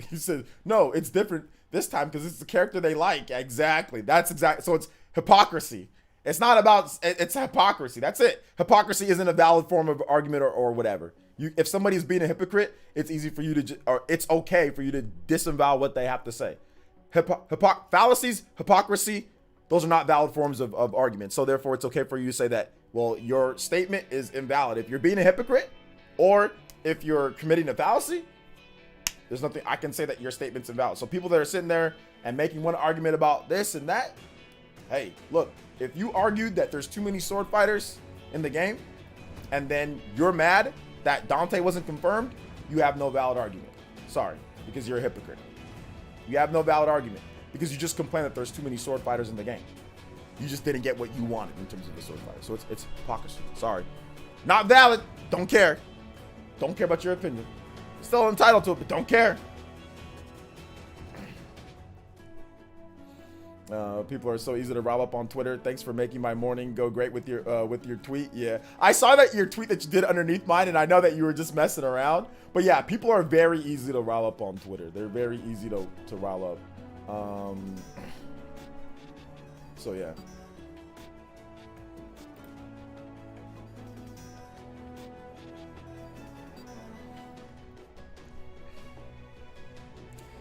He said, no, it's different this time because it's the character they like. Exactly. That's exactly. So it's hypocrisy. It's not about, it's hypocrisy. That's it. Hypocrisy isn't a valid form of argument or whatever. If somebody's being a hypocrite, it's easy for you to, or it's okay for you to disavow what they have to say. Fallacies, hypocrisy, those are not valid forms of argument. So therefore, it's okay for you to say that, well, your statement is invalid. If you're being a hypocrite or if you're committing a fallacy, there's nothing I can say that your statement's invalid. So people that are sitting there and making one argument about this and that, hey, look, if you argued that there's too many sword fighters in the game and then you're mad that Dante wasn't confirmed, you have no valid argument. Sorry, because you're a hypocrite. You have no valid argument because you just complained that there's too many sword fighters in the game. You just didn't get what you wanted in terms of the sword fighter. So it's hypocrisy. Sorry. Not valid. Don't care. Don't care about your opinion. Still entitled to it, but don't care. People are so easy to rile up on Twitter. Thanks for making my morning go great with your tweet. Yeah, I saw that your tweet that you did underneath mine, and I know that you were just messing around. But yeah, people are very easy to rile up on Twitter. They're very easy to rile up. So yeah.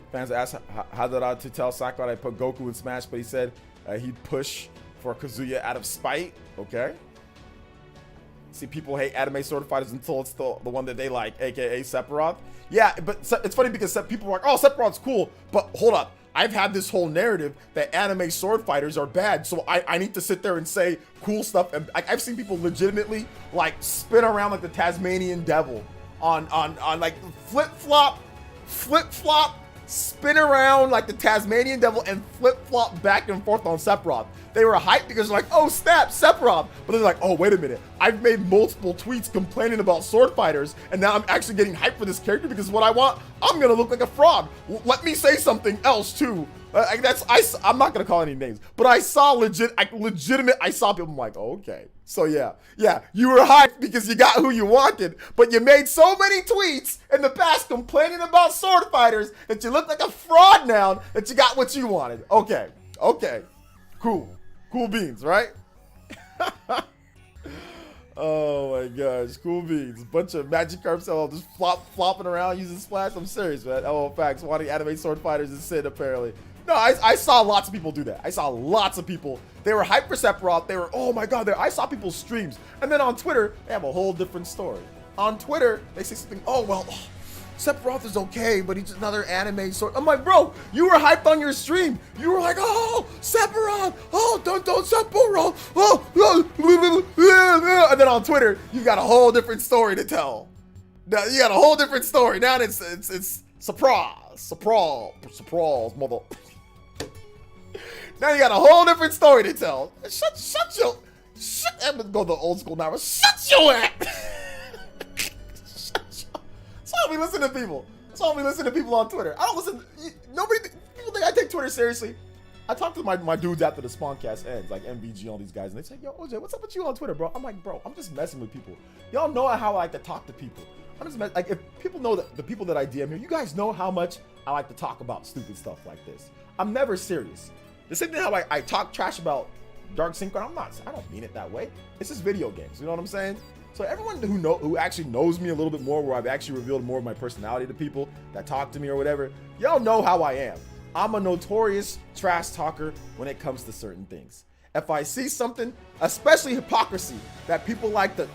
Fans asked Hadara to tell Sakurai I put Goku in Smash, but he said he'd push for Kazuya out of spite. Okay. See, people hate anime sword fighters until it's the one that they like, aka Sephiroth. Yeah, but it's funny because people are like, oh, Sephiroth's cool, but hold up. I've had this whole narrative that anime sword fighters are bad, so I need to sit there and say cool stuff. And I've seen people legitimately like spin around like the Tasmanian devil on like flip-flop, spin around like the Tasmanian devil and flip-flop back and forth on Sephiroth. They were hyped because they're like, oh snap, Sephiroth. But they're like, oh, wait a minute. I've made multiple tweets complaining about sword fighters, and now I'm actually getting hyped for this character because what I want, I'm gonna look like a frog. Let me say something else too. I'm not gonna call any names, but I saw I saw people, I'm like, oh, okay. So yeah, you were hyped because you got who you wanted, but you made so many tweets in the past complaining about sword fighters that you look like a fraud now that you got what you wanted. Okay, cool beans, right? Oh my gosh, cool beans. Bunch of Magikarp all just flopping around using splash. I'm serious, man. Oh, facts. Wanting anime sword fighters is sin, apparently. No, I saw lots of people do that. I saw lots of people. They were hyped for Sephiroth. They were, oh my god. I saw people's streams. And then on Twitter, they have a whole different story. On Twitter, they say something, oh, well, Sephiroth is okay, but he's another anime sword. I'm like, bro, you were hyped on your stream. You were like, oh, Sephiroth. Oh, don't Sephiroth. Oh, and then on Twitter, you got a whole different story to tell. Now, you got a whole different story. Now it's surprise, mother. Now you got a whole different story to tell. I'm gonna go the old school now. Shut your ass. That's how we listen to people. That's how we listen to people on Twitter. I don't listen. People think I take Twitter seriously. I talk to my dudes after the Spawncast ends, like MVG, all these guys, and they say, yo, OJ, what's up with you on Twitter, bro? I'm like, bro, I'm just messing with people. Y'all know how I like to talk to people. I'm just like, if people know that the people that I DM here, you guys know how much I like to talk about stupid stuff like this. I'm never serious. The same thing how I talk trash about Dark Synchron. I don't mean it that way. It's just video games. You know what I'm saying? So everyone who actually knows me a little bit more, where I've actually revealed more of my personality to people that talk to me or whatever, y'all know how I am. I'm a notorious trash talker when it comes to certain things. If I see something, especially hypocrisy, that people like to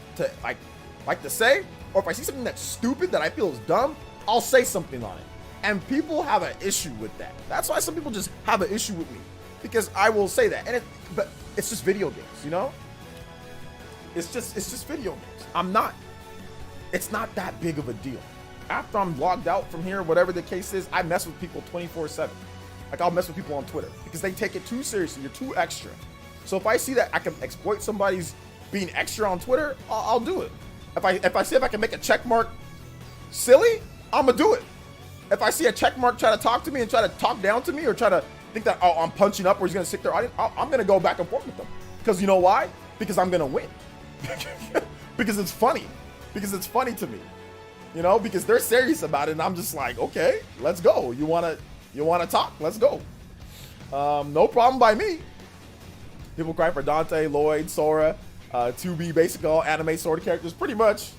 say, or if I see something that's stupid that I feel is dumb, I'll say something on it. And people have an issue with that. That's why some people just have an issue with me, because I will say that. But it's just video games, you know? It's just video games. It's not that big of a deal. After I'm logged out from here, whatever the case is, I mess with people 24/7. Like, I'll mess with people on Twitter because they take it too seriously. You're too extra. So if I see that I can exploit somebody's being extra on Twitter, I'll do it. If I see if I can make a check mark silly, I'm gonna do it. If I see a check mark try to talk to me and try to talk down to me, or try to think that, oh, I'm punching up, or he's gonna stick their audience, I'm gonna go back and forth with them. Because you know why? Because I'm gonna win. Because it's funny. Because it's funny to me. You know, because they're serious about it, and I'm just like, okay, let's go. You wanna talk? Let's go. No problem by me. People cry for Dante, Lloyd, Sora, 2B, basically all anime sword characters, pretty much.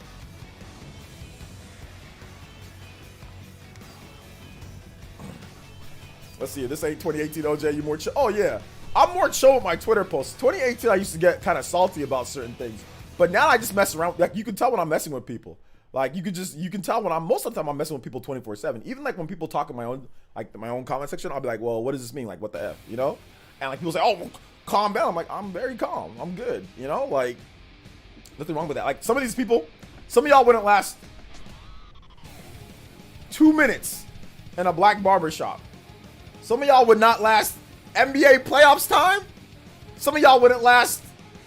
Let's see, this ain't 2018 OJ, you more chill. Oh yeah, I'm more chill with my Twitter posts. 2018, I used to get kind of salty about certain things, but now I just mess around. Like, you can tell when I'm messing with people. Like, you can tell when most of the time I'm messing with people 24/7. Even like when people talk in my own comment section, I'll be like, well, what does this mean? Like, what the F, you know? And like, people say, oh, well, calm down. I'm like, I'm very calm. I'm good. You know, like, nothing wrong with that. Like, some of these people, some of y'all wouldn't last 2 minutes in a black barber shop. Some of y'all would not last NBA playoffs time. Some of y'all wouldn't last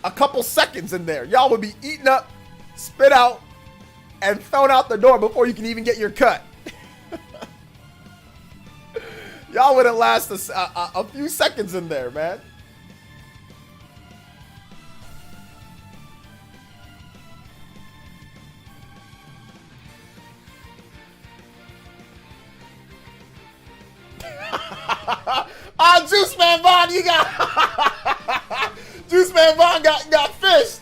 a couple seconds in there. Y'all would be eaten up, spit out, and thrown out the door before you can even get your cut. Y'all wouldn't last a few seconds in there, man. Juice Man Vaughn, you got Juice Man Vaughn got fished.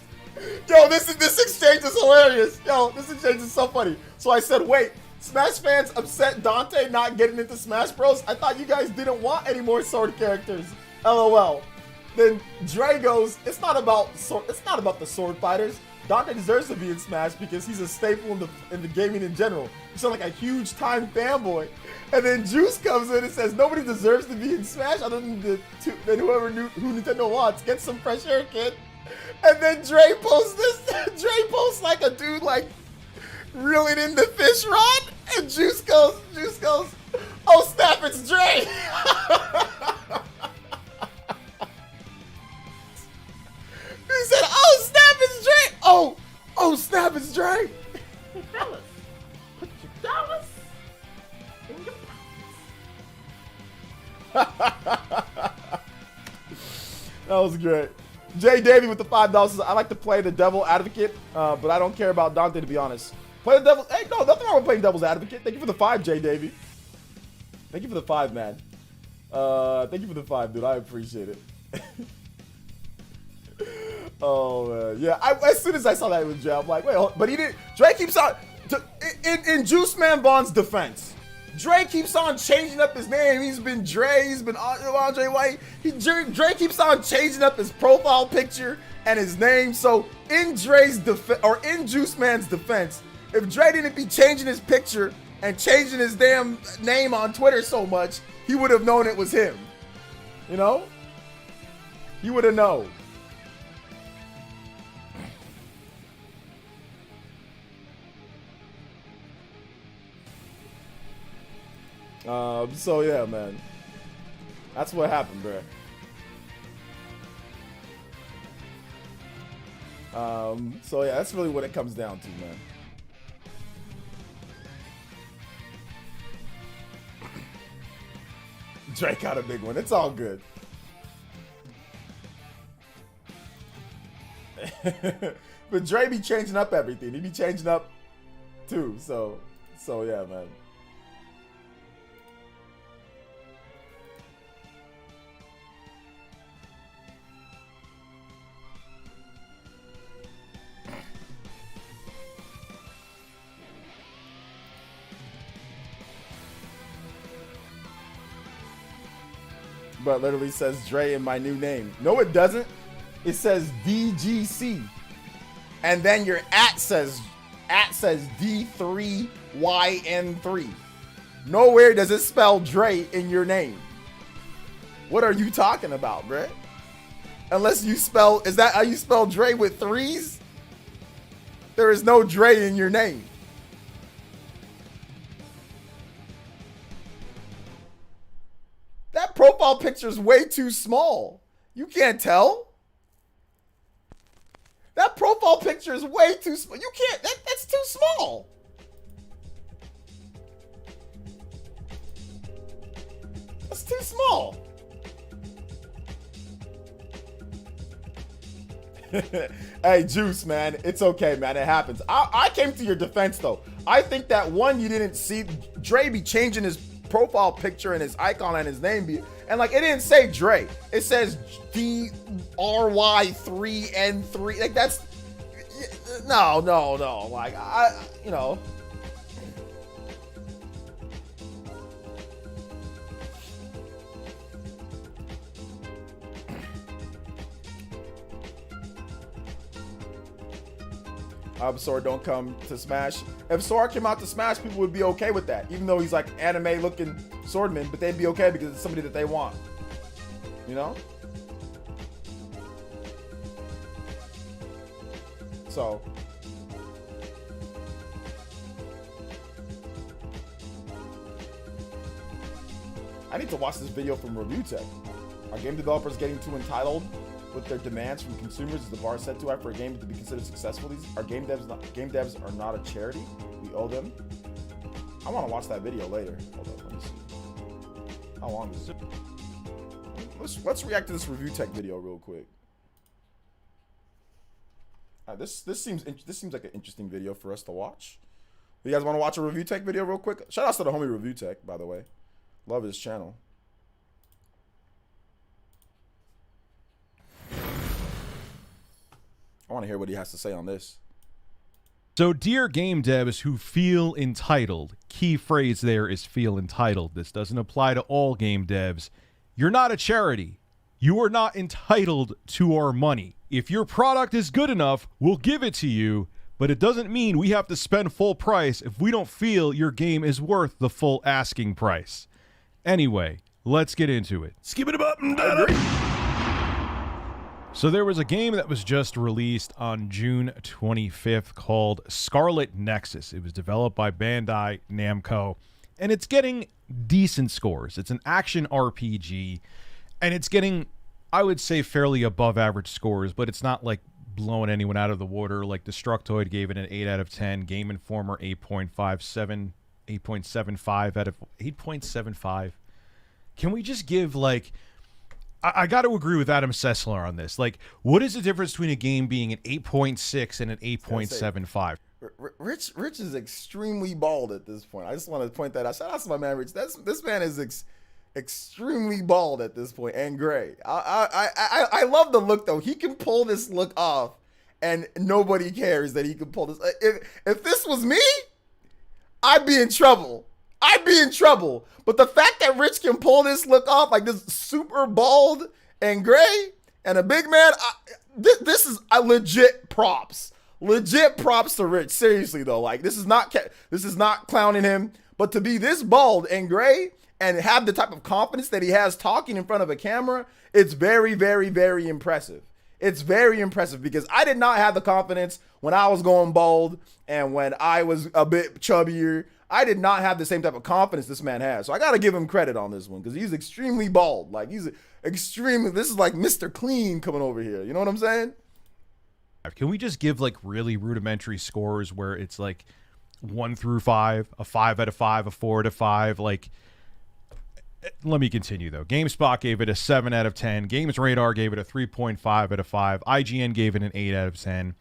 Yo, this exchange is hilarious. Yo, this exchange is so funny. So I said, wait, Smash fans upset Dante not getting into Smash Bros. I thought you guys didn't want any more sword characters. LOL. Then Dre goes, it's not about the sword fighters. Dante deserves to be in Smash because he's a staple in the gaming in general. You sound like a huge time fanboy. And then Juice comes in and says nobody deserves to be in Smash other than whoever who Nintendo wants. Get some fresh air, kid. And then Dre posts this. Dre posts like a dude like reeling in the fish rod, and Juice goes, oh snap, it's Dre. He said, oh snap, it's Dre. Oh snap, it's Dre. Fellas, put your dollars in your pockets. That was great. Jay Davey with the $5 says, I like to play the devil advocate, but I don't care about Dante, to be honest. Play the devil. Hey, no, nothing wrong with playing devil's advocate. Thank you for the 5, Jay Davey. Thank you for the 5, man. Thank you for the 5, dude. I appreciate it. Oh man, yeah. As soon as I saw that it was Dre, I'm like, wait, but he didn't. Dre keeps on in Juice Man Vaughn's defense. Dre keeps on changing up his name. He's been Dre. He's been Andre White. Dre keeps on changing up his profile picture and his name. So in Dre's defense, or in Juice Man's defense, if Dre didn't be changing his picture and changing his damn name on Twitter so much, he would have known it was him. You know? He would have known. So yeah, man. That's what happened, bro. So yeah, that's really what it comes down to, man. Drake got a big one. It's all good. But Dre be changing up everything. He be changing up too. So yeah, man. But literally says Dre in my new name. No, it doesn't. It says DGC. And then your @ says D3YN3. Nowhere does it spell Dre in your name. What are you talking about, bruh? Unless you spell, is that how you spell Dre with 3s? There is no Dre in your name. That profile picture is way too small. You can't tell. That profile picture is way too small. You can't, that's too small. That's too small. Hey, Juice, man. It's okay, man. It happens. I came to your defense, though. I think that one, you didn't see Dre be changing his profile picture and his icon and his name be, and like it didn't say Dre. It says DRY3N3. Like that's no. Like you know. Sora don't come to Smash. If Sora came out to Smash, people would be okay with that. Even though he's like anime looking swordman, but they'd be okay because it's somebody that they want. You know? So. I need to watch this video from Review Tech. Are game developers getting too entitled with their demands from consumers? Is the bar set too high for a game to be considered successful? These are game devs are not a charity. We owe them. I want to watch that video later. Hold up, let me see. How long is it? Let's react to this Review Tech video real quick. This seems like an interesting video for us to watch. You guys want to watch a Review Tech video real quick? Shout out to the homie Review Tech, by the way. Love his channel. I want to hear what he has to say on this. So, dear game devs who feel entitled, key phrase there is feel entitled. This doesn't apply to all game devs. You're not a charity. You are not entitled to our money. If your product is good enough, we'll give it to you, but it doesn't mean we have to spend full price if we don't feel your game is worth the full asking price. Anyway, let's get into it. Skip it up and down. So there was a game that was just released on June 25th called Scarlet Nexus. It was developed by Bandai Namco, and it's getting decent scores. It's an action RPG, and it's getting, I would say, fairly above average scores, but it's not like blowing anyone out of the water. Like Destructoid gave it an 8 out of 10, Game Informer 8.57, 8.75 out of 8.75. Can we just give like... I got to agree with Adam Sessler on this. Like, what is the difference between a game being an 8.6 and an 8.75? Rich is extremely bald at this point. I just want to point that out. Shout out to my man Rich. This man is extremely bald at this point and gray. I love the look though. He can pull this look off, and nobody cares that he can pull this. If this was me, I'd be in trouble. But the fact that Rich can pull this look off, like this super bald and gray and a big man, this is a legit props. Legit props to Rich. Seriously though, like this is not clowning him, but to be this bald and gray and have the type of confidence that he has talking in front of a camera, it's very, very, very impressive. It's very impressive because I did not have the confidence when I was going bald and when I was a bit chubbier. I did not have the same type of confidence this man has. So I got to give him credit on this one because he's extremely bald. Like this is like Mr. Clean coming over here. You know what I'm saying? Can we just give like really rudimentary scores where it's like 1 through 5, a 5 out of 5, a 4 out of 5? Like, let me continue though. GameSpot gave it a 7 out of 10. Games Radar gave it a 3.5 out of 5. IGN gave it an 8 out of 10.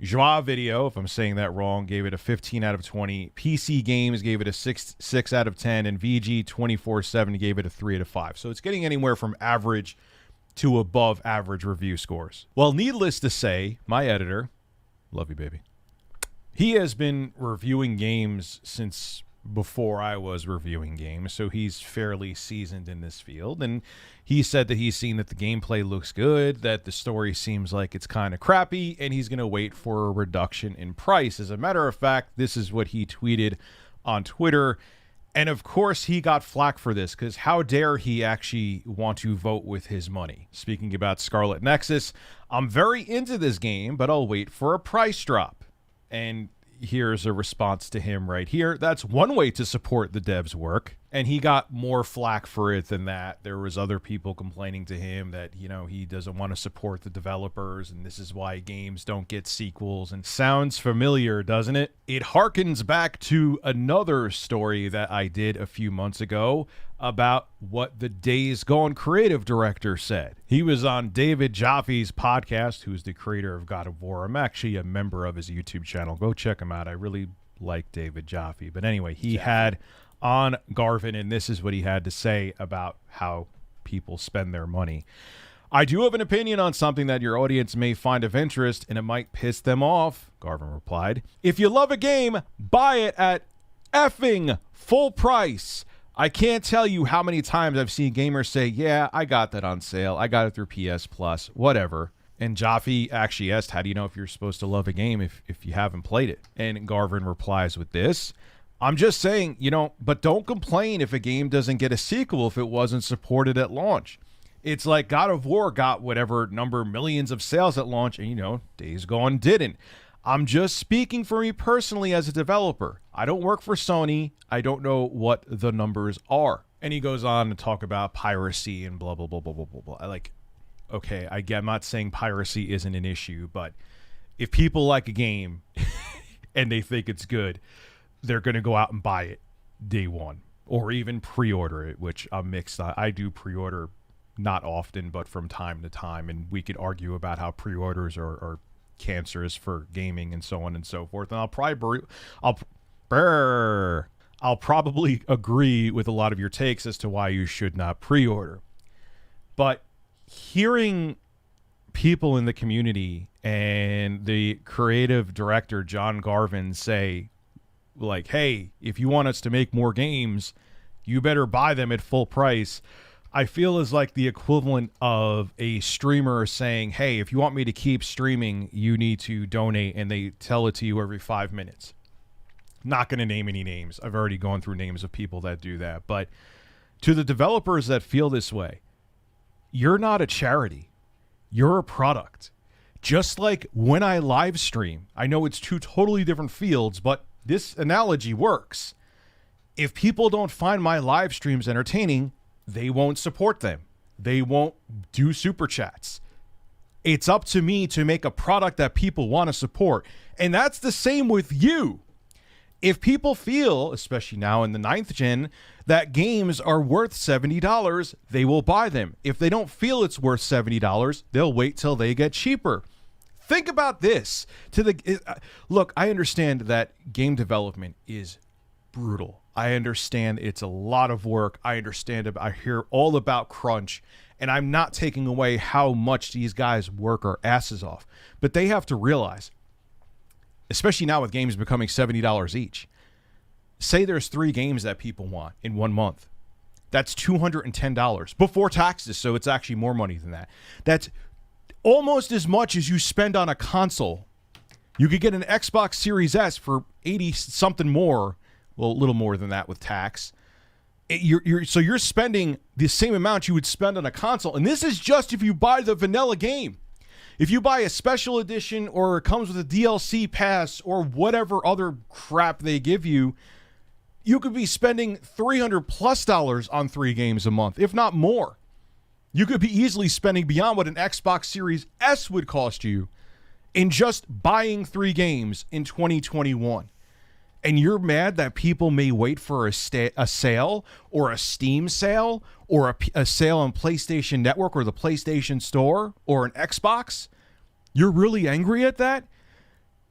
Joie Video, if I'm saying that wrong, gave it a 15 out of 20. PC Games gave it a 6 out of 10. And VG 24/7 gave it a 3 out of 5. So it's getting anywhere from average to above average review scores. Well, needless to say, my editor, love you, baby, he has been reviewing games since before I was reviewing games, so he's fairly seasoned in this field. And he said that he's seen that the gameplay looks good, that the story seems like it's kind of crappy, and he's going to wait for a reduction in price. As a matter of fact, this is what he tweeted on Twitter. And of course, he got flack for this, because how dare he actually want to vote with his money? Speaking about Scarlet Nexus, I'm very into this game, but I'll wait for a price drop. And here's a response to him right here. That's one way to support the dev's work. And he got more flack for it than that. There was other people complaining to him that, you know, he doesn't want to support the developers, and this is why games don't get sequels. And sounds familiar, doesn't it? It harkens back to another story that I did a few months ago about what the Days Gone creative director said. He was on David Jaffe's podcast, who's the creator of God of War. I'm actually a member of his YouTube channel. Go check him out. I really like David Jaffe. But anyway, he had on Garvin, and this is what he had to say about how people spend their money. I do have an opinion on something that your audience may find of interest, and it might piss them off, Garvin replied. If you love a game, buy it at effing full price. I can't tell you how many times I've seen gamers say, yeah, I got that on sale. I got it through PS Plus, whatever. And Jaffe actually asked, how do you know if you're supposed to love a game if you haven't played it? And Garvin replies with this. I'm just saying, you know, but don't complain if a game doesn't get a sequel if it wasn't supported at launch. It's like God of War got whatever number millions of sales at launch, and, you know, Days Gone didn't. I'm just speaking for me personally as a developer. I don't work for Sony. I don't know what the numbers are. And he goes on to talk about piracy and blah, blah, blah, blah, blah, blah, blah. Like, okay, I'm not saying piracy isn't an issue, but if people like a game and they think it's good, they're going to go out and buy it day one, or even pre-order it, which I'm mixed on. I do pre-order not often, but from time to time, and we could argue about how pre-orders are cancerous for gaming and so on and so forth. And I'll probably agree with a lot of your takes as to why you should not pre-order. But hearing people in the community and the creative director, John Garvin, say, like, hey, if you want us to make more games, you better buy them at full price, I feel is like the equivalent of a streamer saying, hey, if you want me to keep streaming, you need to donate, and they tell it to you every 5 minutes. Not going to name any names. I've already gone through names of people that do that. But to the developers that feel this way, you're not a charity. You're a product. Just like when I live stream, I know it's two totally different fields, but this analogy works. If people don't find my live streams entertaining, they won't support them. They won't do super chats. It's up to me to make a product that people want to support. And that's the same with you. If people feel, especially now in the 9th gen, that games are worth $70, they will buy them. If they don't feel it's worth $70, they'll wait till they get cheaper. Think about this. Look, I understand that game development is brutal. I understand it's a lot of work. I hear all about crunch, and I'm not taking away how much these guys work their asses off. But they have to realize, especially now with games becoming $70 each, say there's 3 games that people want in 1 month. That's $210 before taxes, so it's actually more money than that. That's almost as much as you spend on a console. You could get an Xbox Series S for 80 something more, well, a little more than that with tax. So you're spending the same amount you would spend on a console, and this is just if you buy the vanilla game. If you buy a special edition or it comes with a DLC pass or whatever other crap they give you, you could be spending $300+ on 3 games a month, if not more. You could be easily spending beyond what an Xbox Series S would cost you in just buying 3 games in 2021. And you're mad that people may wait for a sale or a Steam sale or a sale on PlayStation Network or the PlayStation Store or an Xbox? You're really angry at that?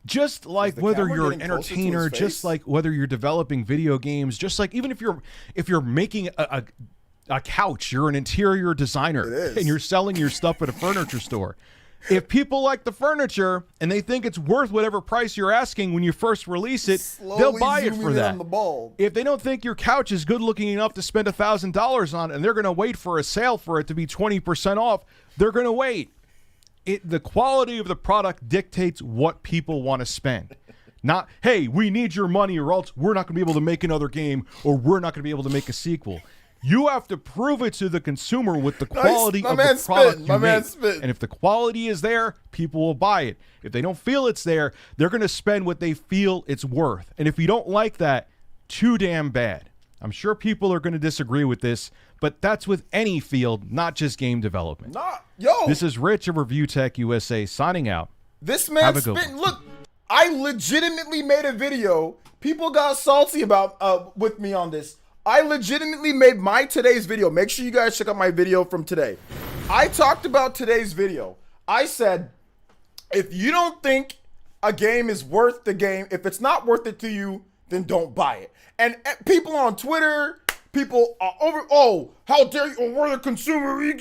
Just like whether you're an entertainer, just like whether you're developing video games, just like even if you're making a couch, you're an interior designer and you're selling your stuff at a furniture store. If people like the furniture and they think it's worth whatever price you're asking when you first release it, they'll buy it for that. If they don't think your couch is good looking enough to spend $1,000 on it and they're going to wait for a sale for it to be 20% off, they're going to wait. The quality of the product dictates what people want to spend. Not, hey, we need your money or else we're not going to be able to make another game or we're not going to be able to make a sequel. You have to prove it to the consumer with the quality of the product you make. And if the quality is there, people will buy it. If they don't feel it's there, they're going to spend what they feel it's worth. And if you don't like that, too damn bad. I'm sure people are going to disagree with this, but that's with any field, not just game development. This is Rich of Review Tech USA signing out. This man spitting. Look, I legitimately made a video. People got salty about with me on this. I legitimately made my today's video. Make sure you guys check out my video from today. I talked about today's video. I said, if you don't think a game is worth the game, if it's not worth it to you, then don't buy it. And people on Twitter, people how dare you, we're the consumer, we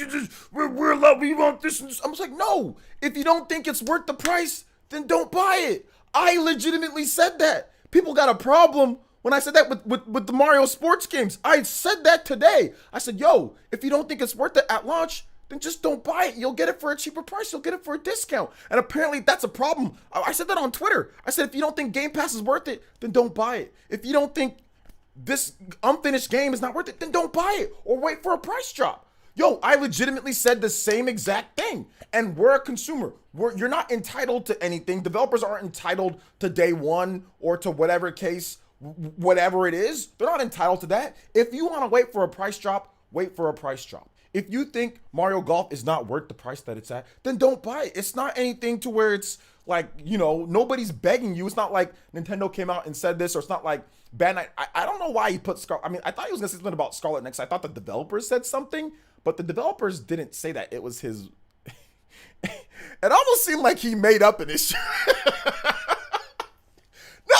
want this. And this. I'm just like, no, if you don't think it's worth the price, then don't buy it. I legitimately said that. People got a problem when I said that with the Mario sports games. I said that today. I said, yo, if you don't think it's worth it at launch, then just don't buy it. You'll get it for a cheaper price. You'll get it for a discount. And apparently that's a problem. I said that on Twitter. I said, if you don't think Game Pass is worth it, then don't buy it. If you don't think this unfinished game is not worth it, then don't buy it or wait for a price drop. Yo, I legitimately said the same exact thing. And we're a consumer. You're not entitled to anything. Developers aren't entitled to day one or to whatever case, whatever it is. They're not entitled to that. If you want to wait for a price drop, wait for a price drop. If you think Mario Golf is not worth the price that it's at, then don't buy it. It's not anything to where it's like, nobody's begging you. It's not like Nintendo came out and said this, or it's not like Bandai. I don't know why he put I thought he was going to say something about Scarlet Nexus. I thought the developers said something, but the developers didn't say that. It was his. It almost seemed like he made up an issue. Now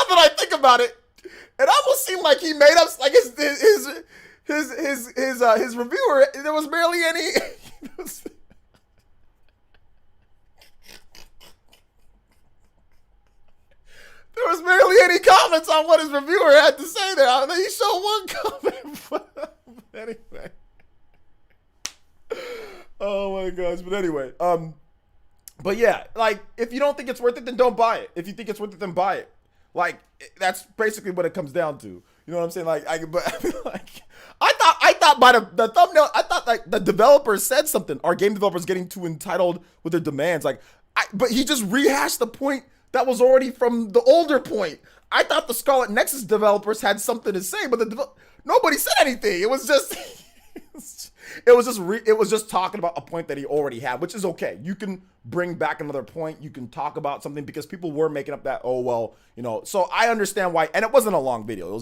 that I think about it, it almost seemed like he made up like his reviewer. There was barely any. There was barely any comments on what his reviewer had to say there. I mean, he showed one comment, but anyway. Oh my gosh! But anyway, but yeah, like if you don't think it's worth it, then don't buy it. If you think it's worth it, then buy it. Like that's basically what it comes down to. You know what I'm saying? Like I thought by the thumbnail, I thought like the developers said something. Our game developers getting too entitled with their demands. But he just rehashed the point that was already from the older point. I thought the Scarlet Nexus developers had something to say, but nobody said anything. It was just. It was just talking about a point that he already had, which is okay. You can bring back another point. You can talk about something because people were making up that, so I understand why. And it wasn't a long video. It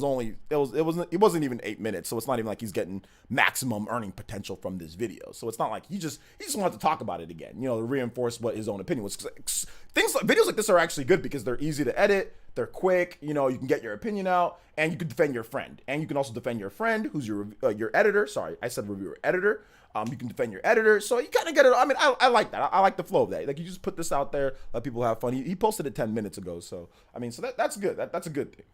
wasn't even 8 minutes. So it's not even like he's getting maximum earning potential from this video. So it's not like he just wanted to talk about it again, to reinforce what his own opinion was. Videos like this are actually good because they're easy to edit. They're quick, you can get your opinion out, and you can defend your friend. And you can also defend your friend who's your editor. Sorry, I said reviewer, editor. You can defend your editor. So you kind of get it. I mean, I like that. I like the flow of that. Like you just put this out there, let people have fun. He posted it 10 minutes ago. So, I mean, that's good. That's a good thing.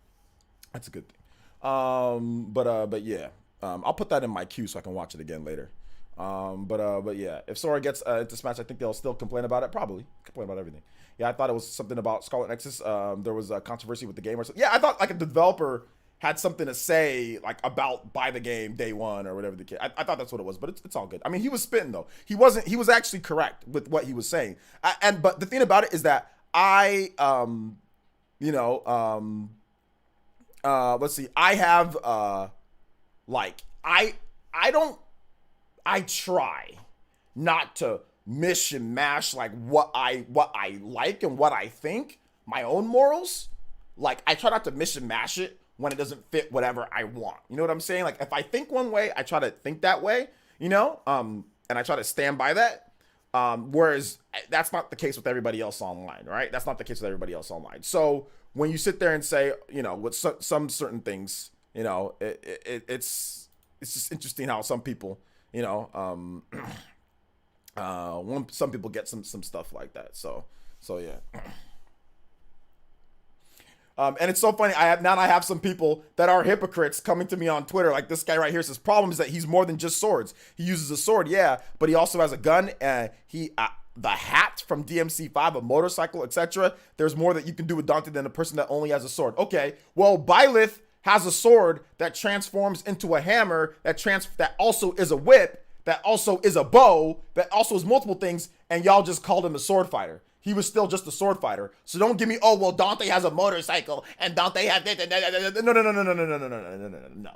That's a good thing. But yeah, I'll put that in my queue so I can watch it again later. But yeah, if Sora gets into Smash, I think they'll still complain about it. Probably complain about everything. Yeah, I thought it was something about Scarlet Nexus. There was a controversy with the game or something. Yeah, I thought like a developer had something to say like about buy the game day one or whatever the case. I thought that's what it was, but it's all good. I mean, he was spitting though. He was actually correct with what he was saying. But the thing about it is that let's see. I have I try not to mish and mash like what I like and what I think, my own morals. Like I try not to mish and mash it when it doesn't fit whatever I want. You know what I'm saying? Like if I think one way, I try to think that way, and I try to stand by that. Whereas that's not the case with everybody else online, right? That's not the case with everybody else online. So when you sit there and say, with some certain things, it's just interesting how some people, Some people get some stuff like that. So yeah. And it's so funny. I have some people that are hypocrites coming to me on Twitter. Like this guy right here says, problem is that he's more than just swords. He uses a sword, yeah, but he also has a gun. The hat from DMC5, a motorcycle, etc. There's more that you can do with Dante than a person that only has a sword. Okay, well, Byleth has a sword that transforms into a hammer, that also is a whip, that also is a bow, that also is multiple things, and y'all just called him a sword fighter. He was still just a sword fighter. So don't give me, oh, well, Dante has a motorcycle, and Dante has... No.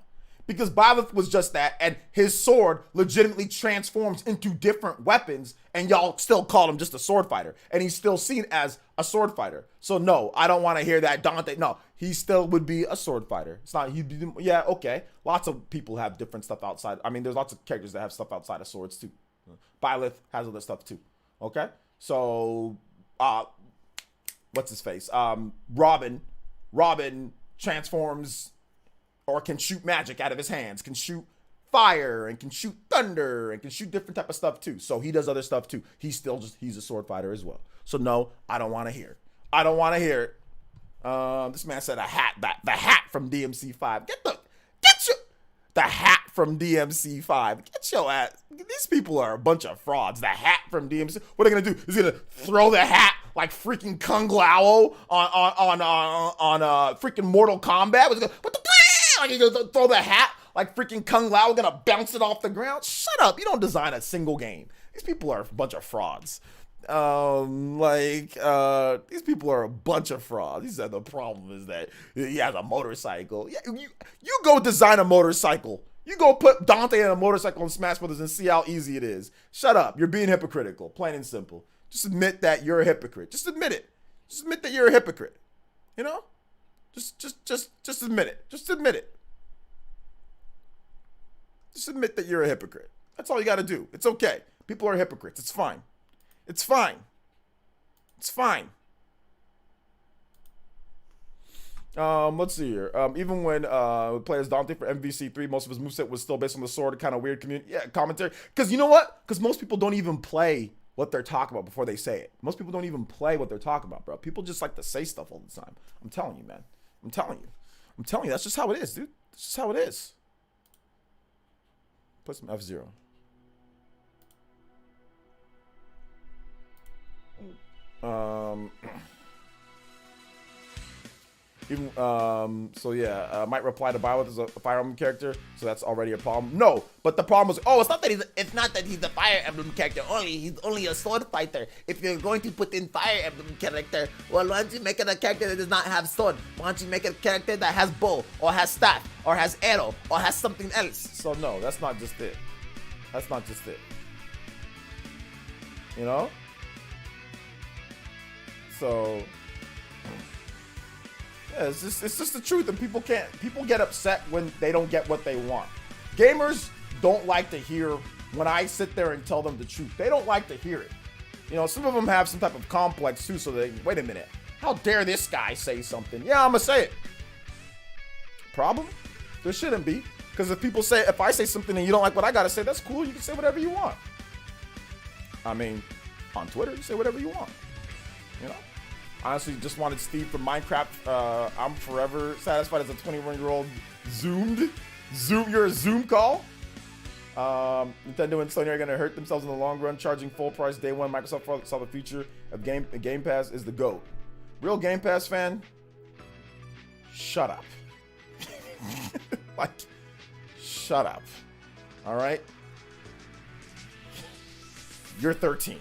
Because Byleth was just that, and his sword legitimately transforms into different weapons, and y'all still call him just a sword fighter. And he's still seen as a sword fighter. So no, I don't want to hear that Dante. No, he still would be a sword fighter. It's not, yeah, okay. Lots of people have different stuff outside. I mean, there's lots of characters that have stuff outside of swords too. Byleth has other stuff too. Okay? So, what's his face? Robin transforms or can shoot magic out of his hands, can shoot fire and can shoot thunder and can shoot different type of stuff too. So he does other stuff too. He's a sword fighter as well. So no, I don't want to hear it. I don't want to hear it. This man said a hat, the hat from DMC5. The hat from DMC5. Get your ass. These people are a bunch of frauds. The hat from DMC. What are they gonna do? Is he gonna throw the hat like freaking Kung Lao on freaking Mortal Kombat? What the? Like he's gonna throw the hat like freaking Kung Lao, gonna bounce it off the ground? Shut up. You don't design a single game. These people are a bunch of frauds. These people are a bunch of frauds. He said the problem is that he has a motorcycle. Yeah, you go design a motorcycle. You go put Dante in a motorcycle in Smash Brothers and see how easy it is. Shut up. You're being hypocritical, plain and simple. Just admit that you're a hypocrite. Just admit it. Just admit that you're a hypocrite. You know? Just admit it. Just admit it. Just admit that you're a hypocrite. That's all you got to do. It's okay. People are hypocrites. It's fine. It's fine. It's fine. Let's see here. Even when we play as Dante for MVC3, most of his moveset was still based on the sword, kind of weird commentary. Because you know what? Because most people don't even play what they're talking about before they say it. Most people don't even play what they're talking about, bro. People just like to say stuff all the time. I'm telling you, man. I'm telling you. That's just how it is, dude. That's just how it is. Put some F-Zero. Might reply to Byleth as a Fire Emblem character, so that's already a problem. No, but the problem is, it's not that he's a Fire Emblem character only. He's only a sword fighter. If you're going to put in Fire Emblem character, well, why don't you make it a character that does not have sword? Why don't you make it a character that has bow, or has staff, or has arrow, or has something else? So no, that's not just it. That's not just it. You know? So yeah, it's just the truth, and people get upset when they don't get what they want. Gamers don't like to hear when I sit there and tell them the truth. They don't like to hear it. You know, some of them have some type of complex too, so they wait a minute. How dare this guy say something? Yeah, I'm gonna say it. Problem? There shouldn't be. Because if I say something and you don't like what I gotta say, that's cool. You can say whatever you want. I mean, on Twitter, you say whatever you want. You know? Honestly, just wanted Steve from Minecraft. I'm forever satisfied as a 21-year-old You're a Zoom call. Nintendo and Sony are going to hurt themselves in the long run, charging full price day one. Microsoft saw the future of Game Pass is the GOAT. Real Game Pass fan, shut up. Shut up. All right? You're 13.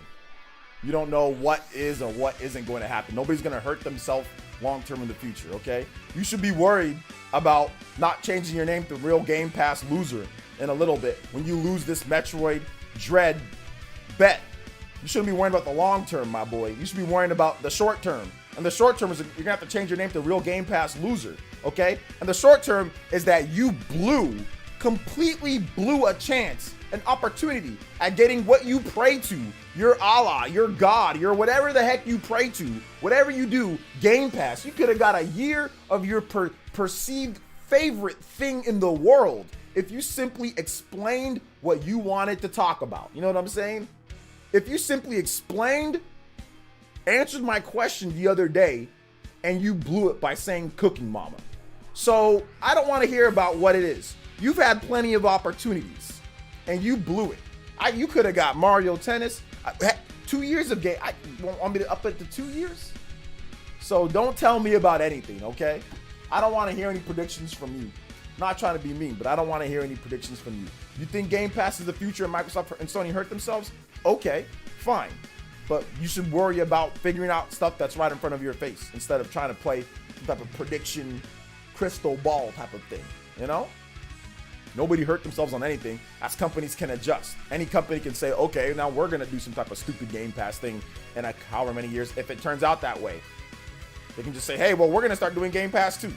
You don't know what is or what isn't going to happen. Nobody's going to hurt themselves long-term in the future, okay? You should be worried about not changing your name to Real Game Pass Loser in a little bit when you lose this Metroid Dread bet. You shouldn't be worrying about the long-term, my boy. You should be worrying about the short-term. And the short-term is you're going to have to change your name to Real Game Pass Loser, okay? And the short-term is that you completely blew a chance, an opportunity at getting what you pray to, your Allah, your God, your whatever the heck you pray to, whatever you do, Game Pass. You could have got a year of your perceived favorite thing in the world if you simply explained what you wanted to talk about. You know what I'm saying? if you simply answered my question the other day, and you blew it by saying Cooking Mama. So I don't want to hear about what it is. You've had plenty of opportunities, and you blew it. You could have got Mario Tennis. 2 years of game. Want me to up it to 2 years? So don't tell me about anything, okay? I don't want to hear any predictions from you. Not trying to be mean, but I don't want to hear any predictions from you. You think Game Pass is the future and Microsoft and Sony hurt themselves? Okay, fine. But you should worry about figuring out stuff that's right in front of your face instead of trying to play some type of prediction, crystal ball type of thing, you know? Nobody hurt themselves on anything, as companies can adjust. Any company can say, okay, now we're going to do some type of stupid Game Pass thing in however many years, if it turns out that way. They can just say, hey, well, we're going to start doing Game Pass too.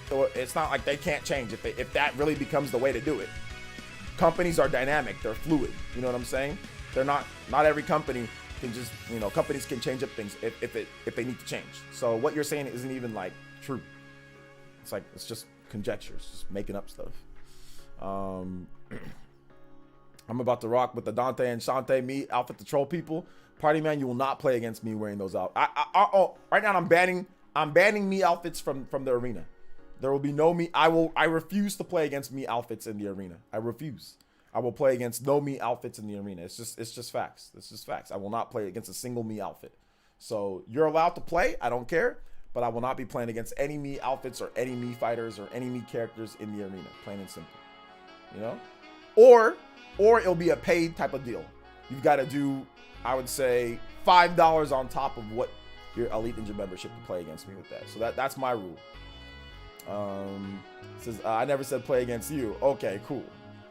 So it's not like they can't change if that really becomes the way to do it. Companies are dynamic. They're fluid. You know what I'm saying? They're not every company can just, companies can change up things if they need to change. So what you're saying isn't even like true. It's just conjectures, just making up stuff. I'm about to rock with the Dante and Shantae me outfit to troll people. Party man, you will not play against me wearing those out. Right now I'm banning me outfits from the arena. There will be no me. I refuse to play against me outfits in the arena. I refuse. I will play against no me outfits in the arena. It's just facts. It's just facts. I will not play against a single me outfit. So you're allowed to play. I don't care. But I will not be playing against any me outfits or any me fighters or any me characters in the arena. Plain and simple. You know? Or it'll be a paid type of deal. You've got to do, I would say, $5 on top of what your Elite Ninja membership to play against me with that. So that's my rule. Says I never said play against you. Okay, cool.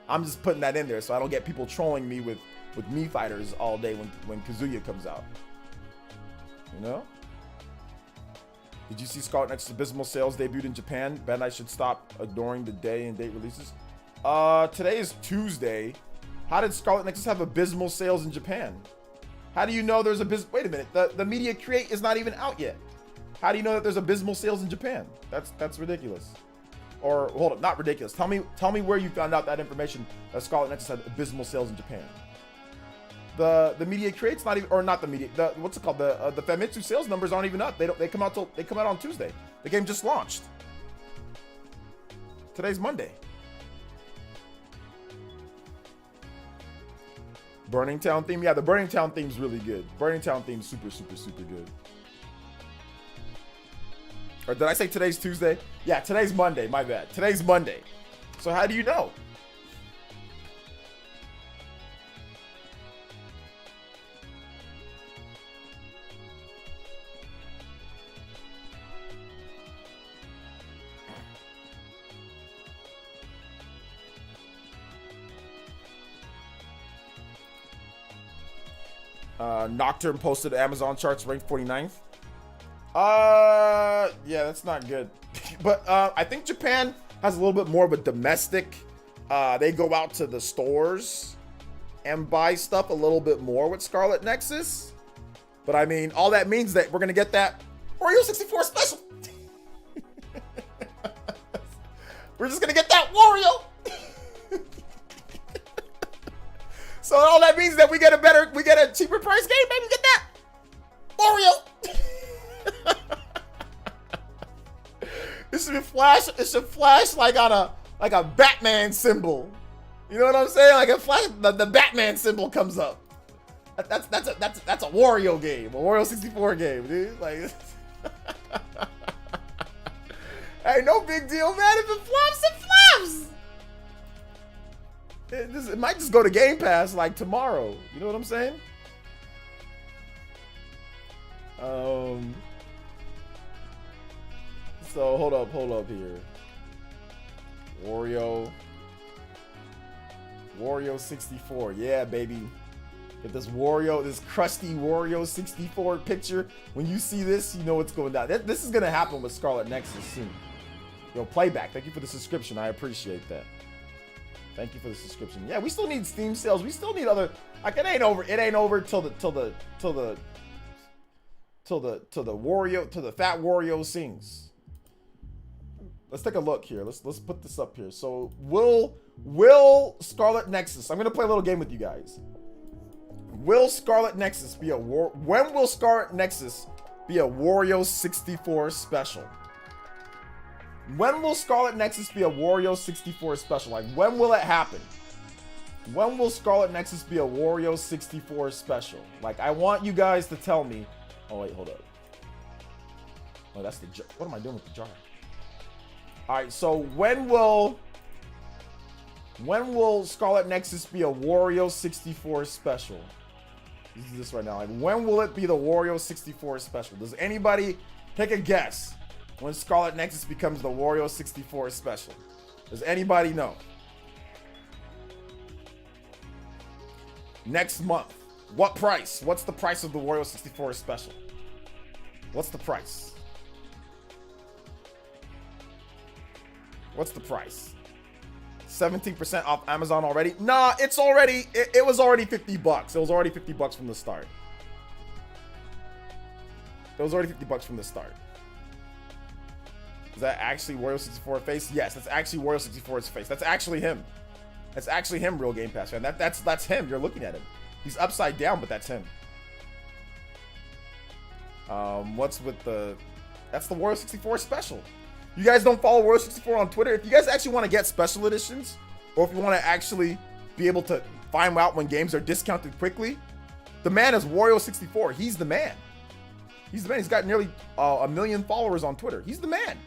I'm just putting that in there so I don't get people trolling me with me fighters all day when Kazuya comes out. You know? Did you see Scarlet Nexus Abysmal Sales debuted in Japan? Bandai should stop ignoring the day and date releases. Today is Tuesday. How did Scarlet Nexus have abysmal sales in Japan? How do you know there's wait a minute, the Media Create is not even out yet. How do you know that there's abysmal sales in Japan? That's ridiculous. Or hold up, not ridiculous. Tell me where you found out that information that Scarlet Nexus had abysmal sales in Japan. The Media Create's not even, or not the Media, what's it called? The Famitsu sales numbers aren't even up. They come out on Tuesday. The game just launched. Today's Monday. Burning Town theme, yeah, the Burning Town theme's really good. Burning Town theme's super good. Or did I say today's Tuesday? Yeah, today's Monday, my bad. Today's Monday. So how do you know? Nocturne posted Amazon charts ranked 49th. Yeah, that's not good. But I think Japan has a little bit more of a domestic. They go out to the stores and buy stuff a little bit more with Scarlet Nexus. But I mean, all that means that we're gonna get that Oreo 64 special. We're just gonna get that Wario. So all that means that we get a cheaper price game, baby. Get that Wario. It should flash like a Batman symbol. You know what I'm saying? Like a flash, the Batman symbol comes up. That's a Wario game, a Wario 64 game, dude. Like, hey, no big deal, man. If it flops, it flops. It might just go to Game Pass like tomorrow. You know what I'm saying? So hold up here. Wario 64. Yeah, baby. Get this this crusty Wario 64 picture. When you see this, you know what's going down. This is gonna happen with Scarlet Nexus soon. Yo, Playback, thank you for the subscription. I appreciate that. Thank you for the subscription. Yeah, we still need Steam sales. We still need other. Like, it ain't over till the Fat Wario sings. Let's take a look here. Let's put this up here. So will Scarlet Nexus? I'm gonna play a little game with you guys. Will Scarlet Nexus be a when will Scarlet Nexus be a Wario 64 special? When will Scarlet Nexus be a Wario 64 special? Like, when will it happen? When will Scarlet Nexus be a Wario 64 special? Like, I want you guys to tell me. Oh, wait, hold up. Oh, that's the jar. What am I doing with the jar? All right, so when will Scarlet Nexus be a Wario 64 special? This is this right now. Like, when will it be the Wario 64 special? Does anybody take a guess when Scarlet Nexus becomes the Wario 64 special? Does anybody know? Next month. What price? What's the price of the Wario 64 special? What's the price? What's the price? 17% off Amazon already? Nah, it's already, it was already $50. It was already $50 from the start. It was already $50 from the start. Is that actually Wario 64's face? Yes, that's actually Wario 64's face. That's actually him. That's actually him, real Game Pass fan. That's him. You're looking at him. He's upside down, but that's him. What's with the... That's the Wario 64 special. You guys don't follow Wario 64 on Twitter? If you guys actually want to get special editions, or if you want to actually be able to find out when games are discounted quickly, the man is Wario 64. He's the man. He's the man. He's got nearly 1 million followers on Twitter. He's the man.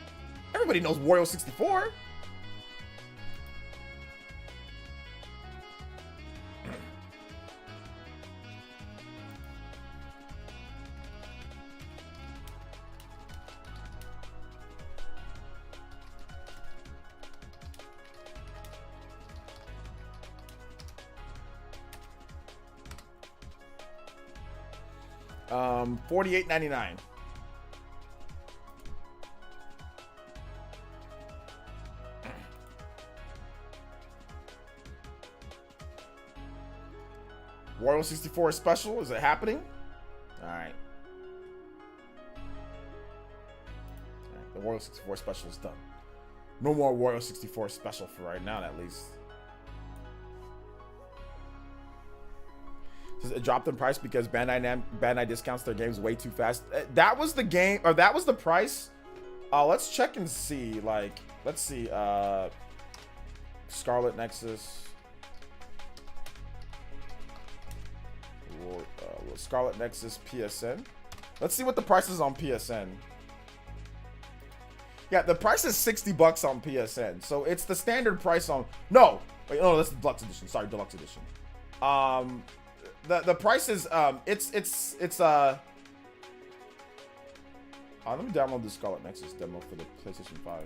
Everybody knows Wario 64. $48.99. Wario 64 special, is it happening? All right. The Wario 64 special is done. No more Wario 64 special for right now, at least. It dropped in price because Bandai discounts their games way too fast. That was the game, or that was the price. Let's check and see. Like, let's see. Scarlet Nexus. Scarlet Nexus PSN. Let's see what the price is on PSN. Yeah, the price is $60 on PSN. So it's the standard price on. No, wait, no, that's the deluxe edition. Sorry, deluxe edition. The price is let me download the Scarlet Nexus demo for the PlayStation 5.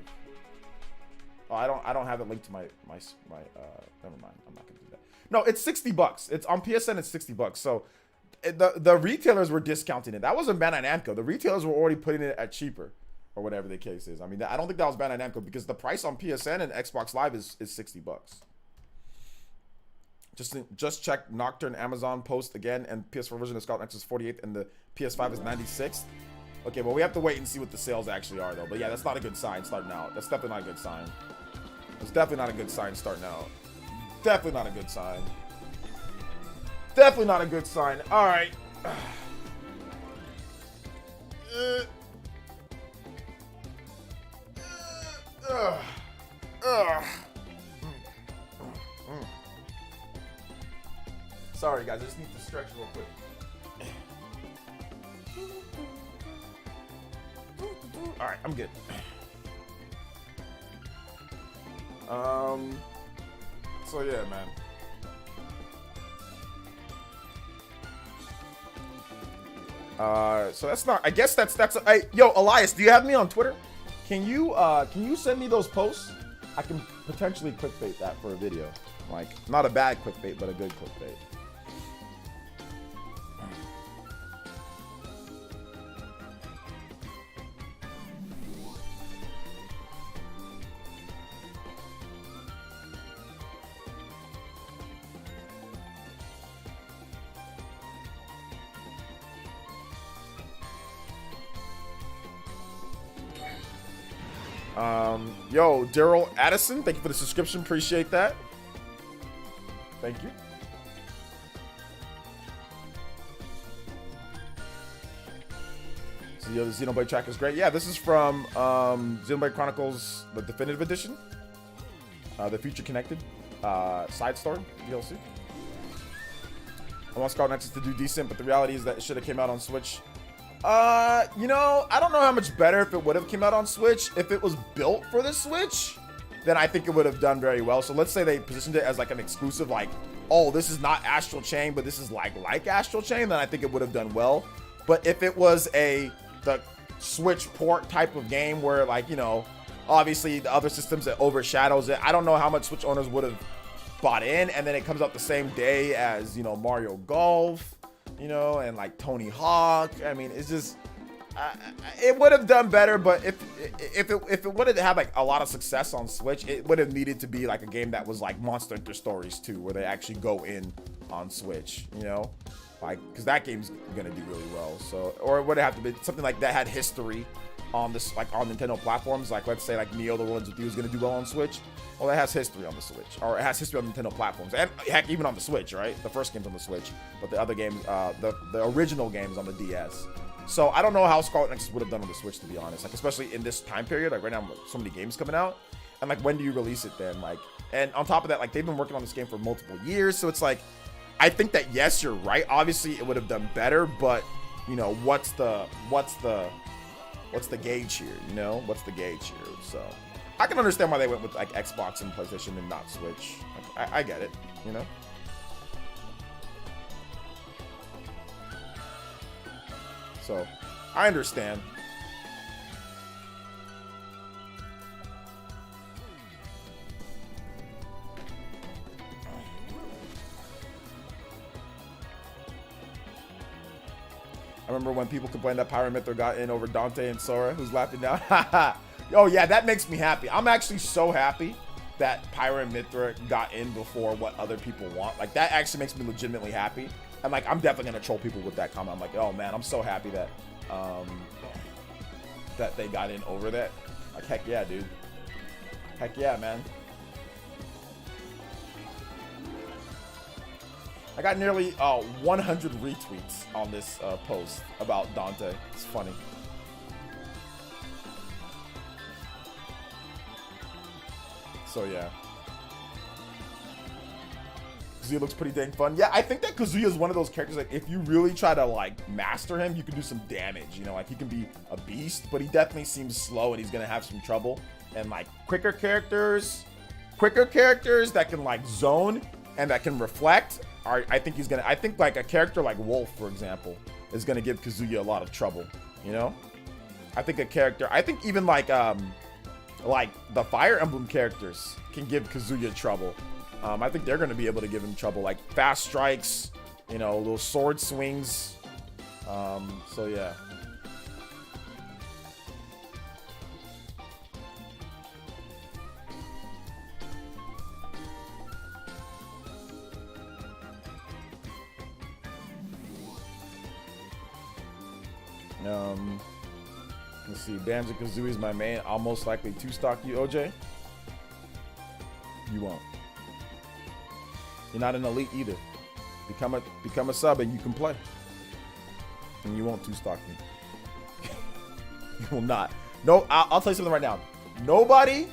Oh, I don't have it linked to my never mind. I'm not gonna do that. No, it's $60. It's on PSN. It's $60. So the retailers were discounting it. That wasn't Bandai Namco. The retailers were already putting it at cheaper, or whatever the case is. I mean, I don't think that was Bandai Namco, because the price on PSN and Xbox Live is $60. Just check Nocturne Amazon post again, and PS4 version of Scarlet Nexus is 48th and the PS5 is 96th. Okay, well, we have to wait and see what the sales actually are, though. But yeah, that's not a good sign starting out. That's definitely not a good sign. It's definitely not a good sign starting out. Definitely not a good sign. Definitely not a good sign. All right. Sorry, guys. I just need to stretch real quick. All right, I'm good. So yeah, man. So that's not. I guess that's. Yo, Elias, do you have me on Twitter? Can you send me those posts? I can potentially clickbait that for a video. Like, not a bad clickbait, but a good clickbait. Yo, Daryl Addison, thank you for the subscription. Appreciate that. Thank you. So the Xenoblade track is great. Yeah, this is from Xenoblade Chronicles, the Definitive Edition. The Future Connected side story DLC. I want Scarlet Nexus to do decent, but the reality is that it should have came out on Switch. You know, I don't know how much better if it would have came out on Switch. If it was built for the Switch, then I think it would have done very well. So let's say they positioned it as like an exclusive, like, oh, this is not Astral Chain, but this is like Astral Chain, then I think it would have done well. But if it was the Switch port type of game where, like, you know, obviously the other systems that overshadows it, I don't know how much Switch owners would have bought in, and then it comes out the same day as, you know, Mario Golf, you know, and like Tony Hawk. I mean, it's just it would have done better, but if it would have had like a lot of success on Switch, it would have needed to be like a game that was like Monster Hunter Stories 2, where they actually go in on Switch, you know, like, because that game's gonna do really well. So, or it would have to be something like that had history on this, like on Nintendo platforms, like let's say like Neo the Worlds with You is gonna do well on Switch. Well, it has history on the Switch, or it has history on Nintendo platforms, and heck, even on the Switch, right? The first game's on the Switch, but the other games, the original game's on the DS. So I don't know how Scarlet Nexus would have done on the Switch, to be honest. Like, especially in this time period, like right now, so many games coming out, and like, when do you release it then? Like, and on top of that, like, they've been working on this game for multiple years, so it's like, I think that yes, you're right. Obviously, it would have done better, but you know, what's the gauge here? You know, what's the gauge here? So I can understand why they went with like Xbox and PlayStation and not Switch. Like, I get it, you know. So I understand. I remember when people complained that Pyramithra got in over Dante and Sora, who's laughing down. Oh yeah, that makes me happy. I'm actually so happy that Pyramithra got in before what other people want. Like, that actually makes me legitimately happy. And like, I'm definitely gonna troll people with that comment. I'm like, oh man, I'm so happy that that they got in over that. Like, heck yeah, dude. Heck yeah, man. I got nearly 100 retweets on this post about Dante. It's funny. So yeah. Kazuya looks pretty dang fun. Yeah, I think that Kazuya is one of those characters that if you really try to like master him, you can do some damage. You know, like he can be a beast, but he definitely seems slow and he's gonna have some trouble. And like quicker characters that can like zone and that can reflect. I think he's gonna. I think like a character like Wolf, for example, is gonna give Kazuya a lot of trouble. You know, I think even like the Fire Emblem characters can give Kazuya trouble. I think they're gonna be able to give him trouble, like fast strikes, you know, little sword swings. So yeah. Let's see. Banjo-Kazooie is my main. I'll most likely two-stock you, OJ. You won't. You're not an elite either. Become a sub and you can play. And you won't two-stock me. You will not. No, I'll tell you something right now. Nobody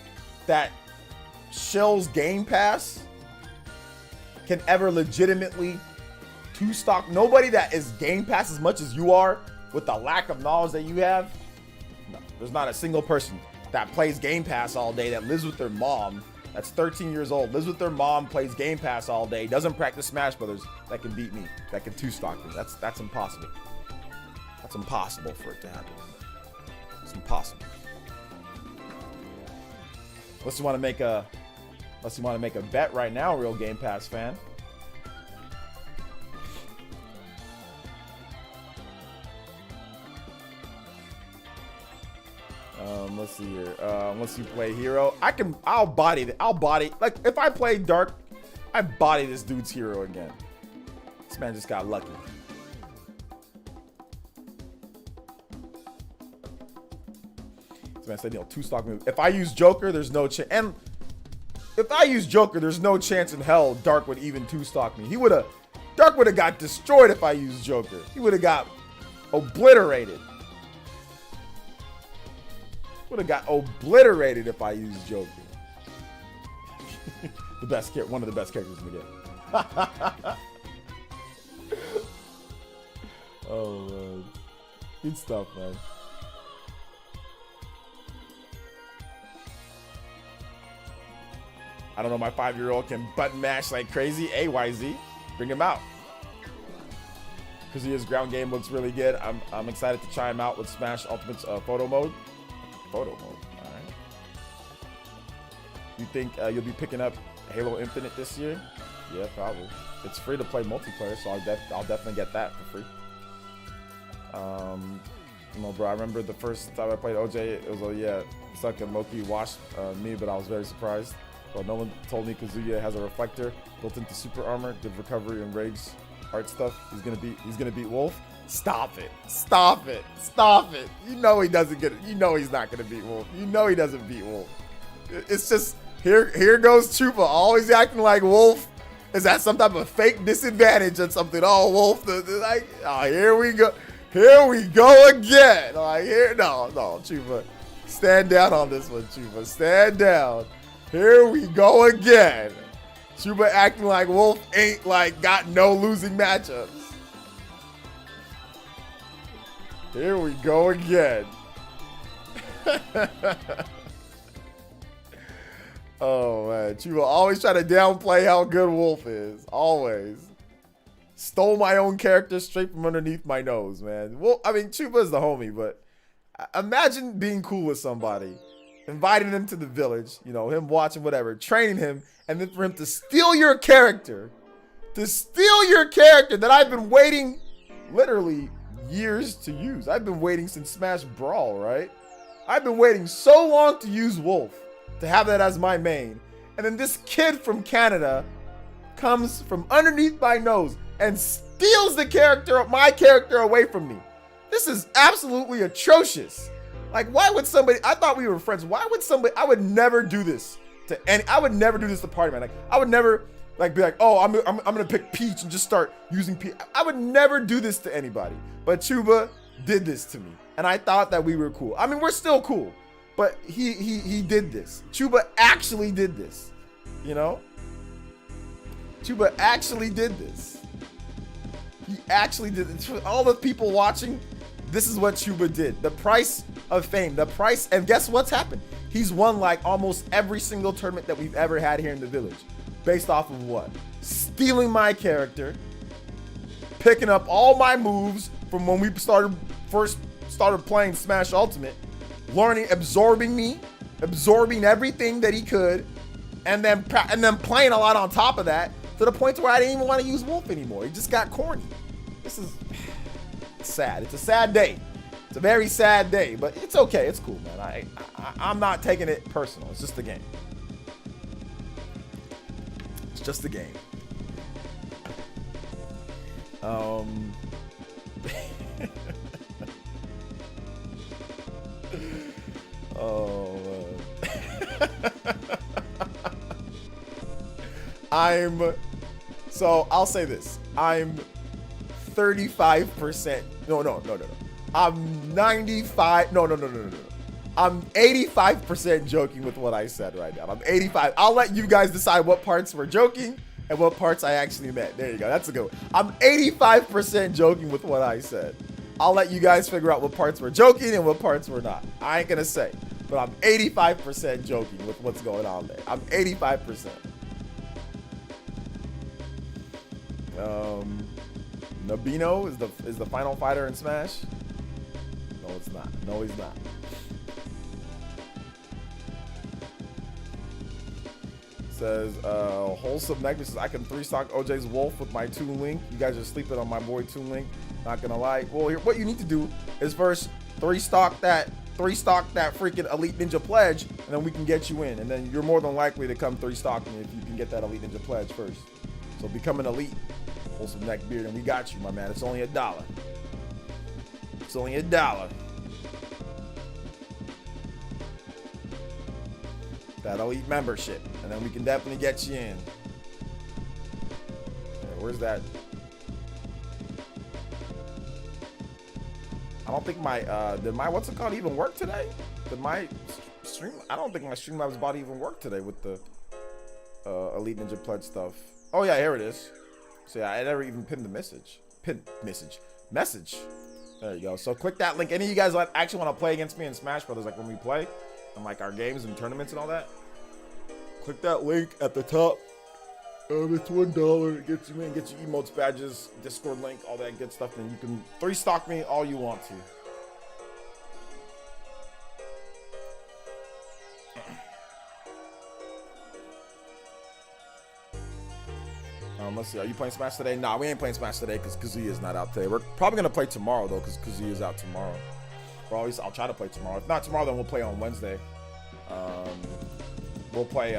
that shills Game Pass can ever legitimately two-stock. Nobody that is Game Pass as much as you are, with the lack of knowledge that you have, no, there's not a single person that plays Game Pass all day, that lives with their mom, that's 13 years old, lives with their mom, plays Game Pass all day, doesn't practice Smash Brothers, that can beat me, that can two-stock me. That's impossible. That's impossible for it to happen. It's impossible. Unless you want to make a bet right now, real Game Pass fan. Let's see here. Let's see, play hero. I'll body, like if I play Dark, I body this dude's hero again. This man just got lucky. This man said, you know, two-stock move. If I use Joker, there's no chance. And if I use Joker, there's no chance in hell Dark would even two-stock me. Dark would have got destroyed if I used Joker. He would have got obliterated. Would have got obliterated if I used Joker. The best character, one of the best characters in the game. Oh man, good stuff, man. I don't know, my 5-year-old can button mash like crazy. AYZ, bring him out. Kazuya's ground game looks really good. I'm excited to try him out with Smash Ultimate's photo mode. Photo mode, all right. You think you'll be picking up Halo Infinite this year? Yeah, probably. It's free to play multiplayer, so I'll definitely get that for free. You know, bro, I remember the first time I played OJ, it was yeah, Suck and Loki washed me, but I was very surprised. But no one told me Kazuya has a reflector built into super armor, good recovery and rage art stuff. He's gonna beat Wolf. Stop it! Stop it! Stop it! You know he doesn't get it. You know he's not gonna beat Wolf. You know he doesn't beat Wolf. It's just here goes Chupa, always acting like Wolf is at some type of fake disadvantage or something. Oh, Wolf, like, oh, here we go. Here we go again. Like, no, Chupa. Stand down on this one, Chupa. Stand down. Here we go again. Chupa acting like Wolf ain't, like, got no losing matchups. Here we go again. Oh, man. Chupa always try to downplay how good Wolf is. Always. Stole my own character straight from underneath my nose, man. Well, I mean, Chupa is the homie, but imagine being cool with somebody, inviting him to the village, you know, him watching whatever, training him, and then for him to steal your character. To steal your character that I've been waiting literally years to use. I've been waiting since Smash Brawl, right? I've been waiting so long to use Wolf, to have that as my main. And then this kid from Canada comes from underneath my nose and steals the character, my character, away from me. This is absolutely atrocious. Like, why would somebody, I thought we were friends. Why would somebody, I would never do this to any, I would never do this to Party Man. Like, I would never like be like, oh, I'm gonna pick Peach and just start using Peach. I would never do this to anybody. But Chuba did this to me. And I thought that we were cool. I mean, we're still cool. But he did this. Chuba actually did this. You know? Chuba actually did this. He actually did it. For all the people watching, this is what Chuba did. The price of fame. The price, and guess what's happened? He's won like almost every single tournament that we've ever had here in the village. Based off of what? Stealing my character. Picking up all my moves from when we first started playing Smash Ultimate. Learning, absorbing me. Absorbing everything that he could. And then playing a lot on top of that. To the point where I didn't even want to use Wolf anymore. He just got corny. This is sad. It's a sad day. It's a very sad day, but it's okay. It's cool, man. I'm not taking it personal. It's just a game. It's just a game. Oh, man. So I'll say this. I'm 35%. No. I'm 95. No. I'm 85% joking with what I said right now. I'm 85. I'll let you guys decide what parts were joking and what parts I actually meant. There you go. That's a good one. I'm 85% joking with what I said. I'll let you guys figure out what parts were joking and what parts were not. I ain't gonna say, but I'm 85% joking with what's going on there. I'm 85%. Nobino is the final fighter in Smash. No, it's not. No, he's not. Says wholesome necklaces. I can 3-stock OJ's Wolf with my Toon Link. You guys are sleeping on my boy Toon Link. Not gonna lie. Well, what you need to do is first 3-stock that freaking Elite Ninja Pledge, and then we can get you in. And then you're more than likely to come 3-stocking if you can get that Elite Ninja Pledge first. So become an elite. Wholesome neck beard, and we got you, my man. It's only $1. It's only $1. That elite membership, and then we can definitely get you in. Okay, where's that? I don't think my did my what's it called even work today? Did my stream? I don't think my Streamlabs body even worked today with the Elite Ninja Pledge stuff. Oh yeah, here it is. So yeah, I never even pinned the message. Message. There you go. So click that link. Any of you guys actually want to play against me in Smash Brothers, like when we play, and like our games and tournaments and all that? Click that link at the top. It's $1. It gets you in, gets you emotes, badges, Discord link, all that good stuff. And you can 3-stock me all you want to. Let's see. Are you playing Smash today? Nah, we ain't playing Smash today because Kazuya is not out today. We're probably gonna play tomorrow though, because Kazuya is out tomorrow. Or at least I'll try to play tomorrow. If not tomorrow, then we'll play on Wednesday. We'll play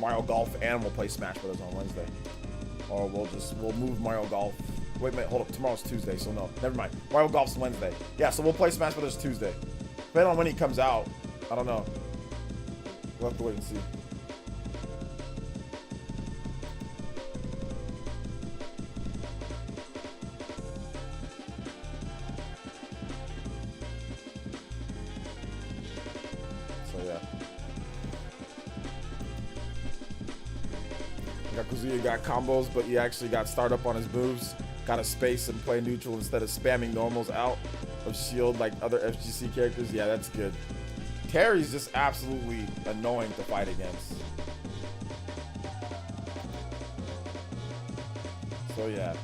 Mario Golf and we'll play Smash Brothers on Wednesday. Or we'll move Mario Golf. Wait a minute, hold up. Tomorrow's Tuesday, so no, never mind. Mario Golf's Wednesday. Yeah, so we'll play Smash Brothers Tuesday. Depending on when he comes out, I don't know. We'll have to wait and see. Kazuya got combos, but he actually got startup on his moves, got a space and play neutral instead of spamming normals out of shield like other FGC characters. Yeah, that's good. Terry's just absolutely annoying to fight against. So yeah.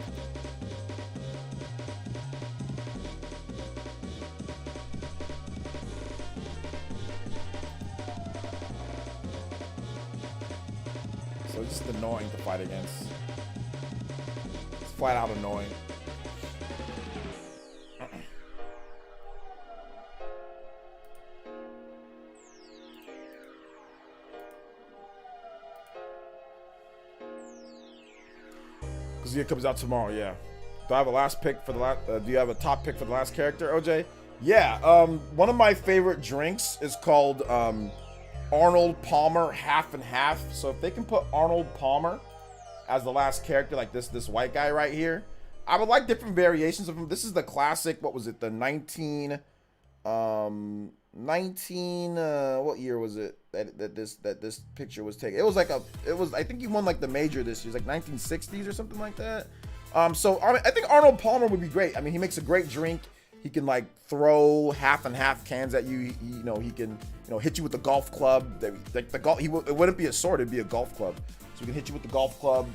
So it's just annoying to fight against. It's flat out annoying. Kazuya comes out tomorrow, yeah. Do I have a last pick for the last? Do you have a top pick for the last character, OJ? Yeah. One of my favorite drinks is called Arnold Palmer half and half. So if they can put Arnold Palmer as the last character, like this white guy right here, I would like different variations of him. This is the classic. What was it? The 19 what year was it that this picture was taken? It was I think he won like the major this year. It was like 1960s or something like that. So I think Arnold Palmer would be great. I mean, he makes a great drink. He can like throw half and half cans at you. He can hit you with the golf club. Like the golf, it wouldn't be a sword, it'd be a golf club. So he can hit you with the golf club.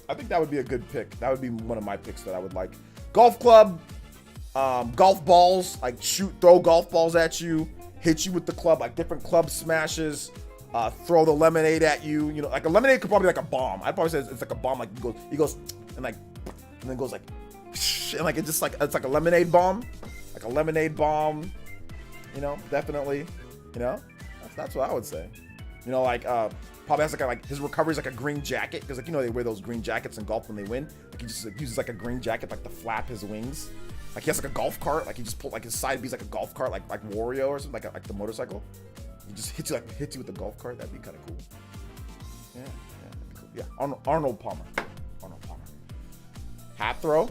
I think that would be a good pick. That would be one of my picks that I would like. Golf club, golf balls, like throw golf balls at you, hit you with the club, like different club smashes. Throw the lemonade at you. Like a lemonade could probably be like a bomb. I'd probably say it's like a bomb. Like he goes and then goes like. And like it's like a lemonade bomb, definitely, that's what I would say. Probably has like his recovery is like a green jacket, because they wear those green jackets in golf when they win. Like he just uses like a green jacket like to flap his wings. Like he has like a golf cart, like he just pulled like his side B's like a golf cart, like Wario or something, like the motorcycle. He just hits you with the golf cart. That'd be kind of cool. Yeah, that'd be cool. Yeah, Arnold Palmer. Hat throw.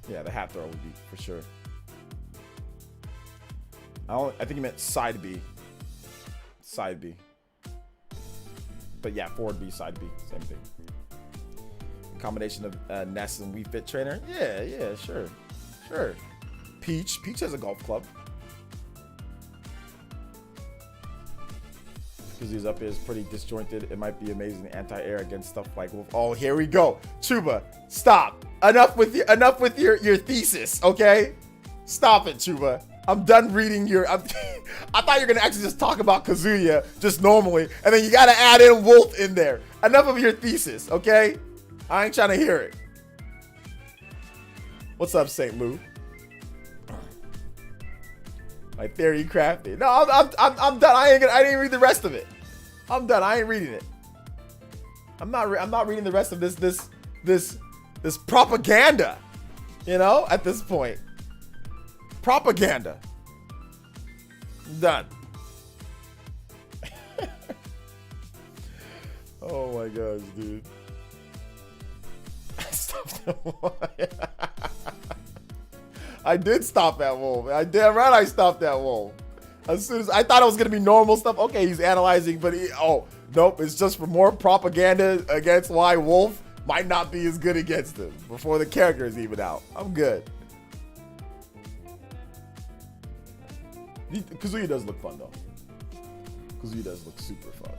Yeah, the hat throw would be for sure. I think you meant side B. Side B. But yeah, forward B, side B, same thing. A combination of Ness and Wii Fit Trainer. Yeah, sure. Peach has a golf club. Because he's up here is pretty disjointed. It might be amazing anti-air against stuff like Wolf. Oh, here we go. Chuba, stop. Enough with your thesis, okay? Stop it, Chuba. I'm done reading your. I thought you were gonna actually just talk about Kazuya just normally, and then you gotta add in Wolf in there. Enough of your thesis, okay? I ain't trying to hear it. What's up, St. Lou? My theory crafted. No, I'm done. I didn't read the rest of it. I'm done. I ain't reading it. I'm not reading the rest of this propaganda. At this point. Propaganda. Done. Oh my gosh, dude. I did stop at Wolf. I damn right I stopped at Wolf. As soon as I thought it was gonna be normal stuff. Okay, he's analyzing, but oh nope, it's just for more propaganda against why Wolf might not be as good against him before the character is even out. I'm good. Kazuya does look fun though. Kazuya does look super fun.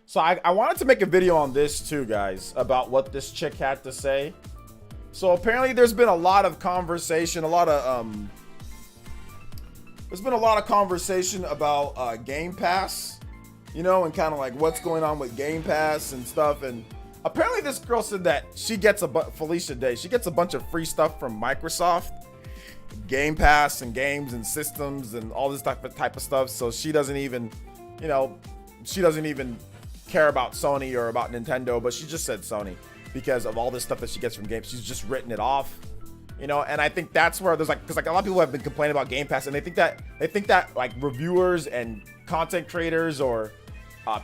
So I wanted to make a video on this too, guys, about what this chick had to say. So apparently there's been a lot of conversation, there's been a lot of conversation about Game Pass, you know, and kind of like what's going on with Game Pass and stuff. And apparently this girl said that she gets Felicia Day, she gets a bunch of free stuff from Microsoft, Game Pass and games and systems and all this type of stuff. So she doesn't even, you know, she doesn't even care about Sony or about Nintendo, but she just said Sony because of all this stuff that she gets from games. She's just written it off, you know. And I think that's where there's like, because like a lot of people have been complaining about Game Pass, and they think that like reviewers and content creators or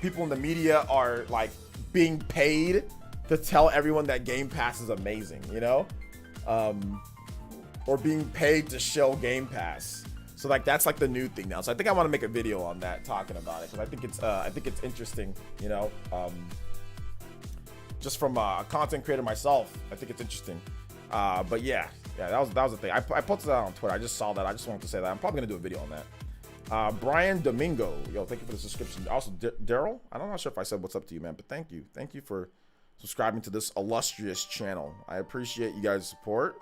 people in the media are like being paid to tell everyone that Game Pass is amazing, you know, or being paid to show Game Pass. So like that's like the new thing now. So I think I want to make a video on that, talking about it, because I think it's interesting, you know. Just from a content creator myself, I think it's interesting. But yeah, that was the thing. I posted that on Twitter. I just saw that. I just wanted to say that. I'm probably gonna do a video on that. Brian Domingo, yo, thank you for the subscription. Also, Daryl, I'm not sure if I said what's up to you, man, but thank you for subscribing to this illustrious channel. I appreciate you guys' support.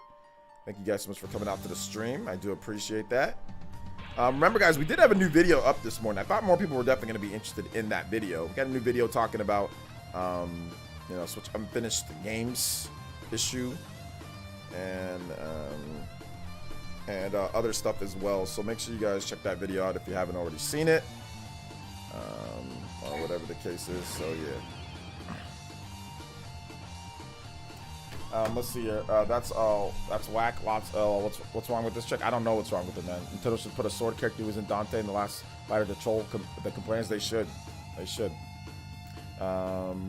Thank you guys so much for coming out to the stream. I do appreciate that. Remember, guys, we did have a new video up this morning. I thought more people were definitely going to be interested in that video. We got a new video talking about, you know, Switch unfinished games issue and other stuff as well. So make sure you guys check that video out if you haven't already seen it, or whatever the case is. So yeah. Let's see here. That's whack. What's wrong with this chick? I don't know what's wrong with it, man. Nintendo should put a sword character who was in Dante in the last fighter to troll the complaints. They should. They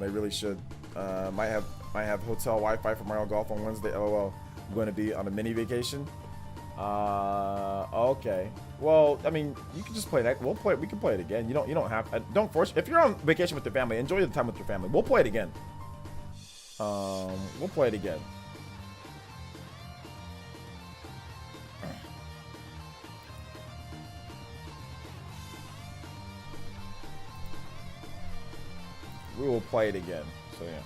really should. Might have hotel Wi-Fi for Mario Golf on Wednesday. LOL. I'm going to be on a mini vacation. Okay. Well, I mean, you can just play that. We can play it again. You don't have. Don't force. If you're on vacation with your family, enjoy the time with your family. We'll play it again. We'll play it again. We will play it again. So yeah.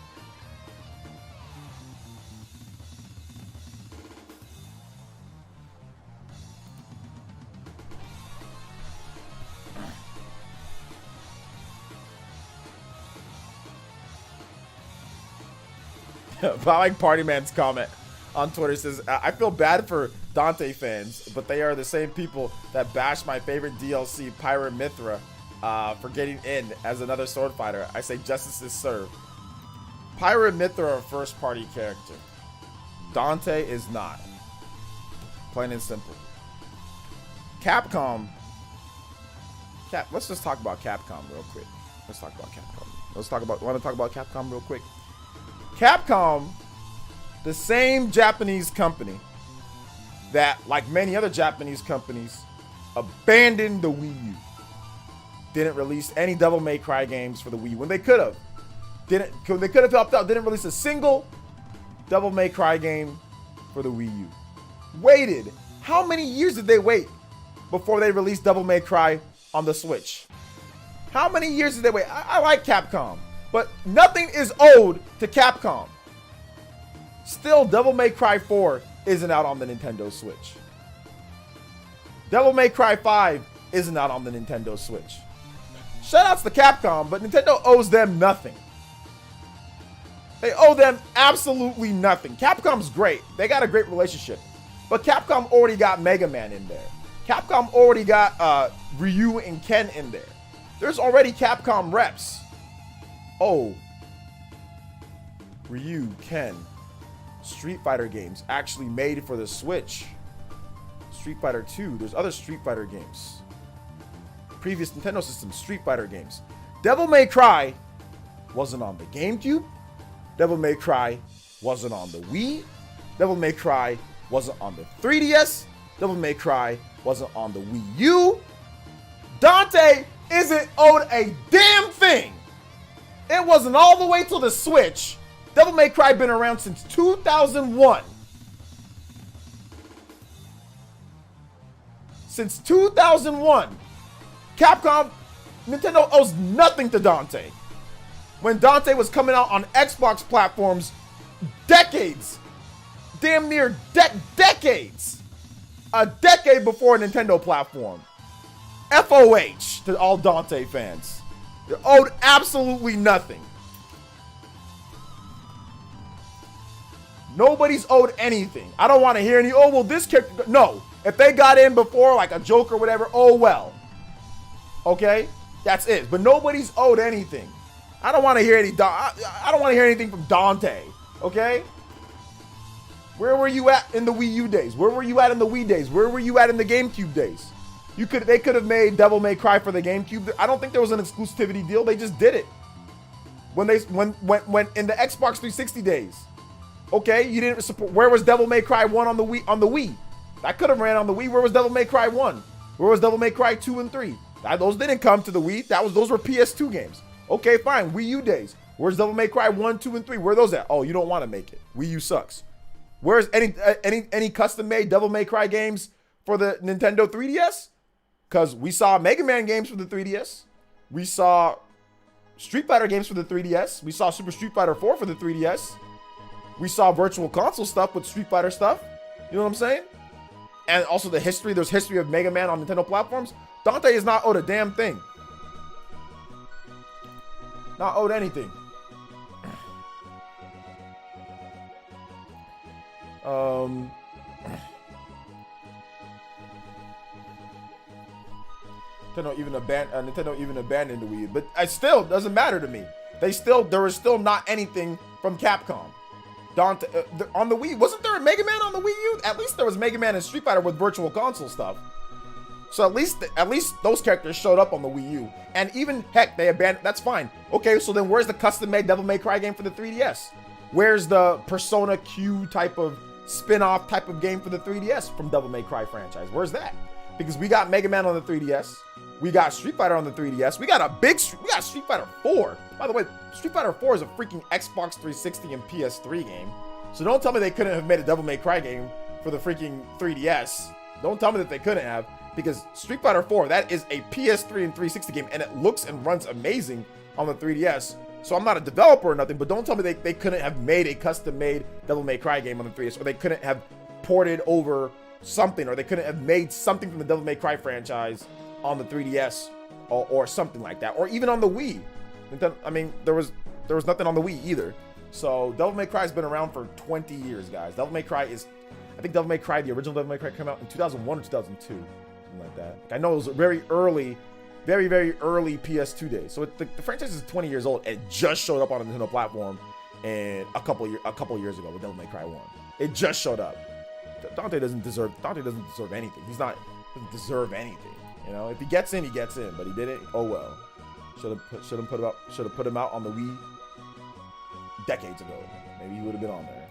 But I like Party Man's comment on Twitter. Says, I feel bad for Dante fans, but they are the same people that bash my favorite DLC, Pyra Mithra, for getting in as another sword fighter. I say justice is served. Pyra Mithra, a first party character. Dante is not. Plain and simple. Capcom. Let's just talk about Capcom real quick. Want to talk about Capcom real quick. Capcom, the same Japanese company that, like many other Japanese companies, abandoned the Wii U. Didn't release any Devil May Cry games for the Wii U when they could have. They could have helped out. Didn't release a single Devil May Cry game for the Wii U. Waited. How many years did they wait before they released Devil May Cry on the Switch? How many years did they wait? I like Capcom, but nothing is owed to Capcom. Still, Devil May Cry 4 isn't out on the Nintendo Switch. Devil May Cry 5 isn't out on the Nintendo Switch. Shoutouts to Capcom, but Nintendo owes them nothing. They owe them absolutely nothing. Capcom's great. They got a great relationship. But Capcom already got Mega Man in there. Capcom already got Ryu and Ken in there. There's already Capcom reps. Oh. Ryu, Ken. Street Fighter games actually made for the Switch. Street Fighter 2. There's other Street Fighter games. Previous Nintendo system, Street Fighter games. Devil May Cry wasn't on the GameCube. Devil May Cry wasn't on the Wii. Devil May Cry wasn't on the 3DS. Devil May Cry wasn't on the Wii U. Dante isn't owed a damn thing. It wasn't all the way to the Switch. Devil May Cry been around since 2001. Since 2001. Nintendo owes nothing to Dante. When Dante was coming out on Xbox platforms decades, damn near decades, a decade before a Nintendo platform. FOH to all Dante fans. They're owed absolutely nothing. Nobody's owed anything. I don't want to hear any, oh, well, this character, no. If they got in before, like a joke or whatever, oh, well. Okay? That's it. But nobody's owed anything. I don't want to hear I don't want to hear anything from Dante. Okay? Where were you at in the Wii U days? Where were you at in the Wii days? Where were you at in the GameCube days? They could have made Devil May Cry for the GameCube. I don't think there was an exclusivity deal. They just did it. When in the Xbox 360 days. Okay, you didn't support. Where was Devil May Cry 1 on the Wii? That could have ran on the Wii. Where was Devil May Cry 1? Where was Devil May Cry 2 and 3? Those didn't come to the Wii. Those were PS2 games. Okay, fine. Wii U days. Where's Devil May Cry 1, 2, and 3? Where are those at? Oh, you don't want to make it. Wii U sucks. Where's any custom-made Devil May Cry games for the Nintendo 3DS? Because we saw Mega Man games for the 3DS. We saw Street Fighter games for the 3DS. We saw Super Street Fighter 4 for the 3DS. We saw Virtual Console stuff with Street Fighter stuff. You know what I'm saying? And also there's history of Mega Man on Nintendo platforms. Dante is not owed a damn thing. Not owed anything. Nintendo even abandoned the Wii, but it still doesn't matter to me. There was still not anything from Capcom. Dante on the Wii, wasn't there a Mega Man on the Wii U? At least there was Mega Man and Street Fighter with Virtual Console stuff. So at least those characters showed up on the Wii U. And even, heck, they abandoned, that's fine. Okay, so then where's the custom-made Devil May Cry game for the 3DS? Where's the Persona Q type of spin-off type of game for the 3DS from Devil May Cry franchise? Where's that? Because we got Mega Man on the 3DS. We got Street Fighter on the 3DS. We got Street Fighter 4. By the way, Street Fighter 4 is a freaking Xbox 360 and PS3 game. So don't tell me they couldn't have made a Devil May Cry game for the freaking 3DS. Don't tell me that they couldn't have. Because Street Fighter 4, that is a PS3 and 360 game, and it looks and runs amazing on the 3DS. So I'm not a developer or nothing, but don't tell me they couldn't have made a custom-made Devil May Cry game on the 3DS, or they couldn't have ported over something, or they couldn't have made something from the Devil May Cry franchise on the 3DS, or something like that, or even on the Wii. I mean, there was nothing on the Wii either. So Devil May Cry has been around for 20 years, guys. I think Devil May Cry, the original Devil May Cry, came out in 2001 or 2002. Like that. I know it was very early PS2 days. So the franchise is 20 years old. It just showed up on a Nintendo platform and a couple years ago with Devil May Cry 1. It just showed up. Dante doesn't deserve anything. Doesn't deserve anything. You know, if he gets in, he gets in. But he didn't. Oh well. Should have put him out on the Wii decades ago. Maybe he would have been on there.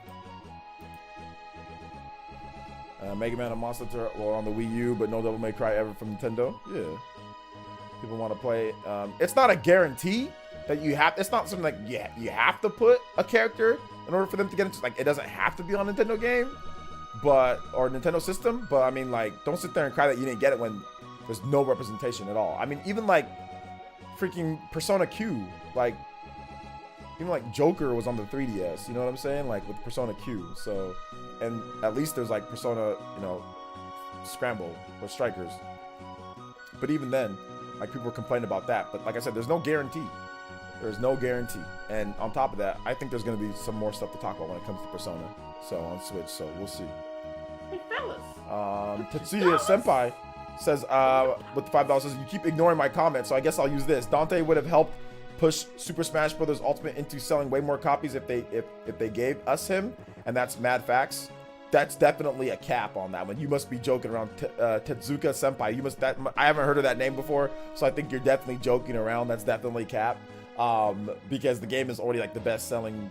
Mega Man and Monster Hunter were on the Wii U, but no Devil May Cry ever from Nintendo. Yeah. People want to play. It's not a guarantee that you have. It's not something like, yeah, you have to put a character in order for them to get into. Like, it doesn't have to be on a Nintendo game, or Nintendo system. But I mean, like, don't sit there and cry that you didn't get it when there's no representation at all. I mean, even like freaking Persona Q, like even like Joker was on the 3DS. You know what I'm saying? Like with Persona Q. So. And at least there's like Persona, Scramble or Strikers. But even then, like, people were complaining about that. But like I said, there's no guarantee. There's no guarantee. And on top of that, I think there's going to be some more stuff to talk about when it comes to Persona. So on Switch, so we'll see. Hey, fellas. Tetsuya Senpai says, with the $5 says, you keep ignoring my comments, so I guess I'll use this. Dante would have helped push Super Smash Bros. Ultimate into selling way more copies if they gave us him, and that's mad facts. That's definitely a cap on that one. You must be joking around. Tetsuya Senpai. I haven't heard of that name before, so I think you're definitely joking around. That's definitely cap. Because the game is already like the best-selling,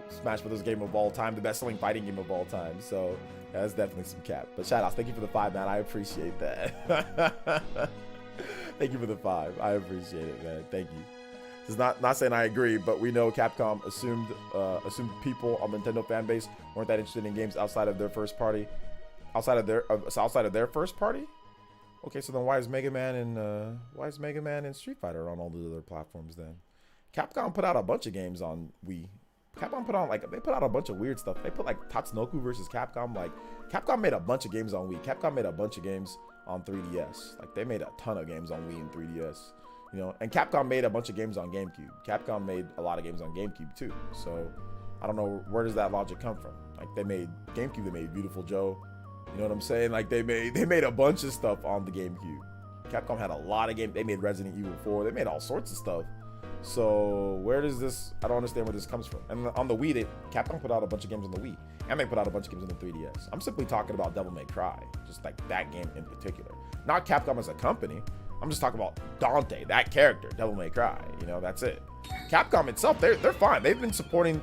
Smash Bros. Game of all time, the best-selling fighting game of all time. So yeah, that's definitely some cap. But shout outs, thank you for the 5, man. I appreciate that. Thank you for the 5. I appreciate it, man. Thank you. This is not saying I agree, but we know Capcom assumed people on the Nintendo fan base weren't that interested in games outside of their first party, outside of their first party. Okay, so then why is Mega Man and Street Fighter on all the other platforms then? Capcom put out a bunch of games on Wii. Capcom put out a bunch of weird stuff. They put like Tatsunoko versus Capcom. Like, Capcom made a bunch of games on Wii. Capcom made a bunch of games on 3DS. Like, they made a ton of games on Wii and 3DS. And Capcom made a bunch of games on GameCube. Capcom made a lot of games on GameCube too. So I don't know, where does that logic come from? Like, they made GameCube, they made Beautiful Joe. You know what I'm saying? Like, they made a bunch of stuff on the GameCube. Capcom had a lot of games. They made Resident Evil 4. They made all sorts of stuff. So where does this? I don't understand where this comes from. And on the Wii, Capcom put out a bunch of games on the Wii, and they put out a bunch of games on the 3DS. I'm simply talking about Devil May Cry, just like that game in particular. Not Capcom as a company. I'm just talking about Dante, that character, Devil May Cry. That's it. Capcom itself, they're fine. They've been supporting,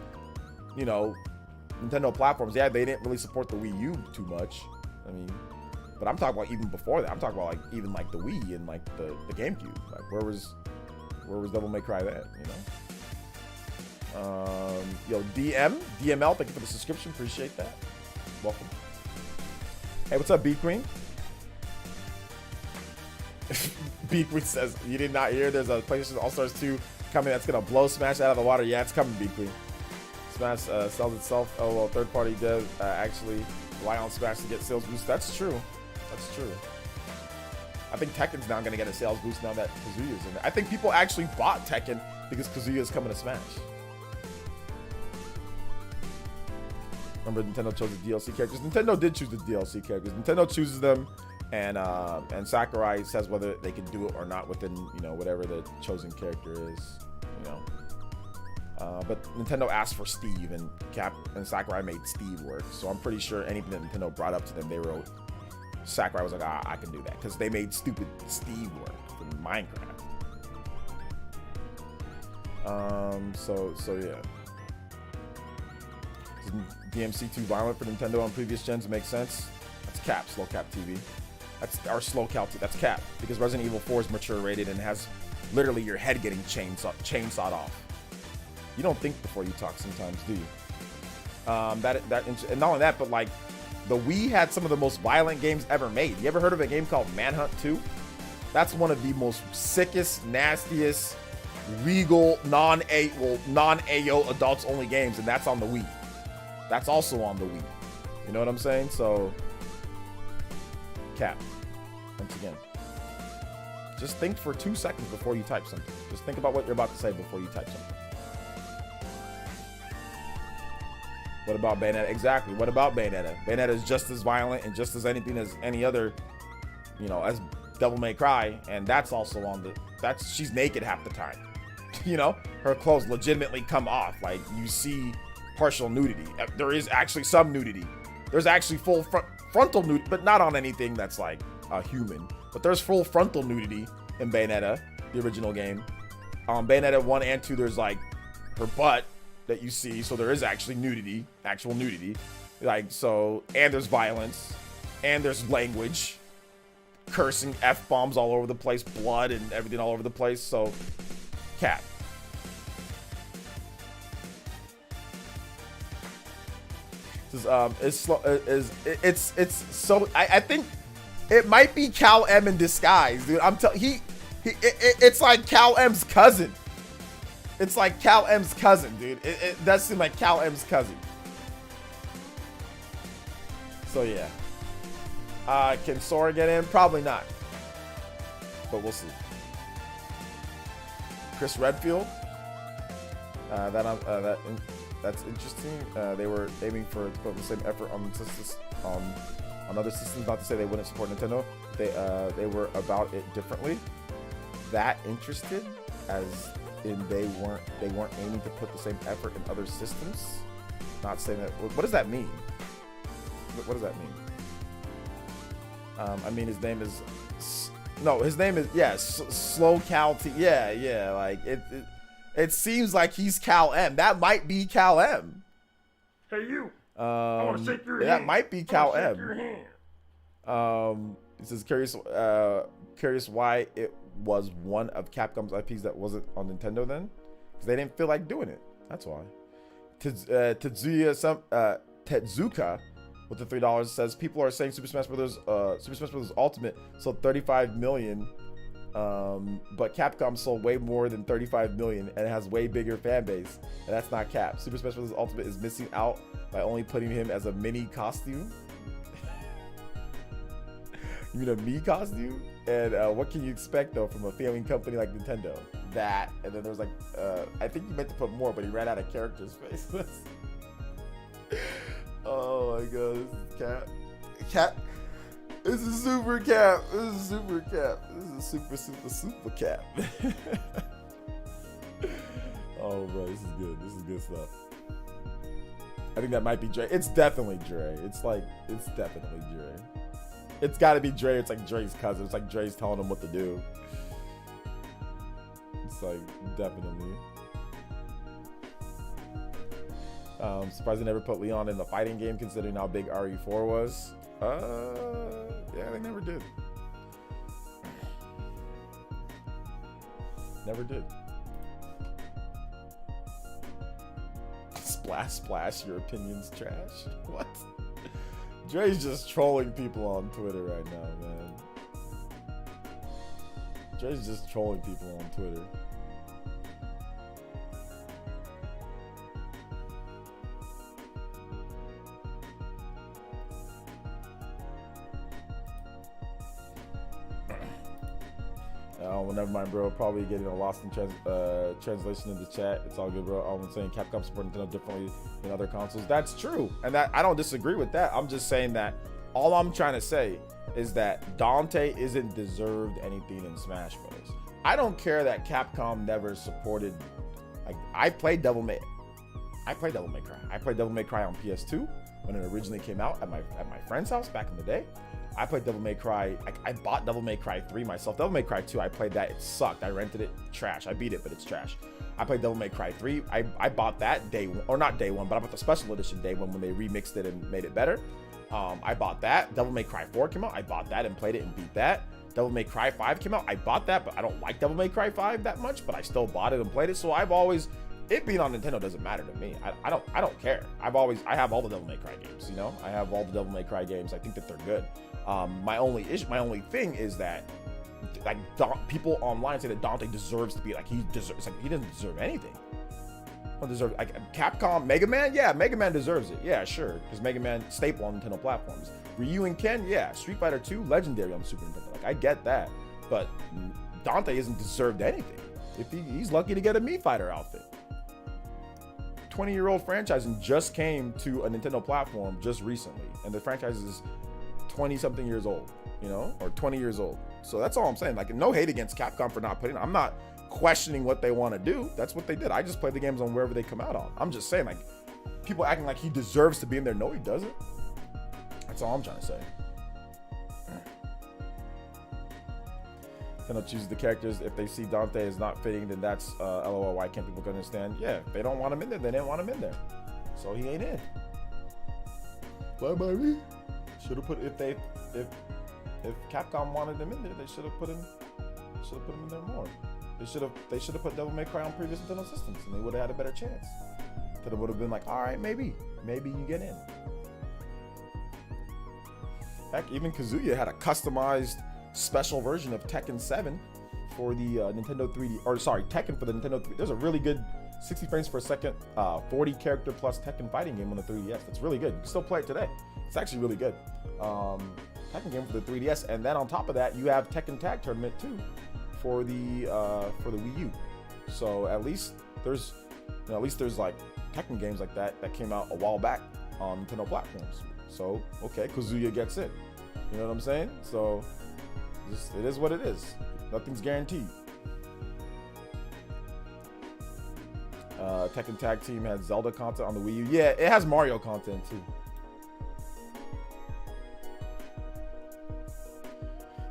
Nintendo platforms. Yeah, they didn't really support the Wii U too much. But I'm talking about even before that. I'm talking about like even like the Wii and like the GameCube. Like, where was Devil May Cry then? DML, thank you for the subscription. Appreciate that. Welcome. Hey, what's up, B Queen? B Queen says, you did not hear there's a PlayStation All-Stars 2 coming that's gonna blow Smash out of the water. Yeah, it's coming, B Queen. Smash sells itself. Oh well, third-party devs actually rely on Smash to get sales boost. That's true. That's true. I think Tekken's now gonna get a sales boost now that Kazuya's in there. I think people actually bought Tekken because Kazuya's coming to Smash. Remember, Nintendo chose the DLC characters. Nintendo did choose the DLC characters. Nintendo chooses them, and Sakurai says whether they can do it or not within whatever the chosen character is. But Nintendo asked for Steve, and Sakurai made Steve work. So I'm pretty sure anything that Nintendo brought up to them, they wrote. Sakurai was like, I can do that, because they made stupid Steve work for Minecraft. So yeah. Is DMC too violent for Nintendo on previous gens? Makes sense. That's cap, slow cap TV. That's our slow cap. That's cap, because Resident Evil 4 is mature rated and has literally your head getting chainsawed off. You don't think before you talk sometimes, do you? And not only that, but like, the Wii had some of the most violent games ever made. You ever heard of a game called Manhunt 2? That's one of the most sickest, nastiest, legal, non-AO adults only games, and that's on the Wii. That's also on the Wii. You know what I'm saying? So, cap. Once again. Just think for 2 seconds before you type something. Just think about what you're about to say before you type something. What about Bayonetta? Exactly. What about Bayonetta? Bayonetta is just as violent and just as anything as any other, as Devil May Cry, and that's also on the. She's naked half the time. Her clothes legitimately come off. Like, you see partial nudity. There is actually some nudity. There's actually full frontal nudity, but not on anything that's like a human. But there's full frontal nudity in Bayonetta, the original game. Bayonetta 1 and 2, there's like her butt that you see, so there is actually nudity, actual nudity, like, so, and there's violence, and there's language, cursing, F-bombs all over the place, blood and everything all over the place. So, cap. This is it's so, I think it might be Cal M in disguise, dude. It's like Cal M's cousin. It's like Cal M's cousin, dude. It does seem like Cal M's cousin. So yeah. Can Sora get in? Probably not. but we'll see. Chris Redfield. That's interesting. They were aiming for the same effort on other systems. Not to say they wouldn't support Nintendo. They were about it differently. That interested, as in they weren't aiming to put the same effort in other systems. Not saying that. What does that mean? What does that mean? I mean, his name is Slow Cal T. Yeah. Like it seems like he's Cal M. That might be Cal M. Hey you. I want to shake your hand. That might be Cal M. Your hand. He says curious why it was one of Capcom's IPs that wasn't on Nintendo then, because they didn't feel like doing it. That's why. Tetsuka with the $3 says people are saying Super Smash Bros. Ultimate sold 35 million, but Capcom sold way more than 35 million and it has way bigger fan base, and that's not cap. Super Smash Bros. Ultimate is missing out by only putting him as a mini costume. You mean a Mii costume? And what can you expect though from a failing company like Nintendo? That, and then there's like, I think he meant to put more, but he ran out of characters faces. Oh my god, this is Cap. This is super Cap. This is super Cap. This is super Cap. Oh bro, this is good. This is good stuff. I think that might be Dre. It's definitely Dre. It's definitely Dre. It's got to be Dre. It's like Dre's cousin. It's like Dre's telling him what to do. It's like, definitely. Surprised they never put Leon in the fighting game considering how big RE4 was. Yeah, they never did. Never did. Splash, your opinion's trash. What? Dre's just trolling people on Twitter right now, man. Dre's just trolling people on Twitter. Oh, well, never mind, bro. Probably getting a lost in translation in the chat. It's all good, bro. I'm saying Capcom support Nintendo differently than other consoles. That's true, and that I don't disagree with that. I'm just saying that all I'm trying to say is that Dante isn't deserved anything in Smash Bros. I don't care that Capcom never supported. Like, I played Devil May Cry. I played Devil May Cry on PS2 when it originally came out at my friend's house back in the day. I played Devil May Cry. I bought Devil May Cry 3 myself. Devil May Cry 2, I played that. It sucked. I rented it. Trash. I beat it, but it's trash. I played Devil May Cry 3. I bought that day one, or not day one, but I bought the special edition day one when they remixed it and made it better. I bought that. Devil May Cry 4 came out. I bought that and played it and beat that. Devil May Cry 5 came out. I bought that, but I don't like Devil May Cry 5 that much, but I still bought it and played it. So I've always, it being on Nintendo doesn't matter to me. I don't care. I have all the Devil May Cry games, you know? I have all the Devil May Cry games. I think that they're good. My only thing is that, like, people online say that Dante deserves to be, like, he doesn't deserve anything. Like, Capcom, Mega Man, yeah, Mega Man deserves it, yeah, sure, because Mega Man staple on Nintendo platforms. Ryu and Ken, yeah, Street Fighter 2, legendary on Super Nintendo. Like, I get that, but Dante isn't deserved anything. If he's lucky to get a Mii Fighter outfit. 20-year-old franchise and just came to a Nintendo platform just recently, and the franchise is 20-something years old, you know, or 20 years old. So that's all I'm saying. Like, no hate against Capcom for not putting. I'm not questioning what they want to do. That's what they did. I just play the games on wherever they come out on. I'm just saying, like, people acting like he deserves to be in there. No, he doesn't. That's all I'm trying to say. Nintendo chooses the characters. If they see Dante is not fitting, then that's LOL. Why can't people understand? Yeah, if they don't want him in there, they didn't want him in there. So he ain't in. Bye bye me. Should have put if Capcom wanted him in there, they should have put him in there more. They should have put Devil May Cry on previous Nintendo systems, and they would have had a better chance. Then it would have been like, all right, maybe you get in. Heck, even Kazuya had a customized special version of Tekken 7 for the Nintendo 3D, or sorry, Tekken for the Nintendo 3D. There's a really good 60 frames per second, 40 character plus Tekken fighting game on the 3DS. That's really good. You can still play it today. It's actually really good. Tekken game for the 3DS, and then on top of that, you have Tekken Tag Tournament too for the Wii U. So at least there's like Tekken games like that came out a while back on Nintendo platforms. So okay, Kazuya gets it. You know what I'm saying? So it is what it is. Nothing's guaranteed. Tekken Tag Team had Zelda content on the Wii U. Yeah, it has Mario content too.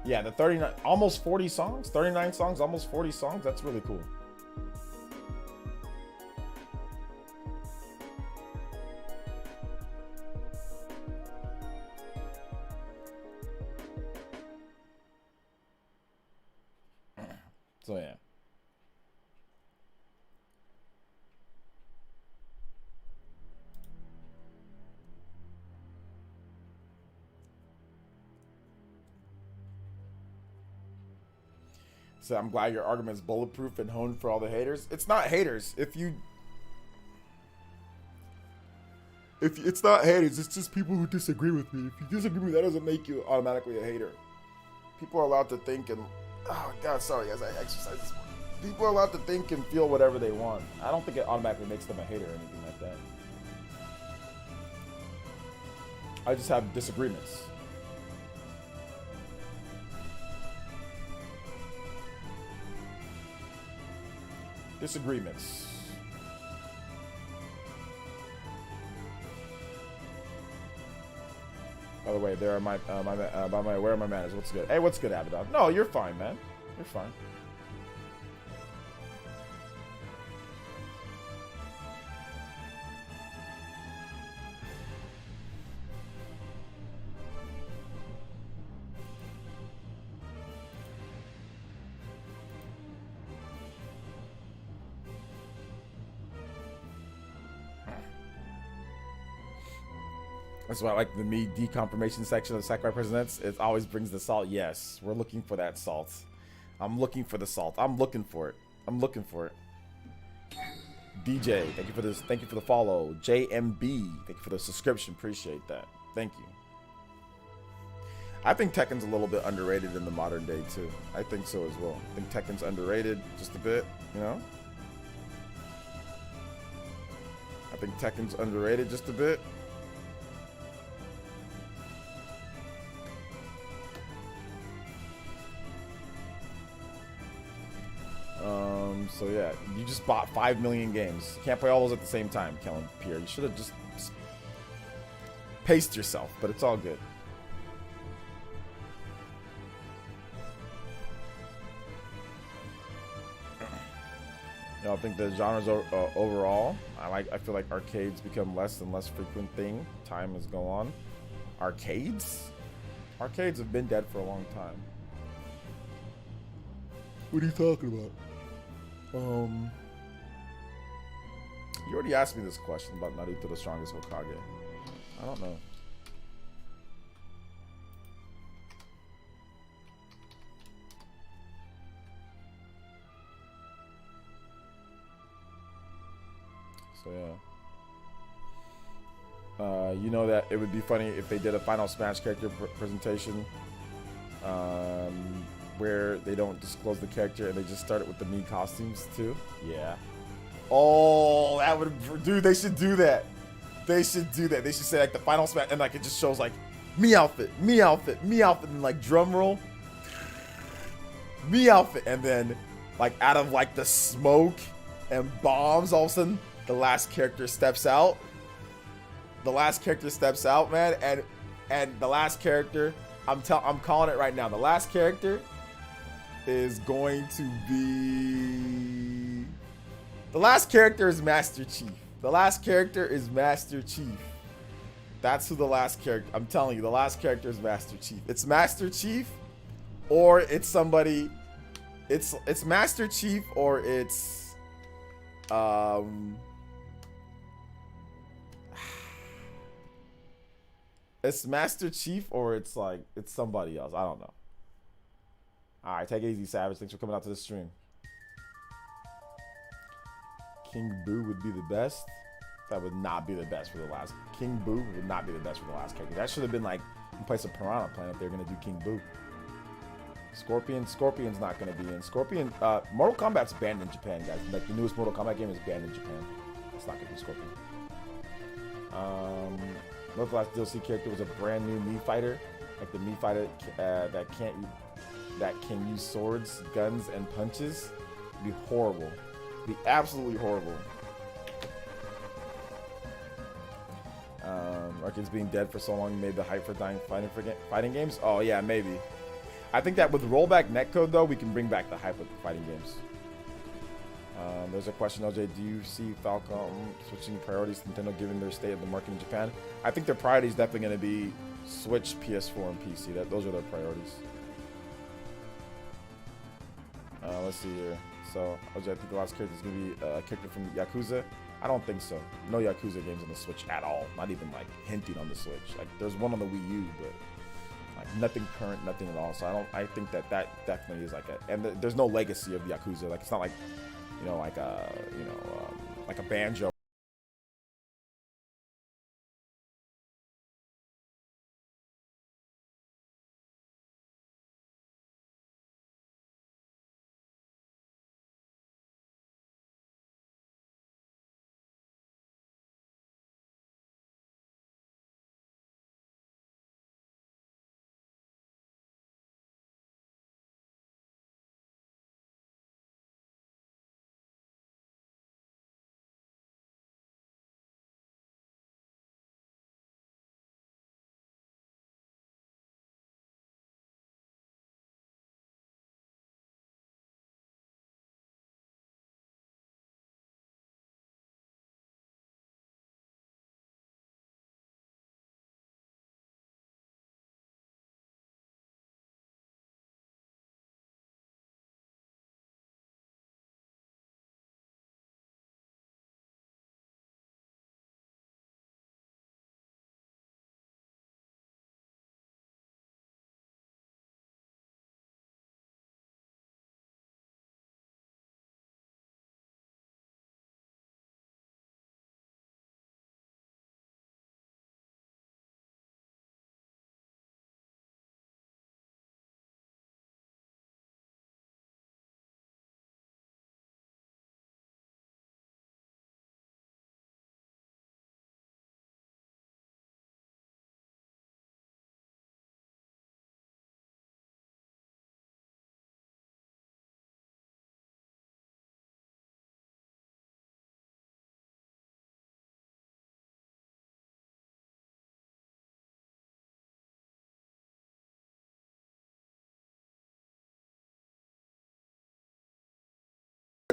Yeah, the 39, almost 40 songs, 39 songs, almost 40 songs. That's really cool. So yeah. So I'm glad your argument is bulletproof and honed for all the haters. It's not haters. If it's not haters, it's just people who disagree with me. If you disagree with me, that doesn't make you automatically a hater. People are allowed to think and oh god, sorry guys, I exercised this morning. People are allowed to think and feel whatever they want. I don't think it automatically makes them a hater or anything like that. I just have disagreements. Disagreements. By the way, there are where are my manners? What's good? Hey, what's good, Abaddon? No, you're fine, man. You're fine. That's why I like the me deconfirmation section of Sakurai Presents. It always brings the salt. Yes, we're looking for that salt. I'm looking for the salt. I'm looking for it. I'm looking for it. DJ, thank you for this. Thank you for the follow. JMB, thank you for the subscription. Appreciate that. Thank you. I think Tekken's a little bit underrated in the modern day too. I think so as well. I think Tekken's underrated just a bit, you know? I think Tekken's underrated just a bit. So yeah, you just bought 5 million games. You can't play all those at the same time, Kellen Pierre. You should have just paced yourself, but it's all good. You know, I think the genres overall, I feel like arcades become less and less frequent thing. Time has gone on. Arcades? Arcades have been dead for a long time. What are you talking about? You already asked me this question about Naruto, the strongest Hokage. I don't know. So yeah. You know that it would be funny if they did a Final Smash character presentation where they don't disclose the character and they just start it with the Mii costumes too. Yeah. Oh, that would, dude, they should do that. They should do that. They should say like the Final Smash and like it just shows like Mii outfit, Mii outfit, Mii outfit, and like drum roll. Mii outfit, and then like out of like the smoke and bombs, all of a sudden the last character steps out. The last character steps out, man, and the last character, I'm calling it right now. The last character is going to be... The last character is Master Chief. The last character is Master Chief. That's who the last character... I'm telling you, the last character is Master Chief. It's Master Chief, or it's somebody... It's Master Chief, or it's... It's Master Chief, or it's like... It's somebody else. I don't know. Alright, take it easy, Savage. Thanks for coming out to the stream. King Boo would be the best. That would not be the best for the last. King Boo would not be the best for the last character. That should have been like in place of Piranha Plant if they're gonna do King Boo. Scorpion's not gonna be in. Mortal Kombat's banned in Japan, guys. Like the newest Mortal Kombat game is banned in Japan. It's not gonna be Scorpion. The last DLC character was a brand new Mii fighter, like the Mii fighter that can use swords, guns, and punches. It'd be horrible. It'd be absolutely horrible. Arcade's being dead for so long made the hype for fighting games. Oh yeah, maybe. I think that with rollback netcode though, we can bring back the hype with fighting games. There's a question, LJ. Do you see Falcom switching priorities to Nintendo given their state of the market in Japan? I think their priority is definitely going to be Switch, PS4, and PC. Those are their priorities. Let's see here. So, LJ, I think the last character is going to be a character from Yakuza. I don't think so. No Yakuza games on the Switch at all. Not even like hinting on the Switch. Like there's one on the Wii U, but like nothing current, nothing at all. So I think that definitely is like and there's no legacy of Yakuza. Like it's not like, you know, like like a Banjo.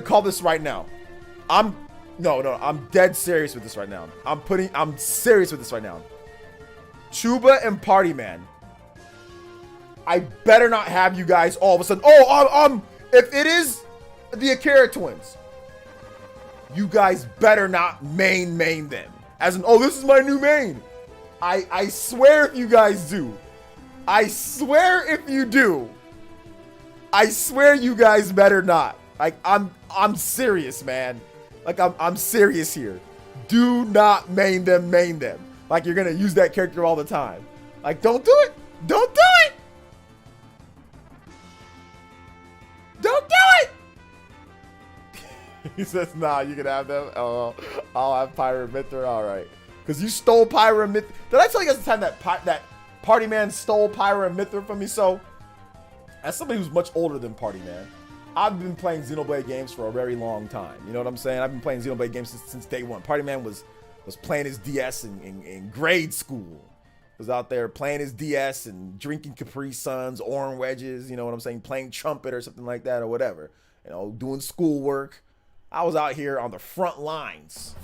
Call this right now. I'm dead serious with this right now. I'm serious with this right now. Chuba and Party Man. I better not have you guys all of a sudden. If it is the Akira twins, you guys better not main them. As in, this is my new main. I swear if you guys do. I swear if you do. I swear you guys better not. Like, I'm serious, man. Like, I'm serious here. Do not main them. Like, you're gonna use that character all the time. Like, don't do it. Don't do it. Don't do it. He says, nah, you can have them. Oh, I'll have Pyra Mithra. All right. Because you stole Pyra Mithra. Did I tell you guys the time that Party Man stole Pyra Mithra from me? So, as somebody who's much older than Party Man, I've been playing Xenoblade games for a very long time. You know what I'm saying? I've been playing Xenoblade games since day one. Party Man was playing his DS in grade school. Was out there playing his DS and drinking Capri Suns, orange wedges, you know what I'm saying? Playing trumpet or something like that or whatever. You know, doing schoolwork. I was out here on the front lines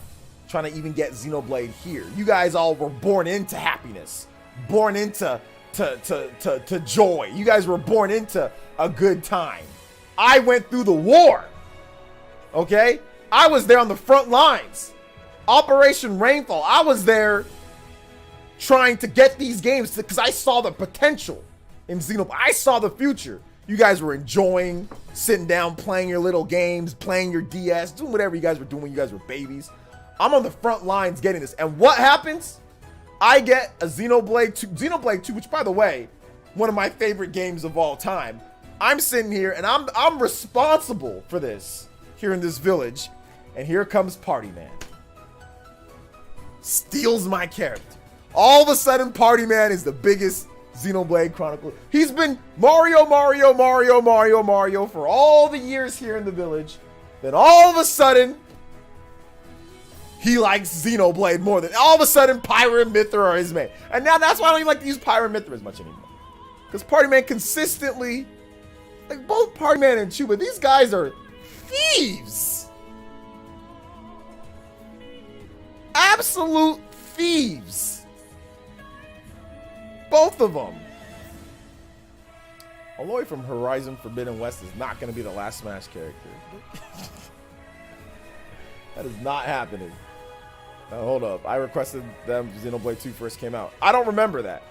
trying to even get Xenoblade here. You guys all were born into happiness. Born into to joy. You guys were born into a good time. I went through the war, okay? I was there on the front lines. Operation Rainfall, I was there trying to get these games because I saw the potential in Xenoblade. I saw the future. You guys were enjoying, sitting down, playing your little games, playing your DS, doing whatever you guys were doing when you guys were babies. I'm on the front lines getting this. And what happens? I get a Xenoblade 2, which by the way, one of my favorite games of all time. I'm sitting here and I'm responsible for this here in this village. And here comes Party Man. Steals my character. All of a sudden, Party Man is the biggest Xenoblade Chronicle. He's been Mario for all the years here in the village. Then all of a sudden, he likes Xenoblade more than all of a sudden Pyra and Mithra are his main. And now that's why I don't even like to use Pyra and Mithra as much anymore. Because Party Man consistently, like both Party Man and Chuba, these guys are thieves. Absolute thieves. Both of them. Aloy from Horizon Forbidden West is not going to be the last Smash character. That is not happening. Now, hold up. I requested them Xenoblade 2 first came out. I don't remember that.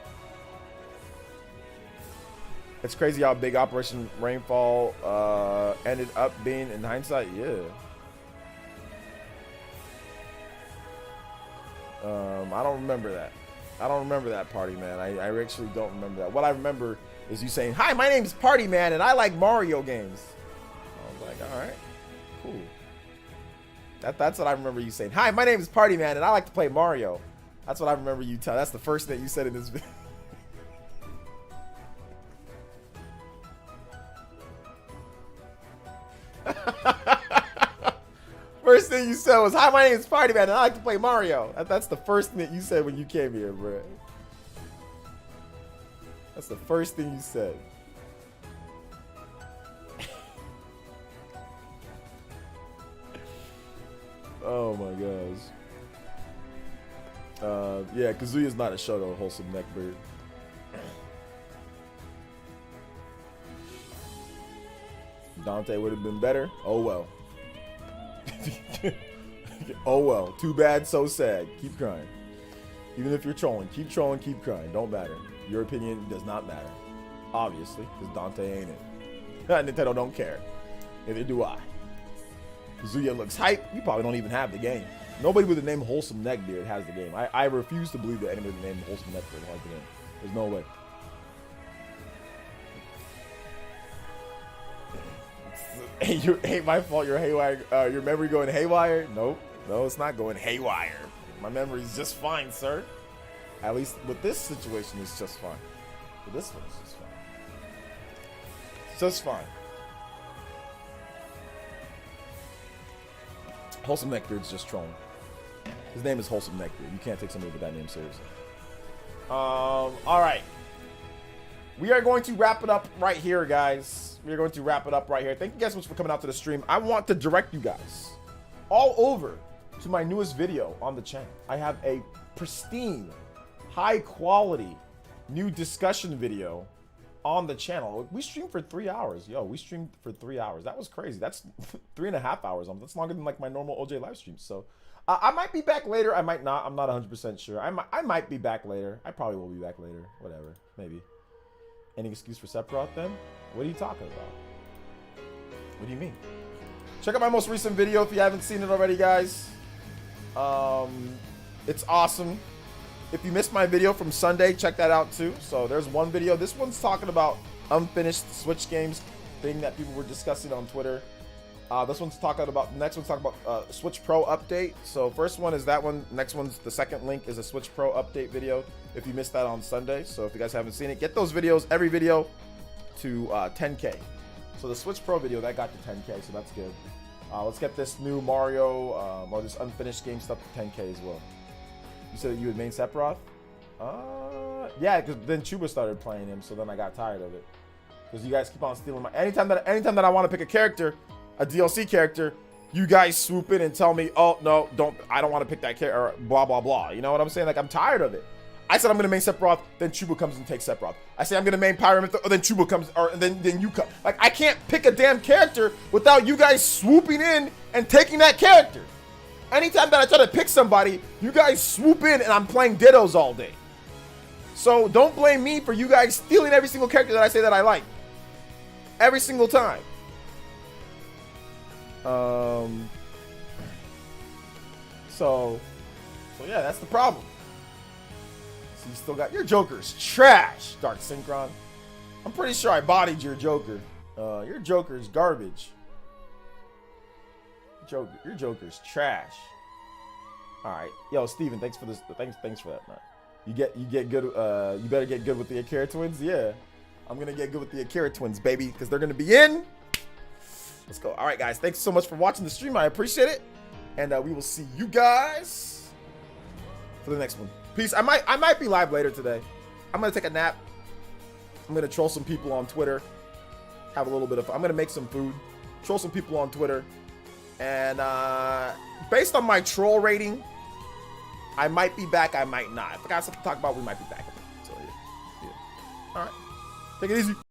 It's crazy how big Operation Rainfall ended up being in hindsight. Yeah. I don't remember that. I don't remember that, Party Man. I actually don't remember that. What I remember is you saying, "Hi, my name's Party Man, and I like Mario games." I was like, all right, cool. That's what I remember you saying. "Hi, my name is Party Man, and I like to play Mario." That's what I remember you tell. That's the first thing you said in this video. First thing you said was, "Hi, my name is Party Man, and I like to play Mario." That's the first thing that you said when you came here, bro. That's the first thing you said. Oh my gosh. Yeah, Kazuya's not a Shoto, wholesome neckbeard. Dante would have been better. Oh well. Oh well. Too bad, so sad. Keep crying. Even if you're trolling, keep crying. Don't matter. Your opinion does not matter. Obviously, because Dante ain't it. Nintendo don't care. Neither do I. Kazuya looks hype. You probably don't even have the game. Nobody with the name Wholesome Neckbeard has the game. I refuse to believe that anybody with the name Wholesome Neckbeard has the game. There's no way. Hey, my fault. You're haywire. Your memory going haywire? Nope. No, it's not going haywire. My memory's just fine, sir. At least with this situation, it's just fine. With this one, it's just fine. It's just fine. Wholesome Neckbeard's just trolling. His name is Wholesome Neckbeard. You can't take somebody with that name seriously. All right. We are going to wrap it up right here, guys. We are going to wrap it up right here. Thank you guys so much for coming out to the stream. I want to direct you guys all over to my newest video on the channel. I have a pristine, high quality, new discussion video on the channel. We streamed for 3 hours. Yo, we streamed for 3 hours. That was crazy. That's 3.5 hours. That's longer than like my normal OJ live stream. So I might be back later. I might not. I'm not 100% sure. I might be back later. I probably will be back later. Whatever. Maybe. Any excuse for Sephiroth then? What are you talking about? What do you mean? Check out my most recent video if you haven't seen it already, guys. It's awesome. If you missed my video from Sunday, check that out too. So there's one video. This one's talking about unfinished Switch games thing that people were discussing on Twitter. This one's talking about, next one's talking about Switch Pro update. So first one is that one. Next one's, the second link is a Switch Pro update video if you missed that on Sunday. So if you guys haven't seen it, get those videos, every video to 10K. So the Switch Pro video, that got to 10K, so that's good. Let's get this new Mario, or this unfinished game stuff to 10K as well. You said that you would main Sephiroth? Yeah, because then Chuba started playing him, so then I got tired of it. Because you guys keep on stealing my... Anytime that I want to pick a character, a DLC character, you guys swoop in and tell me, "Oh, no, I don't want to pick that character," or blah, blah, blah. You know what I'm saying? Like, I'm tired of it. I said I'm going to main Sephiroth, then Chuba comes and takes Sephiroth. I say I'm going to main Pyramid, or then Chuba comes, or then you come. Like, I can't pick a damn character without you guys swooping in and taking that character. Anytime that I try to pick somebody, you guys swoop in and I'm playing Dittos all day. So don't blame me for you guys stealing every single character that I say that I like. Every single time. So yeah, that's the problem. So you still got your Joker's trash, Dark Synchron. I'm pretty sure I bodied your Joker. Your Joker's garbage. Your Joker's trash. All right, yo, Steven, thanks for this. Thanks for that, man. You get good. You better get good with the Akira twins. Yeah, I'm gonna get good with the Akira twins, baby, because they're gonna be in. Let's go. All right, guys, thanks so much for watching the stream. I appreciate it, and we will see you guys for the next one. Peace. I might be live later today. I'm gonna take a nap. I'm gonna troll some people on Twitter. Have a little bit of fun. I'm gonna make some food. Troll some people on Twitter. And based on my troll rating, I might be back, I might not. If I got something to talk about, we might be back. So yeah. All right. Take it easy.